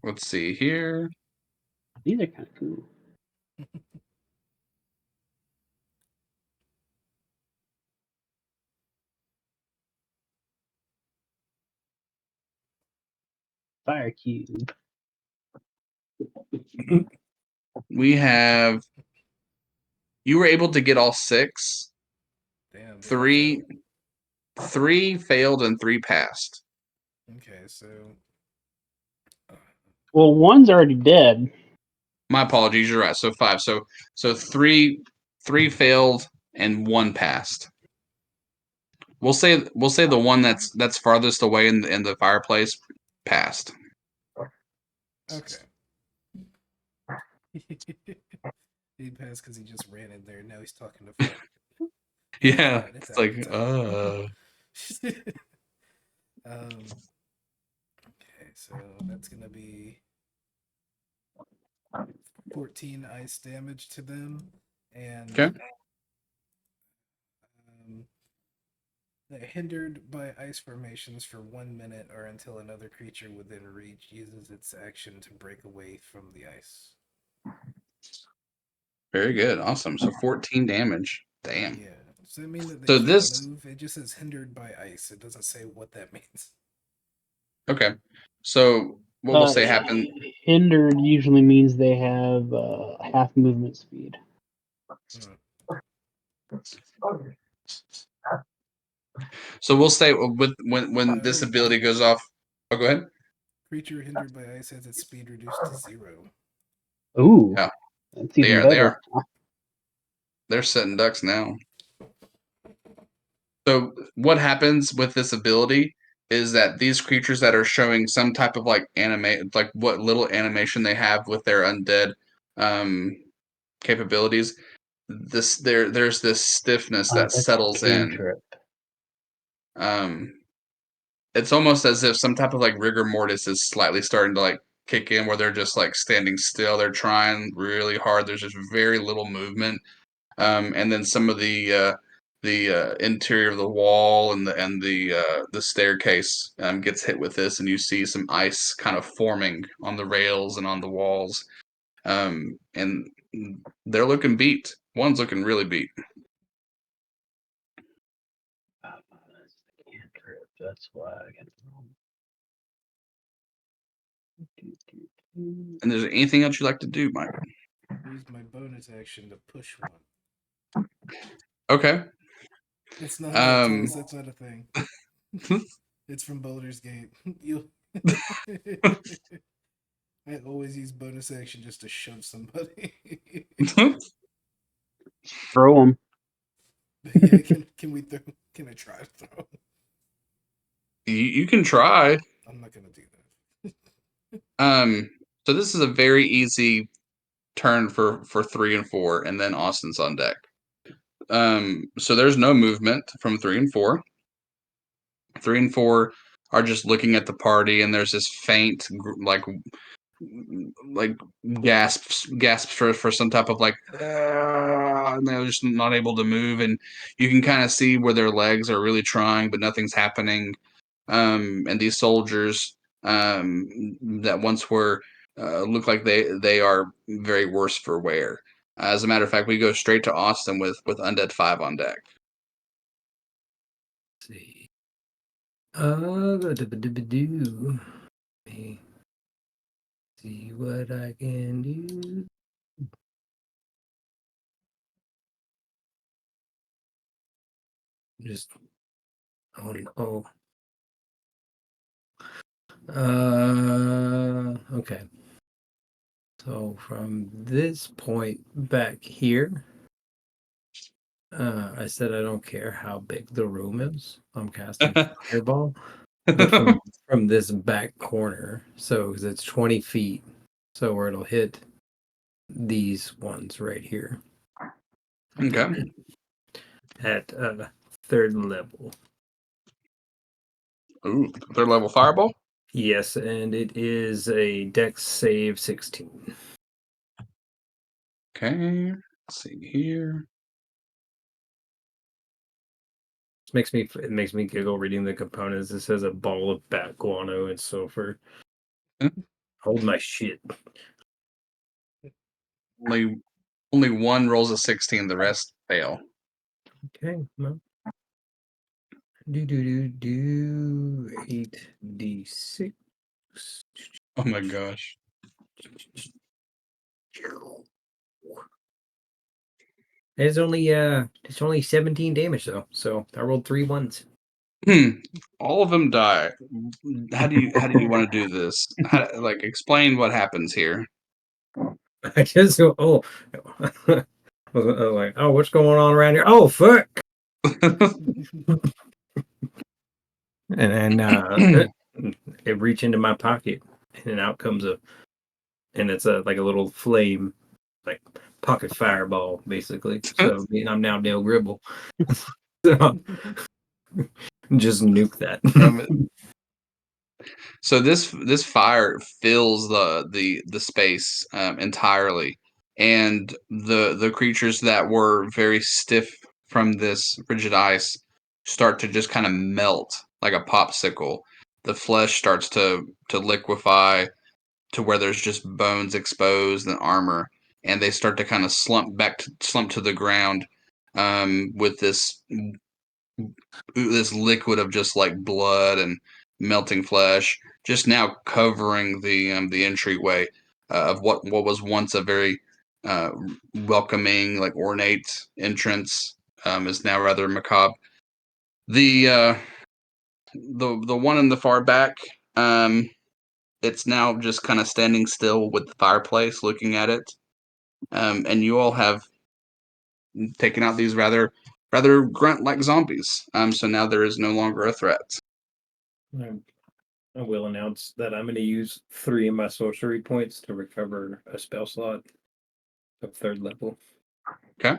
Let's see here. These are kind of cool. Fire cube. We have. You were able to get all 6. Damn. 3 failed and 3 passed. Okay, so. Well, one's already dead. My apologies. You're right. So 5. So 3 failed and 1 passed. We'll say the one that's farthest away in the fireplace passed. Okay. He passed because he just ran in there. Now he's talking to Fuck. Yeah. It's It's out. like Okay, so that's gonna be 14 ice damage to them, and Okay. they're hindered by ice formations for 1 minute or until another creature within reach uses its action to break away from the ice. Very good. Awesome. So 14 damage. Damn. Yeah. Does that mean that they So can't this move? It just says hindered by ice. It doesn't say what that means. okay. So what we'll say happened. Hindered usually means they have half movement speed. So we'll say with when this ability goes off. Oh, go ahead. Creature hindered by ice has its speed reduced to 0. Ooh, Yeah. that's even better. They're setting ducks now. So what happens with this ability is that these creatures that are showing some type of like like what little animation they have with their undead capabilities, there's this stiffness that That's settles a in. cantrip. It's almost as if some type of like rigor mortis is slightly starting to like kick in, where they're just like standing still. They're trying really hard. There's just very little movement. And then some of the interior of the wall and the staircase gets hit with this, and you see some ice kind of forming on the rails and on the walls, and they're looking beat. One's looking really beat. That's the cantrip. That's why I got it wrong. And there's anything else you'd like to do, Mike? Use my bonus action to push one. Okay. That's not how it goes. That's not a thing. It's from Baldur's Gate. You. I always use bonus action just to shove somebody. Throw them. Yeah, can we throw? Can I try to throw? You can try. I'm not gonna do that. So this is a very easy turn for 3 and 4, and then Austin's on deck. So there's no movement from 3 and 4. 3 and 4 are just looking at the party, and there's this faint like gasps for some type of like, and they're just not able to move, and you can kind of see where their legs are really trying, but nothing's happening. And these soldiers that once were look like they are very worse for wear. As a matter of fact, we go straight to Austin with Undead 5 on deck. Let's see. Do. See what I can do. Just oh. Okay. So from this point back here, I said I don't care how big the room is. I'm casting Fireball. But from this back corner, so because it's 20 feet, so where it'll hit these ones right here. Okay. At third level. Ooh, third level fireball. Yes, and it is a Dex save 16. Okay. Let's see here. It makes me giggle reading the components. It says a ball of bat guano and sulfur. Hold my shit. Only one rolls a 16. The rest fail. Okay, well. 8d6. Oh my gosh. It's only 17 damage though, so I rolled 3 ones. All of them die. How do you want to do this? Like explain what happens here. I just go, like, oh, what's going on around here? Oh, fuck! And then it reach into my pocket, and out comes and it's like a little flame, like pocket fireball, basically. So I'm now Dale Gribble. So just nuke that. So this fire fills the space entirely, and the creatures that were very stiff from this rigid ice start to just kind of melt like a popsicle. The flesh starts to liquefy to where there's just bones exposed and armor, and they start to kind of slump to the ground with this liquid of just like blood and melting flesh, just now covering the entryway of what was once a very uh, welcoming, like ornate entrance, is now rather macabre. The one in the far back, it's now just kind of standing still with the fireplace, looking at it, and you all have taken out these rather grunt like zombies. So now there is no longer a threat. I will announce that I'm going to use 3 of my sorcery points to recover a spell slot of 3rd level. Okay.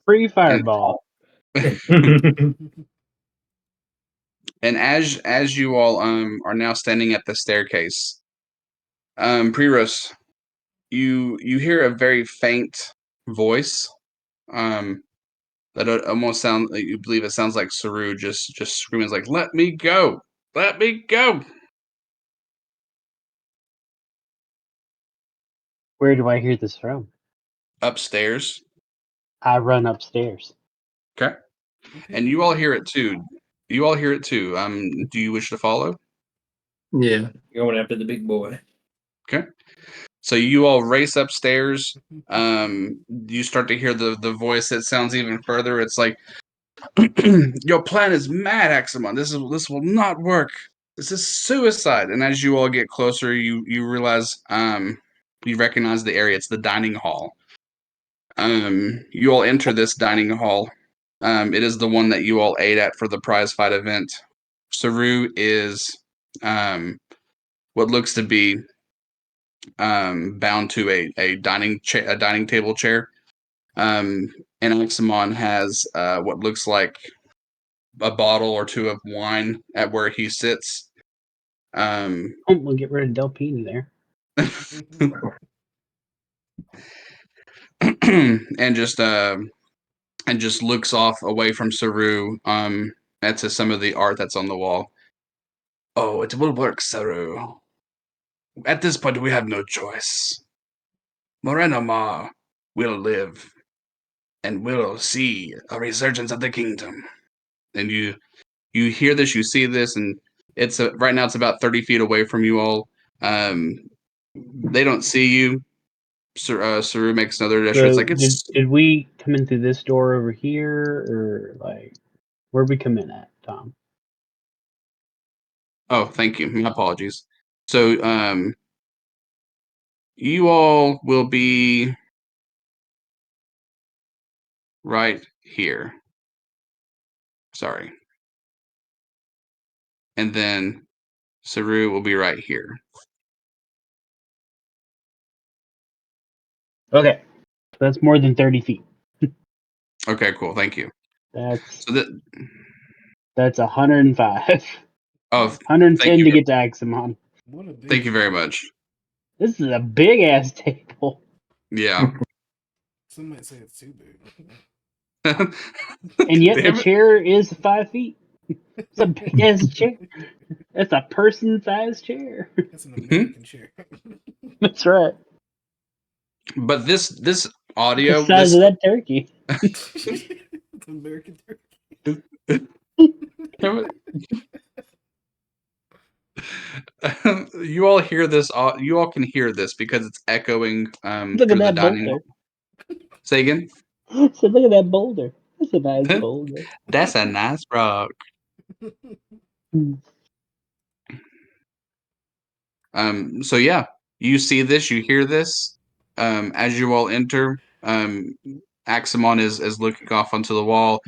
Free fireball. And as you all are now standing at the staircase, Priros, you hear a very faint voice that almost sound you believe it sounds like Saru just screaming like, "Let me go! Let me go!" Where do I hear this from? Upstairs. I run upstairs. Okay. And you all hear it too. You all hear it too. Do you wish to follow? Yeah. Going after the big boy. Okay. So you all race upstairs. You start to hear the voice that sounds even further. It's like, "Your plan is mad, Axamon. This will not work. This is suicide." And as you all get closer, you realize you recognize the area. It's the dining hall. You all enter this dining hall. It is the one that you all ate at for the prize fight event. Saru is what looks to be bound to a dining table chair. And Axamon has what looks like a bottle or two of wine at where he sits. We'll get rid of Delpini there. and just looks off away from Saru to some of the art that's on the wall. Oh, it will work, Saru. At this point, we have no choice. Moreno Ma will live, and will see a resurgence of the kingdom. And you hear this, you see this, and it's right now it's about 30 feet away from you all. They don't see you. Saru makes another gesture. So It's like it's. did we come in through this door over here, or like where'd we come in at, Tom? Oh, thank you. My apologies. So, you all will be right here. Sorry. And then Saru will be right here. Okay, that's more than 30 feet. Okay, cool. Thank you. That's So that. that's 105. Oh, 110 thank you. to get to Axamon. What a big Thank you very much. This is a big ass table. Yeah. Some might say it's too big. And yet the Damn it. chair is 5 feet. It's a big ass chair. It's a person sized chair. That's an American chair. That's right. But this The audio, size of that turkey. It's American turkey. you all hear this. You all can hear this because it's echoing Look through at the that dining boulder. hall. Say again. So look at that boulder. That's a nice boulder. That's a nice rock. So yeah, you see this, you hear this. As you all enter, Axamon is looking off onto the wall,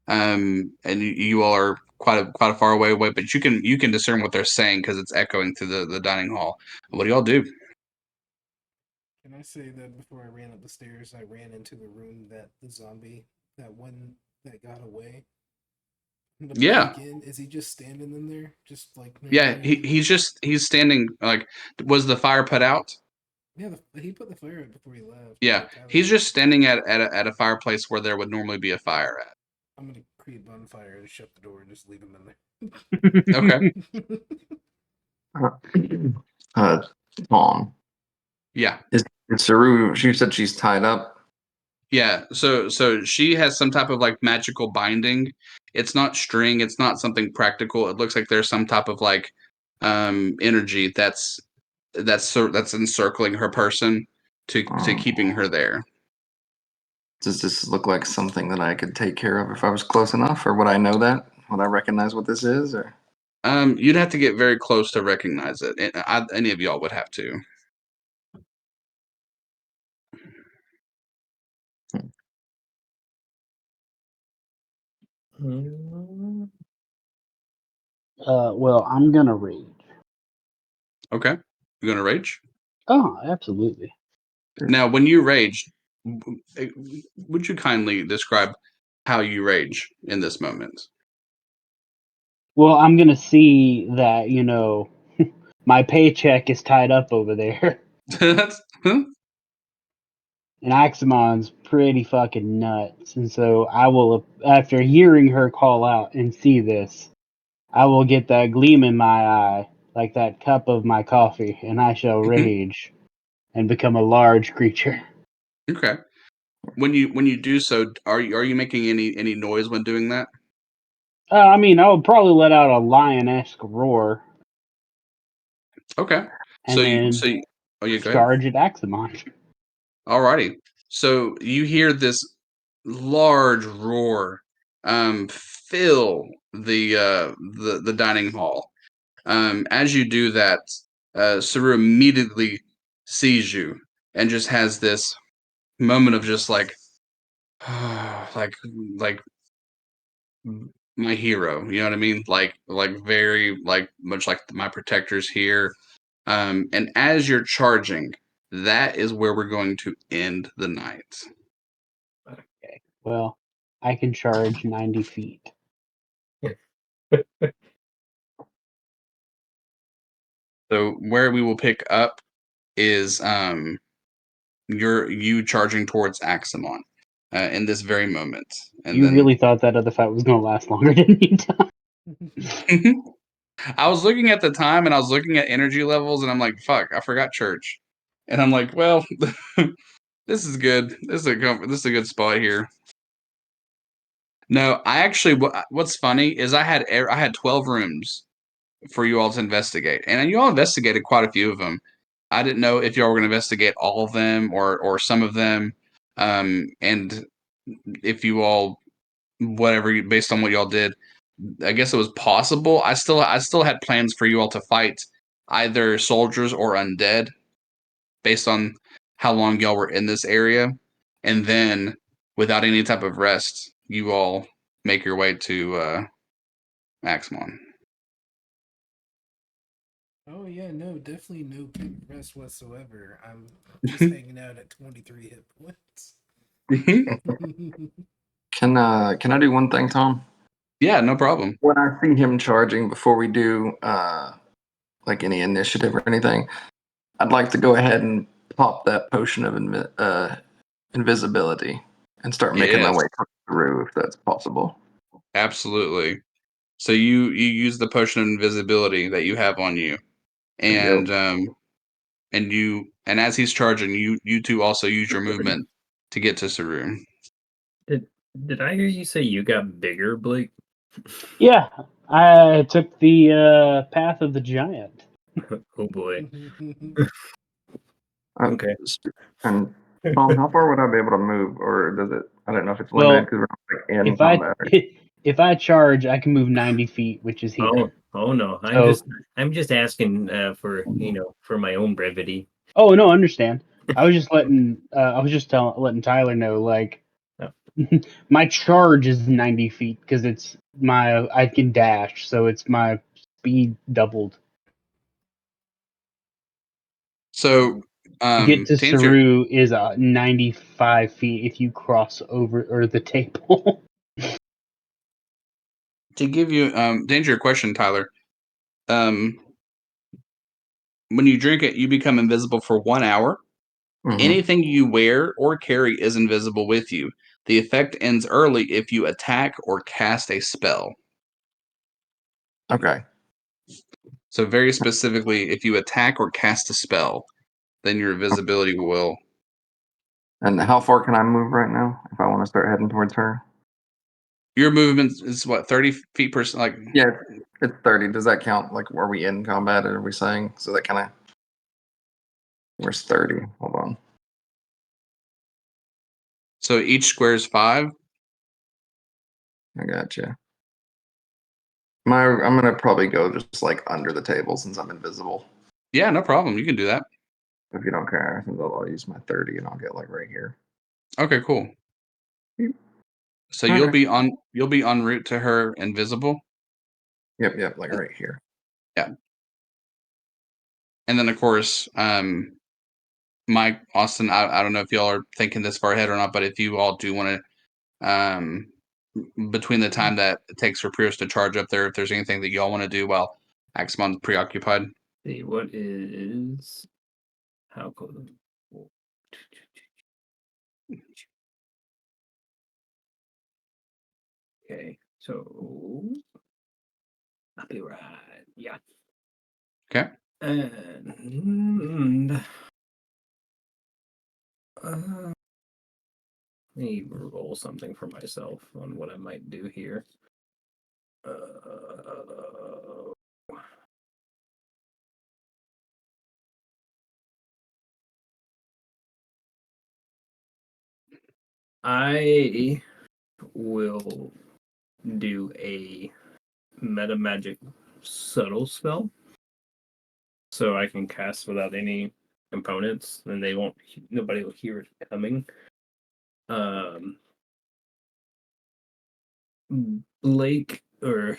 and you all are quite a far away, but you can discern what they're saying because it's echoing through the dining hall. What do y'all do? Can I say that before I ran up the stairs, I ran into the room that the zombie, that one that got away? I'm gonna Yeah. peek in. Is he just standing in there? Just like Yeah, he's standing like. Was the fire put out? Yeah, he put the fire out before he left. Yeah, he's just standing at a fireplace where there would normally be a fire at. I'm gonna create bonfire and shut the door and just leave him in Okay. there. Tom. Yeah. Is Saru? She said she's tied up. Yeah, so she has some type of like magical binding. It's not string, it's not something practical. It looks like there's some type of like energy that's encircling her person to keeping her there. Does this look like something that I could take care of if I was close enough, or would I know that? Would I recognize what this is, or? You'd have to get very close to recognize it. Any of y'all would have to. Well, I'm gonna rage. Okay. You're gonna rage? Oh, absolutely. Now, when you rage, would you kindly describe how you rage in this moment? Well, I'm gonna see that, my paycheck is tied up over there. That's, huh? And Aximon's pretty fucking nuts. And so I will, after hearing her call out and see this, I will get that gleam in my eye, like that cup of my coffee, and I shall rage and become a large creature. Okay. When you do so, are you making any noise when doing that? I mean, I would probably let out a lion-esque roar Okay. and then Oh yeah, go ahead. charge at Aximon. Alrighty. So you hear this large roar fill the dining hall. As you do that, Saru immediately sees you and just has this moment of just like my hero. You know what I mean? Like very like much like my protectors here. And as you're charging, that is where we're going to end the night. Okay. Well, I can charge 90 feet. So where we will pick up is you charging towards Axamon in this very moment. And You then really thought that other fight was going to last longer than you thought? I was looking at the time and I was looking at energy levels and I'm like, fuck, I forgot church. And I'm like, well, this is good. This is a good spot here. No, I actually what's funny is I had 12 rooms for you all to investigate. And you all investigated quite a few of them. I didn't know if y'all were going to investigate all of them or some of them. And if you all whatever based on what y'all did, I guess it was possible. I still had plans for you all to fight either soldiers or undead based on how long y'all were in this area. And then without any type of rest, you all make your way to Axmon. Oh yeah, no, definitely no quick rest whatsoever. I'm just hanging out at 23 hit points. Can I do one thing, Tom? Yeah, no problem. When I see him charging, before we do like any initiative or anything, I'd like to go ahead and pop that potion of invisibility and start making my Yes, way through, if that's possible. absolutely. So you use the potion of invisibility that you have on you, Yep. and as he's charging, you two also use your movement to get to Saru. Did I hear you say you got bigger, Blake? Yeah, I took the path of the giant. Oh boy. Uh, Okay. And Tom, how far would I be able to move, or does it? I don't know if it's limited Well, because we're not like in if I combat. if I charge, I can move 90 feet, which is here. Oh no. So, I'm just asking for for my own brevity. oh no, understand. I was just letting Tyler know, like, Oh. my charge is 90 feet because I can dash, so it's my speed doubled. So To get to to answer Saru is 95 feet if you cross over or the table. to give you to answer your question, Tyler, um, when you drink it, you become invisible for 1 hour. Mhm. Anything you wear or carry is invisible with you. The effect ends early if you attack or cast a spell. Okay. So very specifically, if you attack or cast a spell, then your invisibility will. And how far can I move right now if I want to start heading towards her? Your movement is what 30 feet per like. Yeah, it's 30. Does that count? Like, are we in combat? Or are we saying? So that kind of. Where's 30? Hold on. So each square is 5. I gotcha. I'm gonna probably go just like under the table since I'm invisible. Yeah, no problem. You can do that. If you don't care, I think I'll use my 30 and I'll get like right here. Okay, cool. Yep. So Okay. you'll be en route to her invisible. Yep, like right here. Yeah. And then of course, Mike, Austin, I don't know if y'all are thinking this far ahead or not, but if you all do want to between the time that it takes for Pierce to charge up there, if there's anything that y'all want to do while Axmon's preoccupied. See what is how close. Okay, so I'll be right. Yeah. Okay. And let me roll something for myself on what I might do here. I will do a meta magic subtle spell, so I can cast without any components, and nobody will hear it coming. Blake, or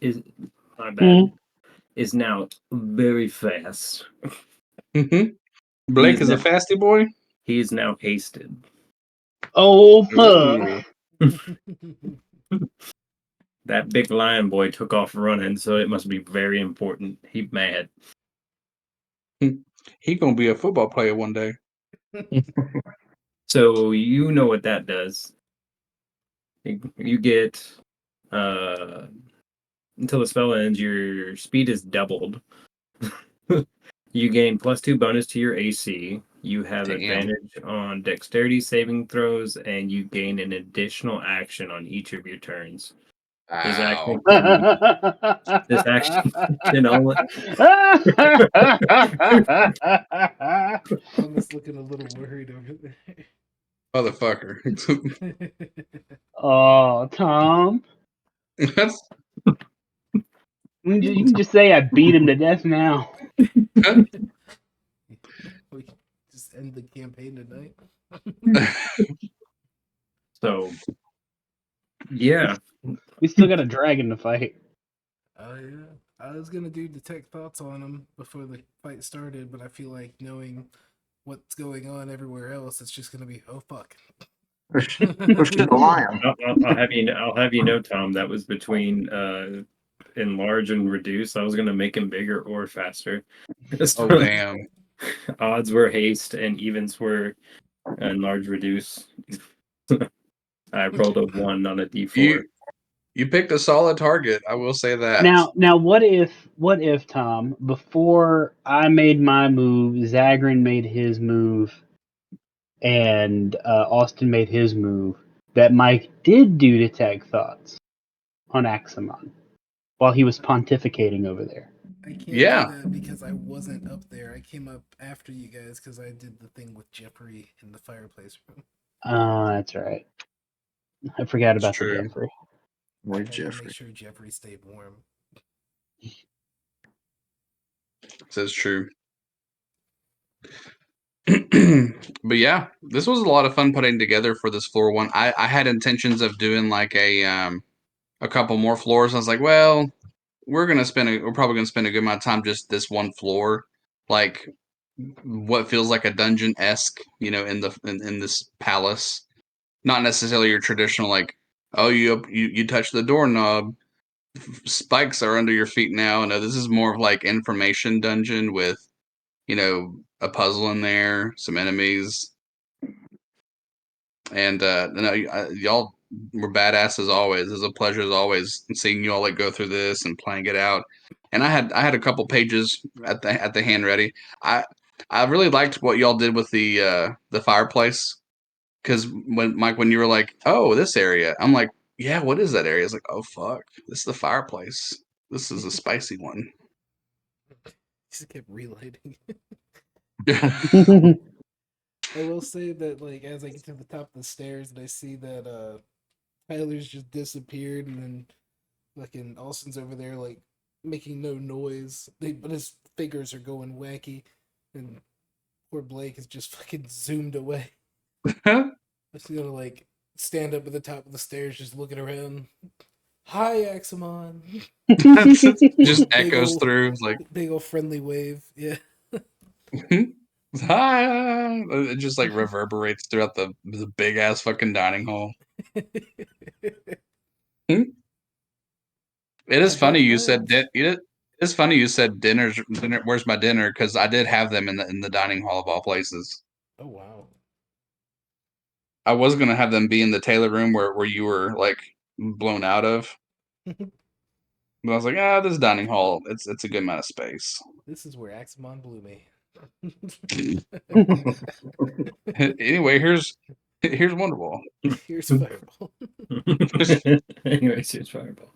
is my bad, Mhm. is now very fast. Blake He's is a now- fasty boy. He is now hasted. Oh, Ooh. That big lion boy took off running, so it must be very important. He mad. He gonna be a football player one day. So you know what that does. You get until the spell ends, your speed is doubled. You gain +2 bonus to your AC. You have Damn. advantage on dexterity saving throws, and you gain an additional action on each of your turns. This Wow. action can only. Tom is looking a little worried over Motherfucker. there. Oh, Tom. That's You can just say I beat him to death now. We just end the campaign tonight. So, yeah. We still got a dragon to fight. Yeah. I was gonna do detect thoughts on him before the fight started, but I feel like knowing what's going on everywhere else, it's just gonna be fuck. Push the lion. I'll have you know, Tom, that was between enlarge and reduce. I was gonna make him bigger or faster. oh damn. Odds were haste and evens were enlarge reduce. I rolled a 1 on a d4. You picked a solid target. I will say that. Now, what if Tom, before I made my move, Zagrin made his move, and Austin made his move, that Mike did do detect thoughts on Axamon while he was pontificating over there. I can't Yeah. do that because I wasn't up there. I came up after you guys because I did the thing with Jeffrey in the fireplace room. That's right. I forgot It's about true. the Jeffrey. I Where's had to Jeffrey? make sure Jeffrey stayed warm. That's true. But yeah, this was a lot of fun putting together for this floor one. I had intentions of doing like a couple more floors. I was like, well, we're probably gonna spend a good amount of time just this one floor, like what feels like a dungeon-esque, in this palace. Not necessarily your traditional like, oh, you touch the doorknob, spikes are under your feet now. No, this is more of like information dungeon with, a puzzle in there, some enemies, and y'all were badass as always. It was a pleasure as always seeing you all like go through this and playing it out. And I had a couple pages at the hand ready. I really liked what y'all did with the fireplace, because when you were like, oh, this area, I'm like, yeah, what is that area? It's like, oh fuck, this is the fireplace. This is a spicy one. Just kept relighting. Yeah. I will say that, like, as I get to the top of the stairs and I see that Tyler's just disappeared, and then fucking Austin's over there like making no noise. But his fingers are going wacky, and poor Blake is just fucking zoomed away. I'm just gonna like stand up at the top of the stairs, just looking around. Hi, Axamon. Just Big echoes ol'- through. It's like, Big old friendly wave. Yeah. hi. It just like reverberates throughout the big ass fucking dining hall. Hmm? It is I've had funny you said times. it's funny you said dinner. Where's my dinner? Because I did have them in the dining hall of all places. Oh wow. I was gonna have them be in the Taylor room where you were like blown out of, but I was like, this dining hall, it's a good amount of space. This is where Axamon blew me. Anyway, here's Wonderwall. Here's Fireball. Anyways, here's Fireball.